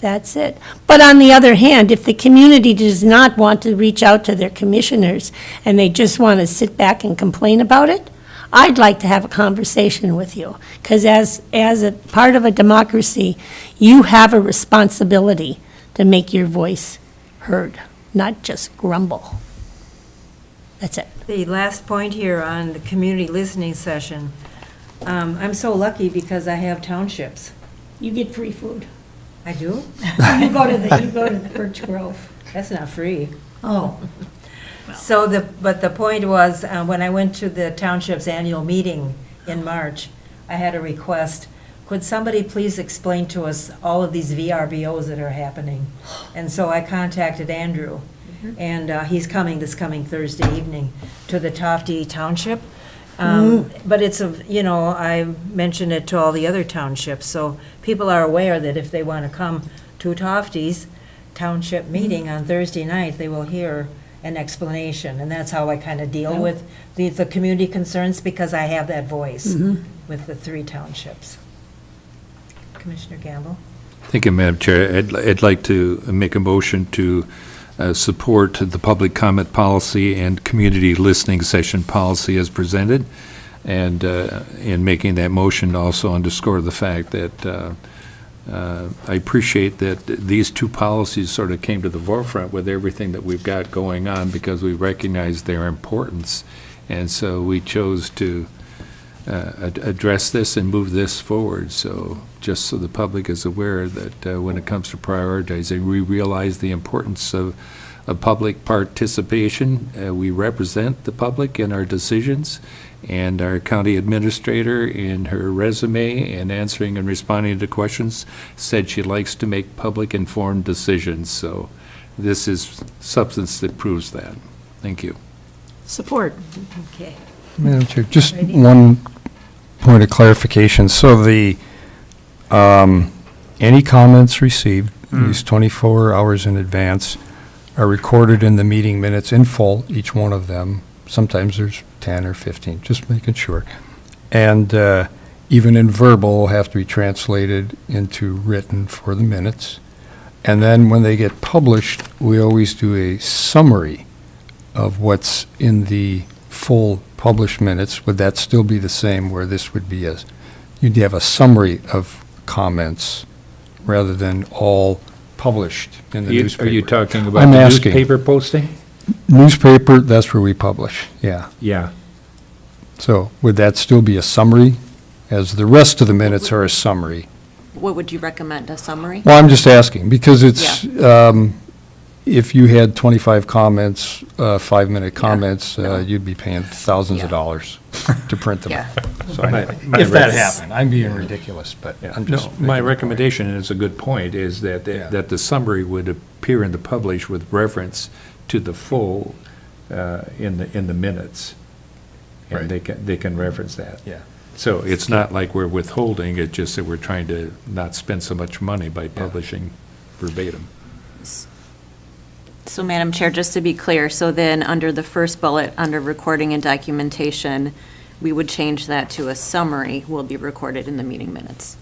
that's it. But on the other hand, if the community does not want to reach out to their commissioners and they just want to sit back and complain about it, I'd like to have a conversation with you, because as a part of a democracy, you have a responsibility to make your voice heard, not just grumble. That's it. The last point here on the community listening session, I'm so lucky because I have townships. You get free food. I do? You go to the Birch Grove. That's not free. Oh. So but the point was, when I went to the township's annual meeting in March, I had a request, could somebody please explain to us all of these VRBOs that are happening? And so I contacted Andrew, and he's coming this coming Thursday evening to the Tofty Township. But it's I mentioned it to all the other townships, so people are aware that if they want to come to Tofty's township meeting on Thursday night, they will hear an explanation, and that's how I kind of deal with the community concerns, because I have that voice with the three townships. Commissioner Gamble? Thank you, Madam Chair. I'd like to make a motion to support the public comment policy and community listening session policy as presented. And in making that motion, also underscore the fact that I appreciate that these two policies sort of came to the forefront with everything that we've got going on, because we recognize their importance. And so we chose to address this and move this forward. So just so the public is aware that when it comes to prioritizing, we realize the importance of public participation. We represent the public in our decisions, and our county administrator in her resume and answering and responding to questions said she likes to make public informed decisions. So this is substance that proves that. Thank you. Support. Okay. Madam Chair, just Ready? one point of clarification. So the, any comments received, at least 24 hours in advance, are recorded in the meeting minutes in full, each one of them. Sometimes there's 10 or 15, just making sure. And even in verbal, have to be translated into written for the minutes. And then when they get published, we always do a summary of what's in the full published minutes. Would that still be the same, where this would be you'd have a summary of comments rather than all published in the newspaper? Are you talking about I'm the asking. newspaper posting? Newspaper, that's where we publish, yeah. Yeah. So would that still be a summary, as the rest of the minutes are a summary? What would you recommend, a summary? Well, I'm just asking, because it's, if you had 25 comments, 5-minute comments, you'd be paying thousands of dollars to print them. Yeah. So My if that happened, I'm being ridiculous, but I'm No, just. my making a point. recommendation, and it's a good point, is that, Yeah. that the summary would appear in the publish with reference to the full in the minutes. And they can reference that. Yeah. So it's not like we're withholding, it's just that we're trying to not spend so much money by publishing verbatim. So, Madam Chair, just to be clear, so then under the first bullet, under recording and documentation, we would change that to a summary will be recorded in the meeting minutes.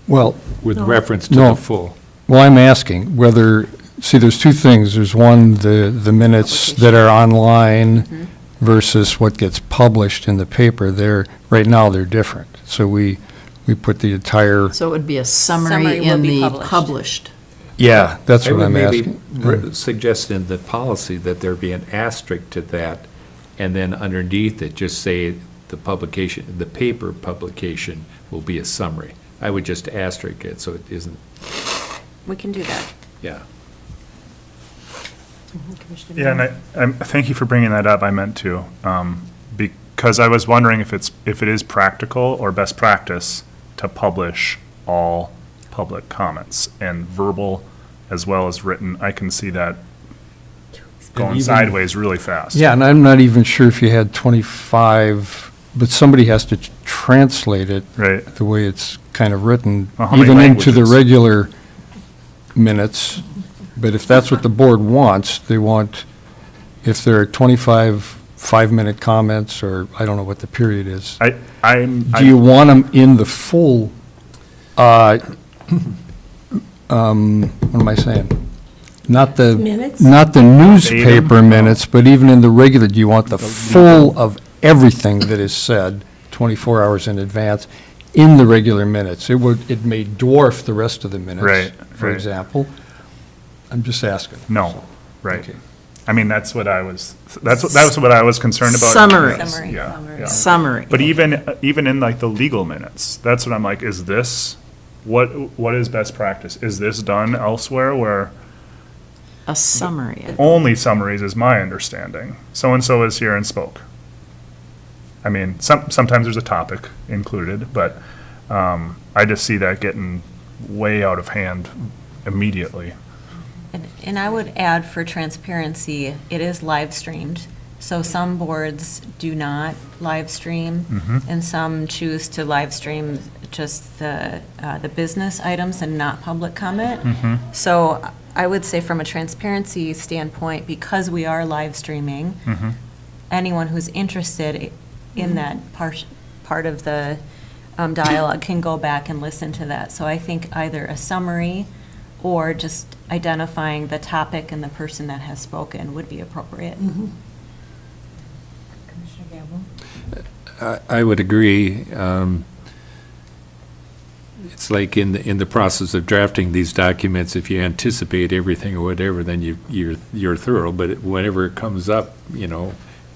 Well, With reference to No. the full. well, I'm asking whether, see, there's two things. There's one, the minutes that are online versus what gets published in the paper. Right now, they're different. So we put the entire, So it would be a Summary summary will in be the published. published. yeah, that's I what would I'm maybe asking. suggest in the policy that there be an asterisk to that, and then underneath it, just say the publication, the paper publication will be a summary. I would just asterisk it, so it isn't, We can do that. yeah. Yeah, and thank you for bringing that up. I meant to, because I was wondering if it is practical or best practice to publish all public comments, and verbal as well as written. I can see that going even- sideways really fast. Yeah, and I'm not even sure if you had 25, but somebody has to translate it Right. the way it's kind of written, Well, how many even into the languages? regular minutes. But if that's what the board wants, they want, if there are 25 5-minute comments, or I don't know what the period is, do you want them in the full, what am I saying? Not the. Minutes? Not the newspaper minutes, but even in the regular, do you want the full of everything that is said 24 hours in advance in the regular minutes? It may dwarf the rest of the minutes. Right, For right. example. I'm just asking. No, right. Okay. I mean, that's what I was concerned about. Summary. Yes, Summary. Yeah, yeah. Summary. But even in like the legal minutes, that's what I'm like, is this, what is best practice? Is this done elsewhere where A summary. only summaries is my understanding? So-and-so is here and spoke. I mean, sometimes there's a topic included, but I just see that getting way out of hand immediately. And I would add for transparency, it is live streamed. So some boards do not live stream, and some choose to live stream just the business items and not public comment. So I would say from a transparency standpoint, because we are live streaming, anyone who's interested in that part of the dialogue can go back and listen to that. So I think either a summary or just identifying the topic and the person that has spoken would be appropriate. I would agree. It's like in the process of drafting these documents, if you anticipate everything or whatever, then you're thorough, but whenever it comes up,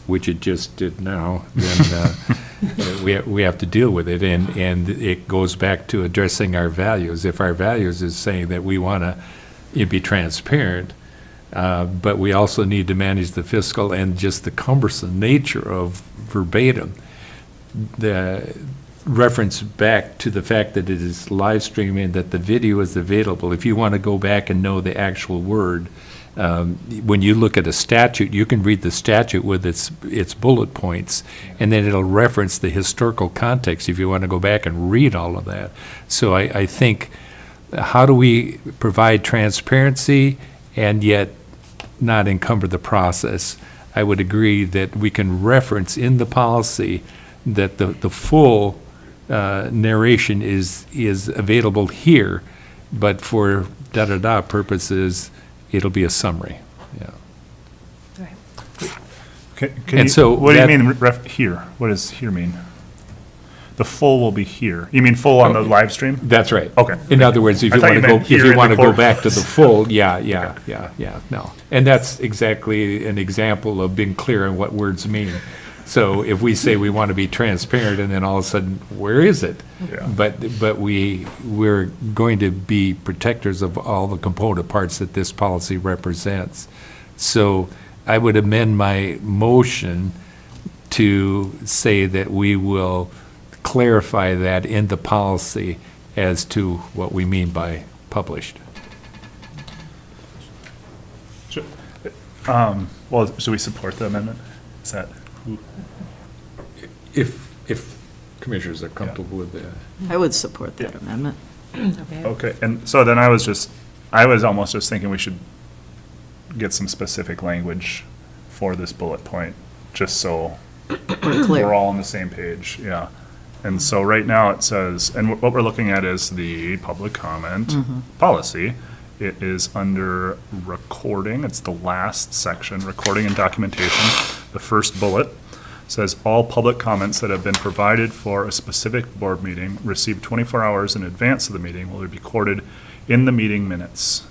which it just did now, then we have to deal with it, and it goes back to addressing our values. If our values is saying that we want to be transparent, but we also need to manage the fiscal and just the cumbersome nature of verbatim, the reference back to the fact that it is live streaming, that the video is available. If you want to go back and know the actual word, when you look at a statute, you can read the statute with its bullet points, and then it'll reference the historical context if you want to go back and read all of that. So I think, how do we provide transparency and yet not encumber the process? I would agree that we can reference in the policy that the full narration is available here, but for da-da-da purposes, it'll be a summary, yeah. Can And you, so what do you that- mean here? What does here mean? The full will be here. You mean full on the live stream? That's right. Okay. In other words, if I you thought want you to go, meant if here you in want the to go court. back to the full, no. And that's exactly an example of being clear on what words mean. So if we say we want to be transparent and then all of a sudden, where is it? Yeah. But we're going to be protectors of all the component parts that this policy represents. So I would amend my motion to say that we will clarify that in the policy as to what we mean by published. Well, should we support the amendment? Is that? If commissioners are comfortable with that. I would support that amendment. Okay, and so then I was almost just thinking we should get some specific language for this bullet point, just so we're all on the same page, yeah. And so right now it says, and what we're looking at is the public comment policy. It is under recording, it's the last section, recording and documentation. The first bullet says, all public comments that have been provided for a specific board meeting received 24 hours in advance of the meeting will be recorded in the meeting minutes.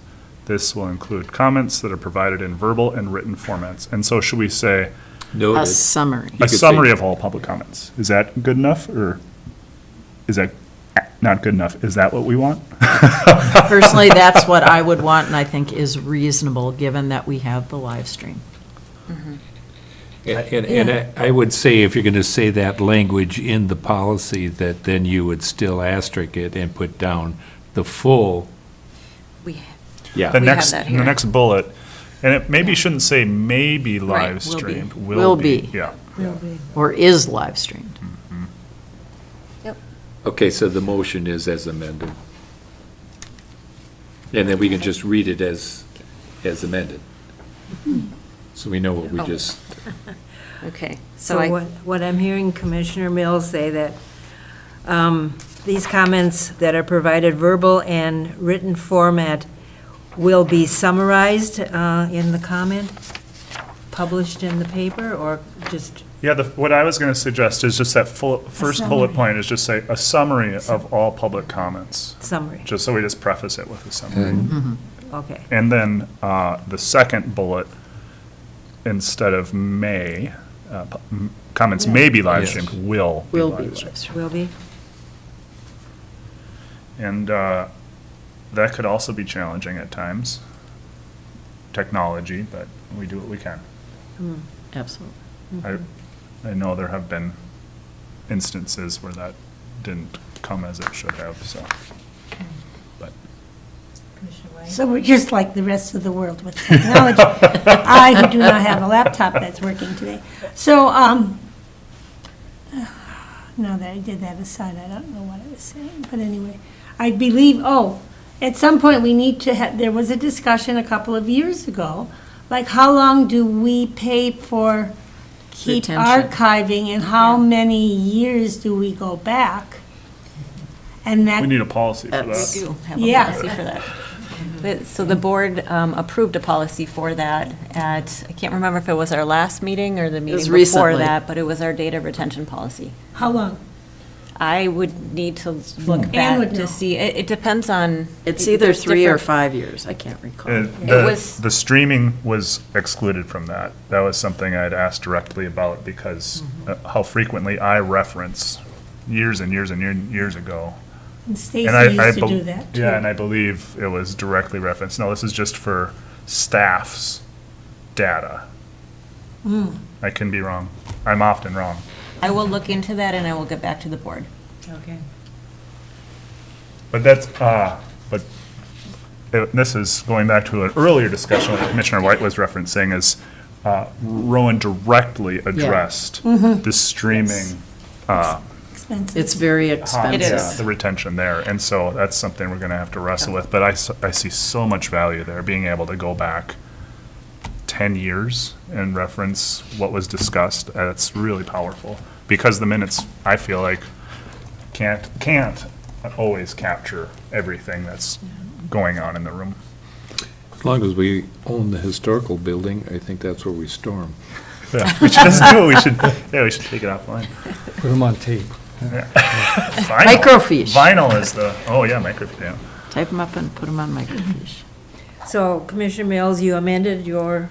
This will include comments that are provided in verbal and written formats. And so should we say A summary. a summary of all public comments? Is that good enough, or is that not good enough? Is that what we want? Personally, that's what I would want, and I think is reasonable, given that we have the live stream. And I would say, if you're going to say that language in the policy, that then you would still asterisk it and put down the full. Yeah. The We have next, that the here. next bullet, and it maybe shouldn't say maybe Right, live will be. streamed. Will be. Yeah. Or is live streamed. Okay, so the motion is as amended. And then we can just read it as amended. So we know what we just, Okay, so So I, what I'm hearing Commissioner Mills say that these comments that are provided verbal and written format will be summarized in the comment, published in the paper, or just, Yeah, what I was gonna suggest is just that first bullet summary. point is just say, a summary of all public comments. summary? Just so we just preface it with a summary. Okay. And then the second bullet, instead of may, comments may be live streamed, will be Will be live live streamed. streamed. Will be? And that could also be challenging at times, technology, but we do what we can. Absolutely. I know there have been instances where that didn't come as it should have, so. But So we're just like the rest of the world with technology. I, who do not have a laptop that's working today. So, now that I did that aside, I don't know what I was saying, but anyway, I believe, at some point, we need to have, there was a discussion a couple of years ago, like, how long do we pay for keep Retention. archiving, and how many years do we go back? And that. we need a policy for That's- that. do have a Yeah. policy for that. So the board approved a policy for that at, I can't remember if it was our last meeting or the meeting was before recently. that, but it was our data retention policy. How long? I would need to look Ann back would know. to see, it depends on. It's either there's 3 or different- 5 years, I can't recall. was- The streaming was excluded from that. That was something I'd asked directly about because how frequently I reference years and years and years ago. And Stacy And I used to bel- do that, too. Yeah, and I believe it was directly referenced. No, this is just for staff's data. I can be wrong. I'm often wrong. I will look into that and I will get back to the board. Okay. But that's, this is going back to an earlier discussion that Commissioner White was referencing, is Rowan directly addressed the streaming. Expensive. It's very expensive. It is. The retention there, and so that's something we're gonna have to wrestle with, but I see so much value there, being able to go back 10 years and reference what was discussed. It's really powerful, because the minutes, I feel like, can't always capture everything that's going on in the room. as long as we own the historical building, I think that's where we storm. Yeah, we should just do it, we should take it offline. Put them on tape. Vinyl. Microfiche. Vinyl is the, oh, yeah, microfiche, yeah. Type them up and put them on microfiche. So Commissioner Mills, you amended your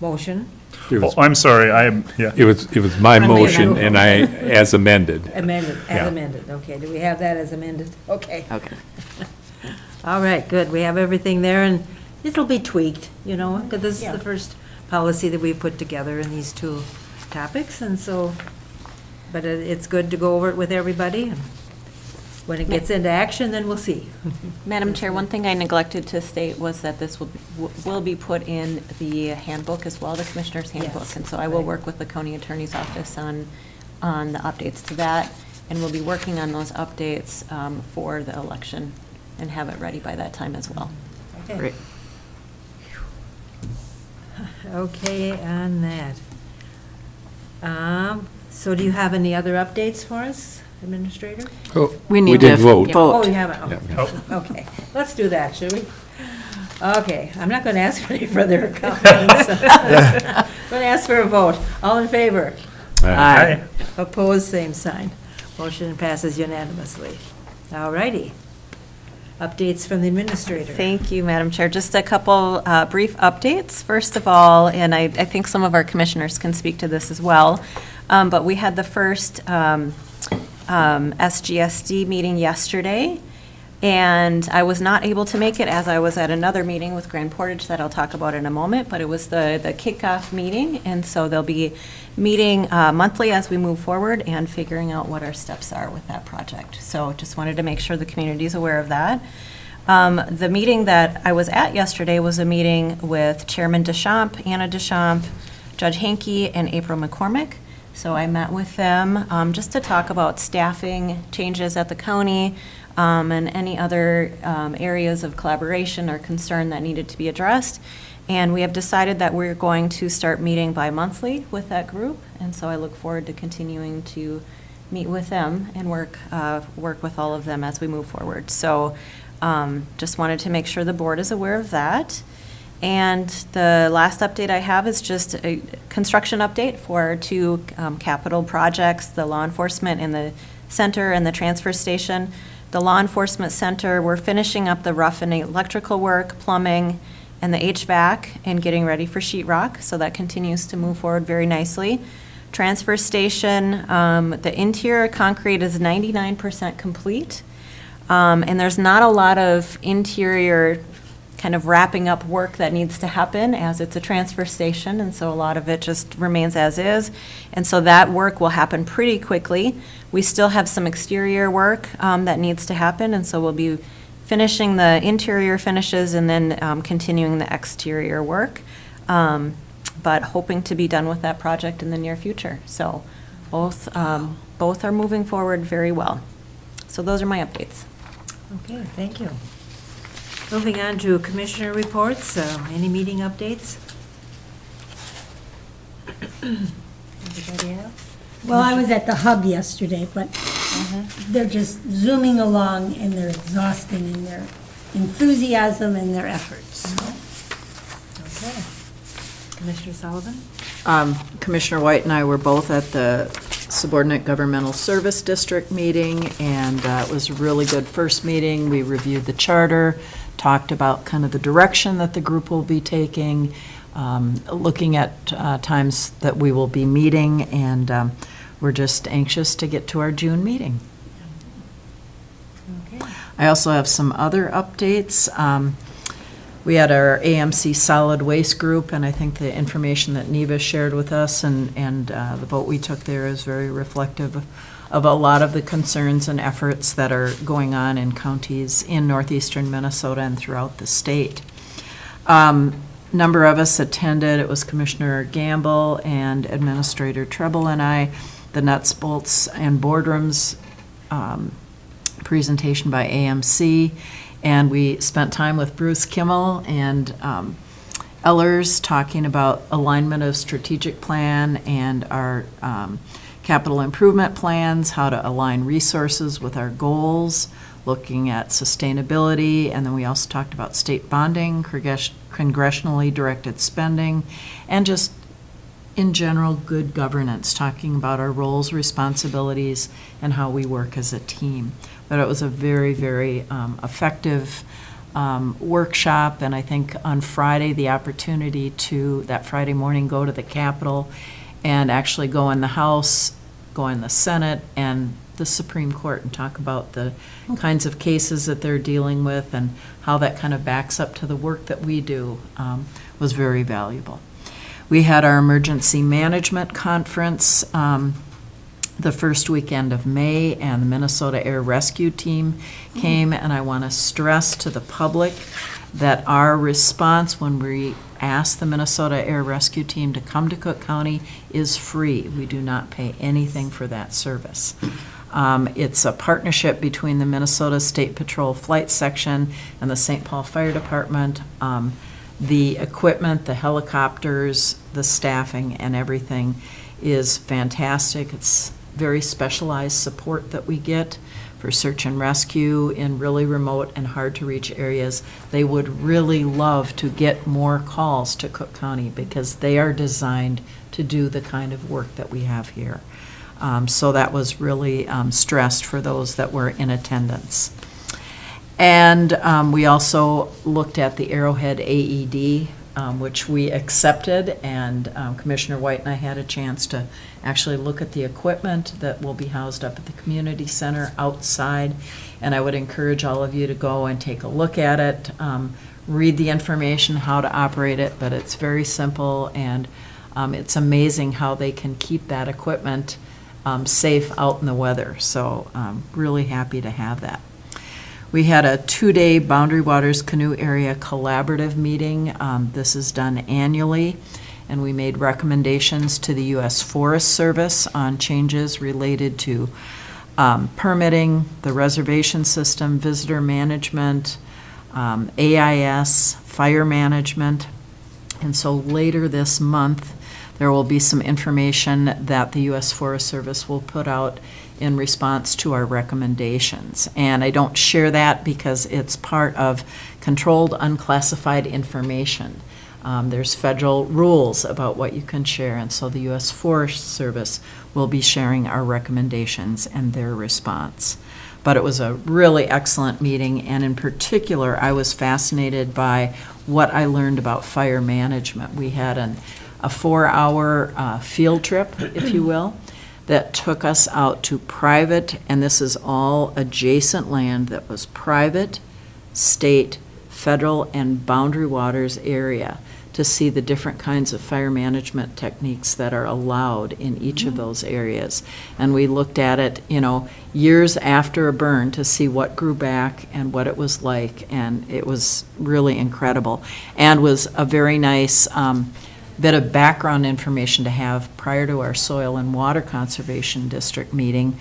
motion, Oh, I'm sorry, yeah. It was my Friendly motion, amendment. and I, as amended. amended, Yeah. as amended. Okay, do we have that as amended? Okay. Okay. All right, good. We have everything there, and it'll be tweaked, you know, because this is the first policy that we've put together in these two topics, and so, but it's good to go over it with everybody, and when it gets into action, then we'll see. Madam Chair, one thing I neglected to state was that this will be put in the handbook as well, the Commissioner's Handbook. Yes, And so I will right. work with the County Attorney's Office on the updates to that, and we'll be working on those updates for the election and have it ready by that time as well. Okay. Great. Okay, on that. So do you have any other updates for us, Administrator? Oh, We need did to vote. Oh, vote. you haven't? Oh. Okay, let's do that, shall we? Okay, I'm not going to ask for any further comments. I'm going to ask for a vote. All in favor? Aye. Opposed, same sign. Motion passes unanimously. All righty. Updates from the Administrator. Thank you, Madam Chair. Just a couple brief updates. First of all, and I think some of our commissioners can speak to this as well, but we had the first SGSD meeting yesterday, and I was not able to make it as I was at another meeting with Grand Portage that I'll talk about in a moment, but it was the kickoff meeting, and so they'll be meeting monthly as we move forward and figuring out what our steps are with that project. So just wanted to make sure the community is aware of that. The meeting that I was at yesterday was a meeting with Chairman Deschamps, Anna Deschamps, Judge Hankey, and April McCormick. So I met with them just to talk about staffing changes at the county and any other areas of collaboration or concern that needed to be addressed. And we have decided that we're going to start meeting bi-monthly with that group. And so I look forward to continuing to meet with them and work with all of them as we move forward. So just wanted to make sure the board is aware of that. And the last update I have is just a construction update for two capital projects, the law enforcement in the center and the transfer station. The law enforcement center, we're finishing up the rough and electrical work, plumbing, and the HVAC, and getting ready for sheetrock. So that continues to move forward very nicely. Transfer station, the interior concrete is 99% complete. And there's not a lot of interior kind of wrapping up work that needs to happen as it's a transfer station, and so a lot of it just remains as is. And so that work will happen pretty quickly. We still have some exterior work that needs to happen, and so we'll be finishing the interior finishes and then continuing the exterior work. But hoping to be done with that project in the near future. So both are moving forward very well. So those are my updates. Okay, thank you. Moving on to Commissioner reports, any meeting updates? Anybody else? Well, I was at the hub yesterday, but they're just zooming along and they're exhausting in their enthusiasm and their efforts. Okay. Commissioner Sullivan? Commissioner White and I were both at the Subordinate Governmental Service District meeting, and it was a really good first meeting. We reviewed the charter, talked about kind of the direction that the group will be taking, looking at times that we will be meeting, and we're just anxious to get to our June meeting. Okay. I also have some other updates. We had our AMC Solid Waste Group, and I think the information that Neva shared with us and the vote we took there is very reflective of a lot of the concerns and efforts that are going on in counties in northeastern Minnesota and throughout the state. Number of us attended. It was Commissioner Gamble and Administrator Treble and I, the nuts, bolts, and boardrooms presentation by AMC. And we spent time with Bruce Kimmel and Ellers talking about alignment of strategic plan and our capital improvement plans, how to align resources with our goals, looking at sustainability, and then we also talked about state bonding, congressionally directed spending, and just in general, good governance, talking about our roles, responsibilities, and how we work as a team. But it was a very, very effective workshop, and I think on Friday, the opportunity to, that Friday morning, go to the Capitol and actually go in the House, go in the Senate, and the Supreme Court and talk about the kinds of cases that they're dealing with and how that kind of backs up to the work that we do was very valuable. We had our emergency management conference the first weekend of May, and the Minnesota Air Rescue Team came, and I want to stress to the public that our response when we asked the Minnesota Air Rescue Team to come to Cook County is free. We do not pay anything for that service. It's a partnership between the Minnesota State Patrol Flight Section and the St. Paul Fire Department. The equipment, the helicopters, the staffing, and everything is fantastic. It's very specialized support that we get for search and rescue in really remote and hard-to-reach areas. They would really love to get more calls to Cook County because they are designed to do the kind of work that we have here. So that was really stressed for those that were in attendance. And we also looked at the Arrowhead AED, which we accepted, and Commissioner White and I had a chance to actually look at the equipment that will be housed up at the community center outside, and I would encourage all of you to go and take a look at it, read the information, how to operate it, but it's very simple, and it's amazing how they can keep that equipment safe out in the weather, so really happy to have that. We had a 2-day Boundary Waters Canoe Area Collaborative meeting. This is done annually, and we made recommendations to the U.S. Forest Service on changes related to permitting, the reservation system, visitor management, AIS, fire management. And so later this month, there will be some information that the U.S. Forest Service will put out in response to our recommendations. And I don't share that because it's part of controlled unclassified information. There's federal rules about what you can share, and so the U.S. Forest Service will be sharing our recommendations and their response. But it was a really excellent meeting, and in particular, I was fascinated by what I learned about fire management. We had a 4-hour field trip, if you will, that took us out to private, and this is all adjacent land that was private, state, federal, and boundary waters area to see the different kinds of fire management techniques that are allowed in each of those areas. And we looked at it, years after a burn to see what grew back and what it was like, and it was really incredible and was a very nice bit of background information to have prior to our Soil and Water Conservation District meeting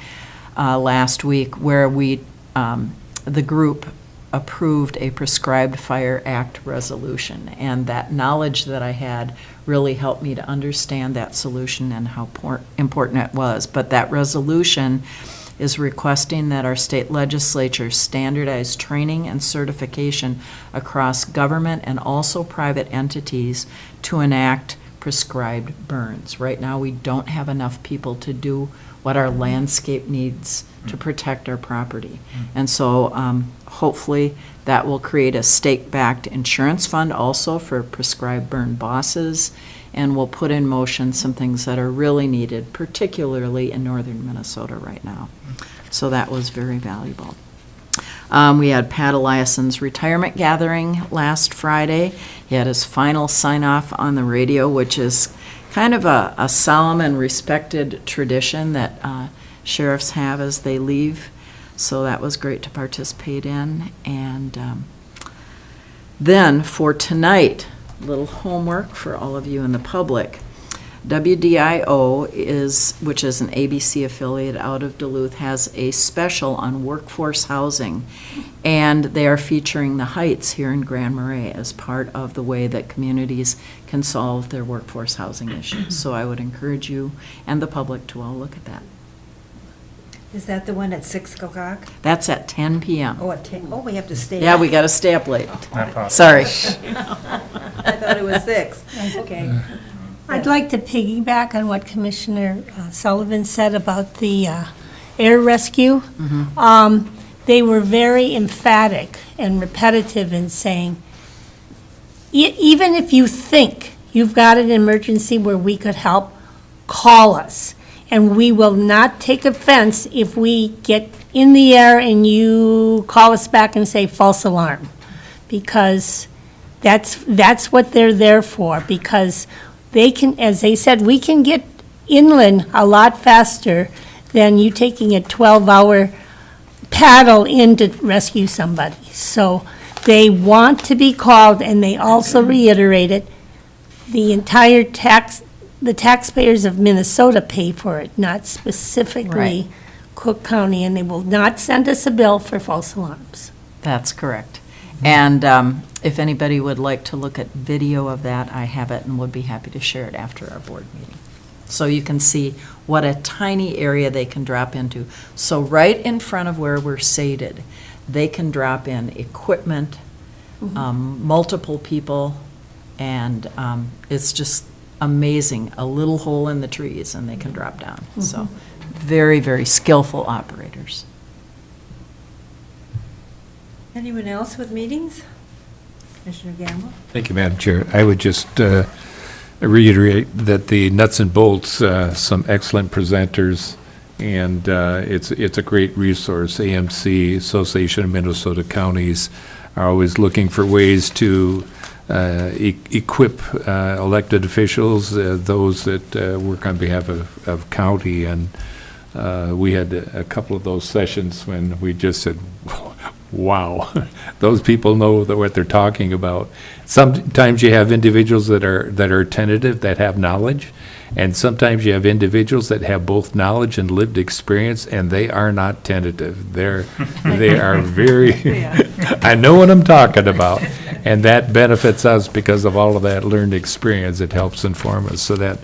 last week, where the group approved a Prescribed Fire Act resolution. And that knowledge that I had really helped me to understand that solution and how important it was. But that resolution is requesting that our state legislature standardize training and certification across government and also private entities to enact prescribed burns. Right now, we don't have enough people to do what our landscape needs to protect our property. And so hopefully that will create a state-backed insurance fund also for prescribed burn bosses, and we'll put in motion some things that are really needed, particularly in northern Minnesota right now. So that was very valuable. We had Pat Eliasen's retirement gathering last Friday. He had his final sign-off on the radio, which is kind of a solemn and respected tradition that sheriffs have as they leave. So that was great to participate in. And then for tonight, a little homework for all of you in the public. WDIO, which is an ABC affiliate out of Duluth, has a special on workforce housing, and they are featuring the Heights here in Grand Marais as part of the way that communities can solve their workforce housing issues. So I would encourage you and the public to all look at that. Is that the one at 6 o'clock? That's at 10 p.m. Oh, at 10, we have to stay. Yeah, we got to stay up late. Not possible. Sorry. I thought it was 6. Okay. I'd like to piggyback on what Commissioner Sullivan said about the air rescue. They were very emphatic and repetitive in saying, even if you think you've got an emergency where we could help, call us. And we will not take offense if we get in the air and you call us back and say false alarm. Because that's what they're there for, because they can, as they said, we can get inland a lot faster than you taking a 12-hour paddle in to rescue somebody. So they want to be called, and they also reiterated, the taxpayers of Minnesota pay for it, not specifically Right. Cook County, and they will not send us a bill for false alarms. That's correct. And if anybody would like to look at video of that, I have it and would be happy to share it after our board meeting. So you can see what a tiny area they can drop into. So right in front of where we're sated, they can drop in equipment, multiple people, and it's just amazing. A little hole in the trees and they can drop down. So very, very skillful operators. Anyone else with meetings? Commissioner Gamble? Thank you, Madam Chair. I would just reiterate that the nuts and bolts, some excellent presenters, and it's a great resource. AMC, Association of Minnesota Counties, are always looking for ways to equip elected officials, those that work on behalf of county, and we had a couple of those sessions when we just said, wow, those people know what they're talking about. Sometimes you have individuals that are tentative, that have knowledge, and sometimes you have individuals that have both knowledge and lived experience, and they are not tentative. They are very, I know what I'm talking about, and that benefits us because of all of that learned experience. It helps inform us, so that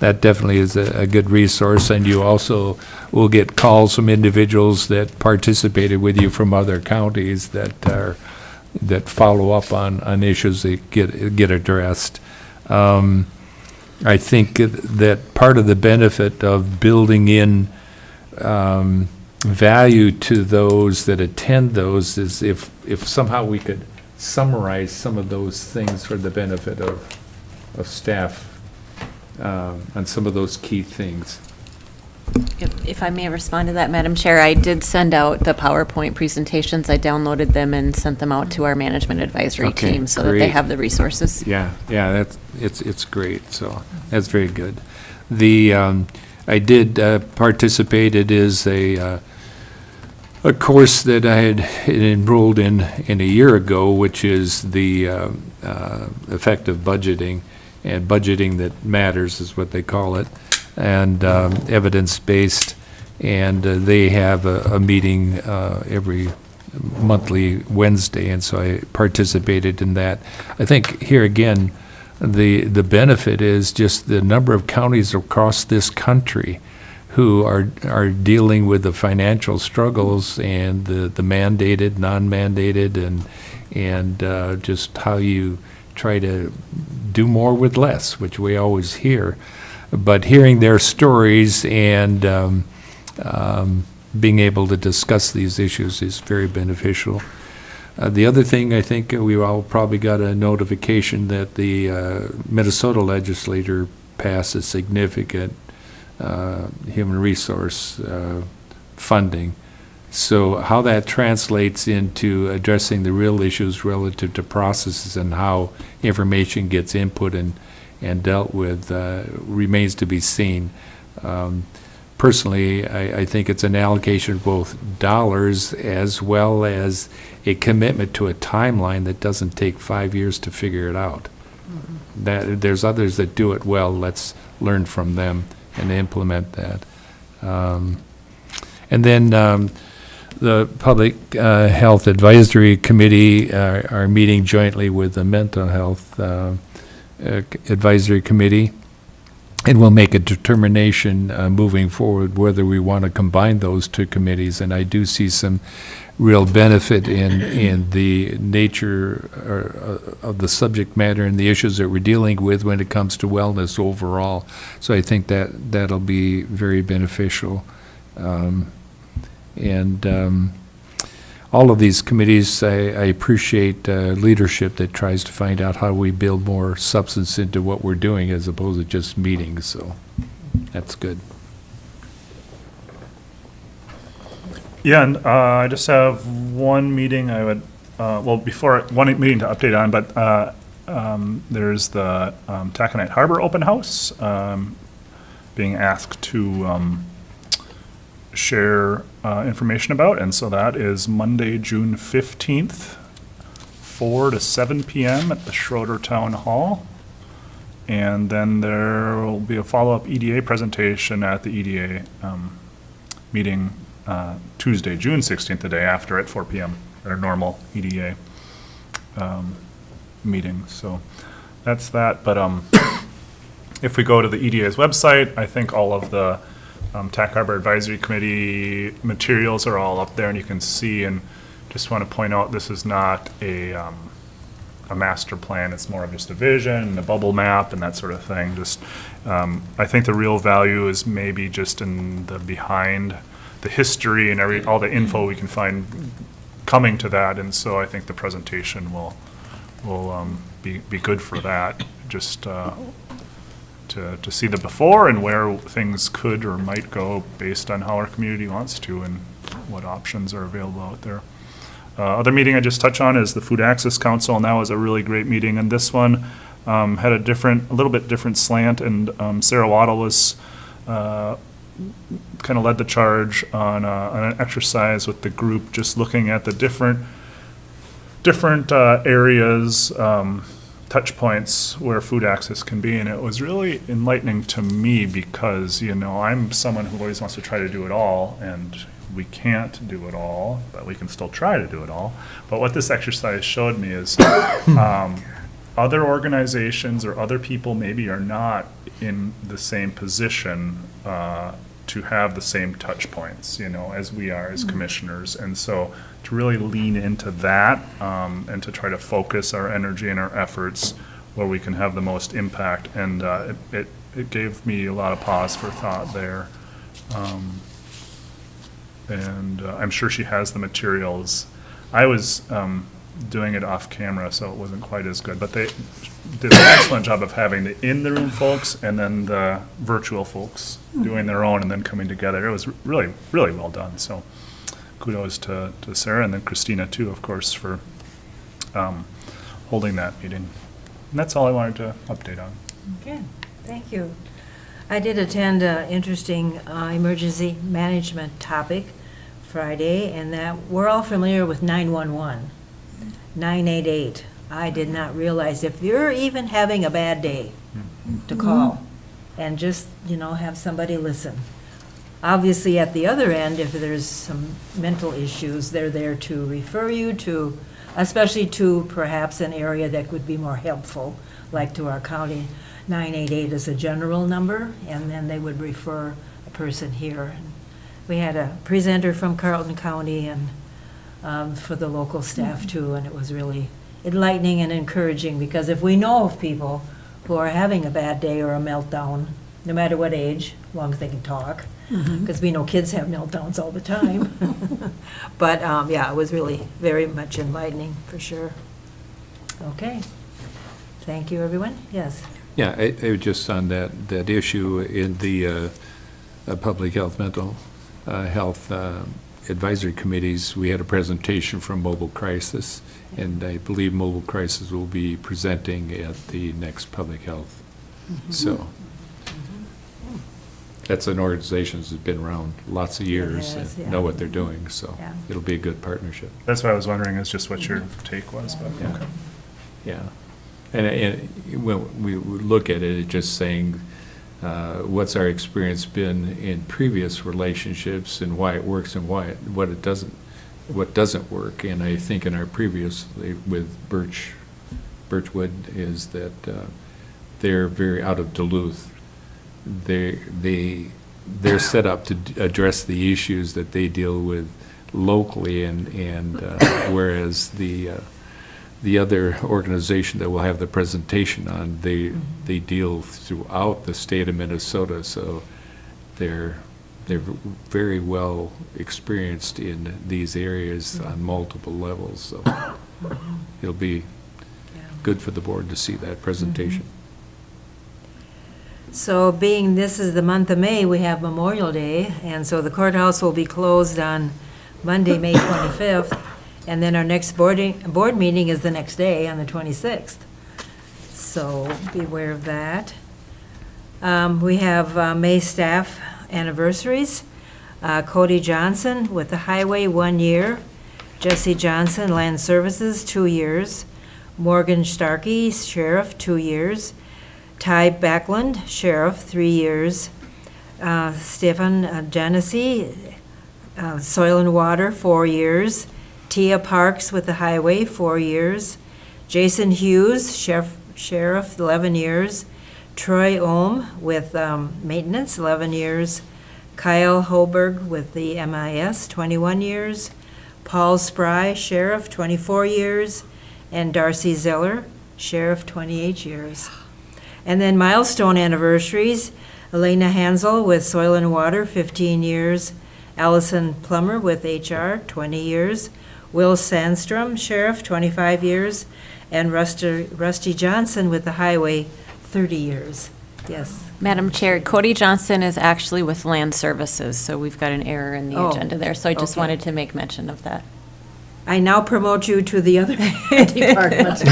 definitely is a good resource. And you also will get calls from individuals that participated with you from other counties that follow up on issues that get addressed. I think that part of the benefit of building in value to those that attend those is if somehow we could summarize some of those things for the benefit of staff on some of those key things. If I may respond to that, Madam Chair, I did send out the PowerPoint presentations. I downloaded them and sent them out to our management advisory Okay, team so that they great. have the resources. Yeah, it's great, so that's very good. I did participate, it is a course that I had enrolled in a year ago, which is the effective budgeting, and budgeting that matters is what they call it, and evidence-based, and they have a meeting every monthly Wednesday, and so I participated in that. I think here again, the benefit is just the number of counties across this country who are dealing with the financial struggles and the mandated, non-mandated, and just how you try to do more with less, which we always hear. But hearing their stories and being able to discuss these issues is very beneficial. The other thing, I think we all probably got a notification that the Minnesota legislature passed a significant human resource funding. So how that translates into addressing the real issues relative to processes and how information gets input and dealt with remains to be seen. Personally, I think it's an allocation of both dollars as well as a commitment to a timeline that doesn't take 5 years to figure it out. That there's others that do it well. Let's learn from them and implement that. And then the Public Health Advisory Committee are meeting jointly with the Mental Health Advisory Committee, and we'll make a determination moving forward whether we want to combine those two committees. And I do see some real benefit in the nature of the subject matter and the issues that we're dealing with when it comes to wellness overall. So I think that'll be very beneficial. All of these committees, I appreciate leadership that tries to find out how we build more substance into what we're doing as opposed to just meetings, so that's good. Yeah, and I just have one meeting I would, one meeting to update on, but there's the Taconite Harbor Open House, being asked to share information about, and so that is Monday, June 15th, 4 to 7 p.m. at the Schroeder Town Hall. And then there will be a follow-up EDA presentation at the EDA meeting Tuesday, June 16th, the day after at 4 p.m. at our normal EDA meeting. So that's that. But if we go to the EDA's website, I think all of the TAC Harbor Advisory Committee materials are all up there, and you can see. And just want to point out, this is not a master plan. It's more of just a vision and a bubble map and that sort of thing. Just I think the real value is maybe just in the behind the history and all the info we can find coming to that. And so I think the presentation will be good for that. Just to see the before and where things could or might go based on how our community wants to and what options are available out there. Other meeting I just touched on is the Food Access Council, and that was a really great meeting. And this one had a little bit different slant, and Sarah Waddle was kind of led the charge on an exercise with the group, just looking at the different areas, touch points where food access can be. And it was really enlightening to me because, I'm someone who always wants to try to do it all, and we can't do it all, but we can still try to do it all. But what this exercise showed me is other organizations or other people maybe are not in the same position to have the same touch points, as we are as commissioners. And so to really lean into that and to try to focus our energy and our efforts where we can have the most impact. And it gave me a lot of pause for thought there. And I'm sure she has the materials. I was doing it off camera, so it wasn't quite as good. But they did an excellent job of having the in-the-room folks and then the virtual folks doing their own and then coming together. It was really, really well done. So kudos to Sarah and then Christina, too, of course, for holding that meeting. And that's all I wanted to update on. Okay, thank you. I did attend an interesting emergency management topic Friday, and that we're all familiar with 911, 988. I did not realize if you're even having a bad day to call and just, have somebody listen. Obviously, at the other end, if there's some mental issues, they're there to refer you to, especially to perhaps an area that would be more helpful, like to our county. 988 is a general number, and then they would refer a person here. We had a presenter from Carleton County and for the local staff too, and it was really enlightening and encouraging, because if we know of people who are having a bad day or a meltdown, no matter what age, as long as they can talk, because we know kids have meltdowns all the time. But it was really very much enlightening for sure. Okay. Thank you, everyone. Yes. Yeah, I was just on that issue in the public health, mental health advisory committees. We had a presentation from Mobile Crisis, and I believe Mobile Crisis will be presenting at the next public health. So that's an organization that's been around lots of years and know what they're doing. So it'll be a good partnership. That's what I was wondering, is just what your take was. But okay. Yeah. And when we look at it, it's just saying, what's our experience been in previous relationships and why it works and what doesn't work. And I think in our previous with Birchwood is that they're very out of Duluth. They're set up to address the issues that they deal with locally, and whereas the other organization that we'll have the presentation on, they deal throughout the state of Minnesota, so they're very well experienced in these areas on multiple levels, so it'll be good for the board to see that presentation. So being this is the month of May, we have Memorial Day, and so the courthouse will be closed on Monday, May 25th, and then our next board meeting is the next day, on the 26th. So be aware of that. We have May staff anniversaries. Cody Johnson with the highway, 1 year. Jesse Johnson, Land Services, 2 years. Morgan Starkey, Sheriff, 2 years. Ty Backlund, Sheriff, 3 years. Stephen Genesee, Soil and Water, 4 years. Tia Parks with the highway, 4 years. Jason Hughes, Sheriff, 11 years. Troy Ohm with maintenance, 11 years. Kyle Hoberg with the MIS, 21 years. Paul Spry, Sheriff, 24 years. And Darcy Zeller, Sheriff, 28 years. And then milestone anniversaries, Elena Hansel with Soil and Water, 15 years. Allison Plummer with HR, 20 years. Will Sandstrom, Sheriff, 25 years. And Rusty Johnson with the Highway, 30 years. Yes. Madam Chair, Cody Johnson is actually with Land Services, so we've got an error in the agenda there, so I just okay. wanted to make mention of that. I now promote you to the other department.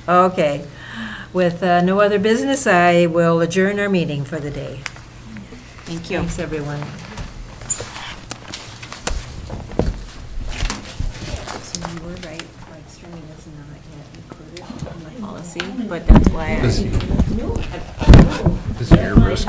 Okay. With no other business, I will adjourn our meeting for the day. Thank you. Thanks, everyone. So you were right, like streaming is not yet included in my policy, but that's why I. This is your risk.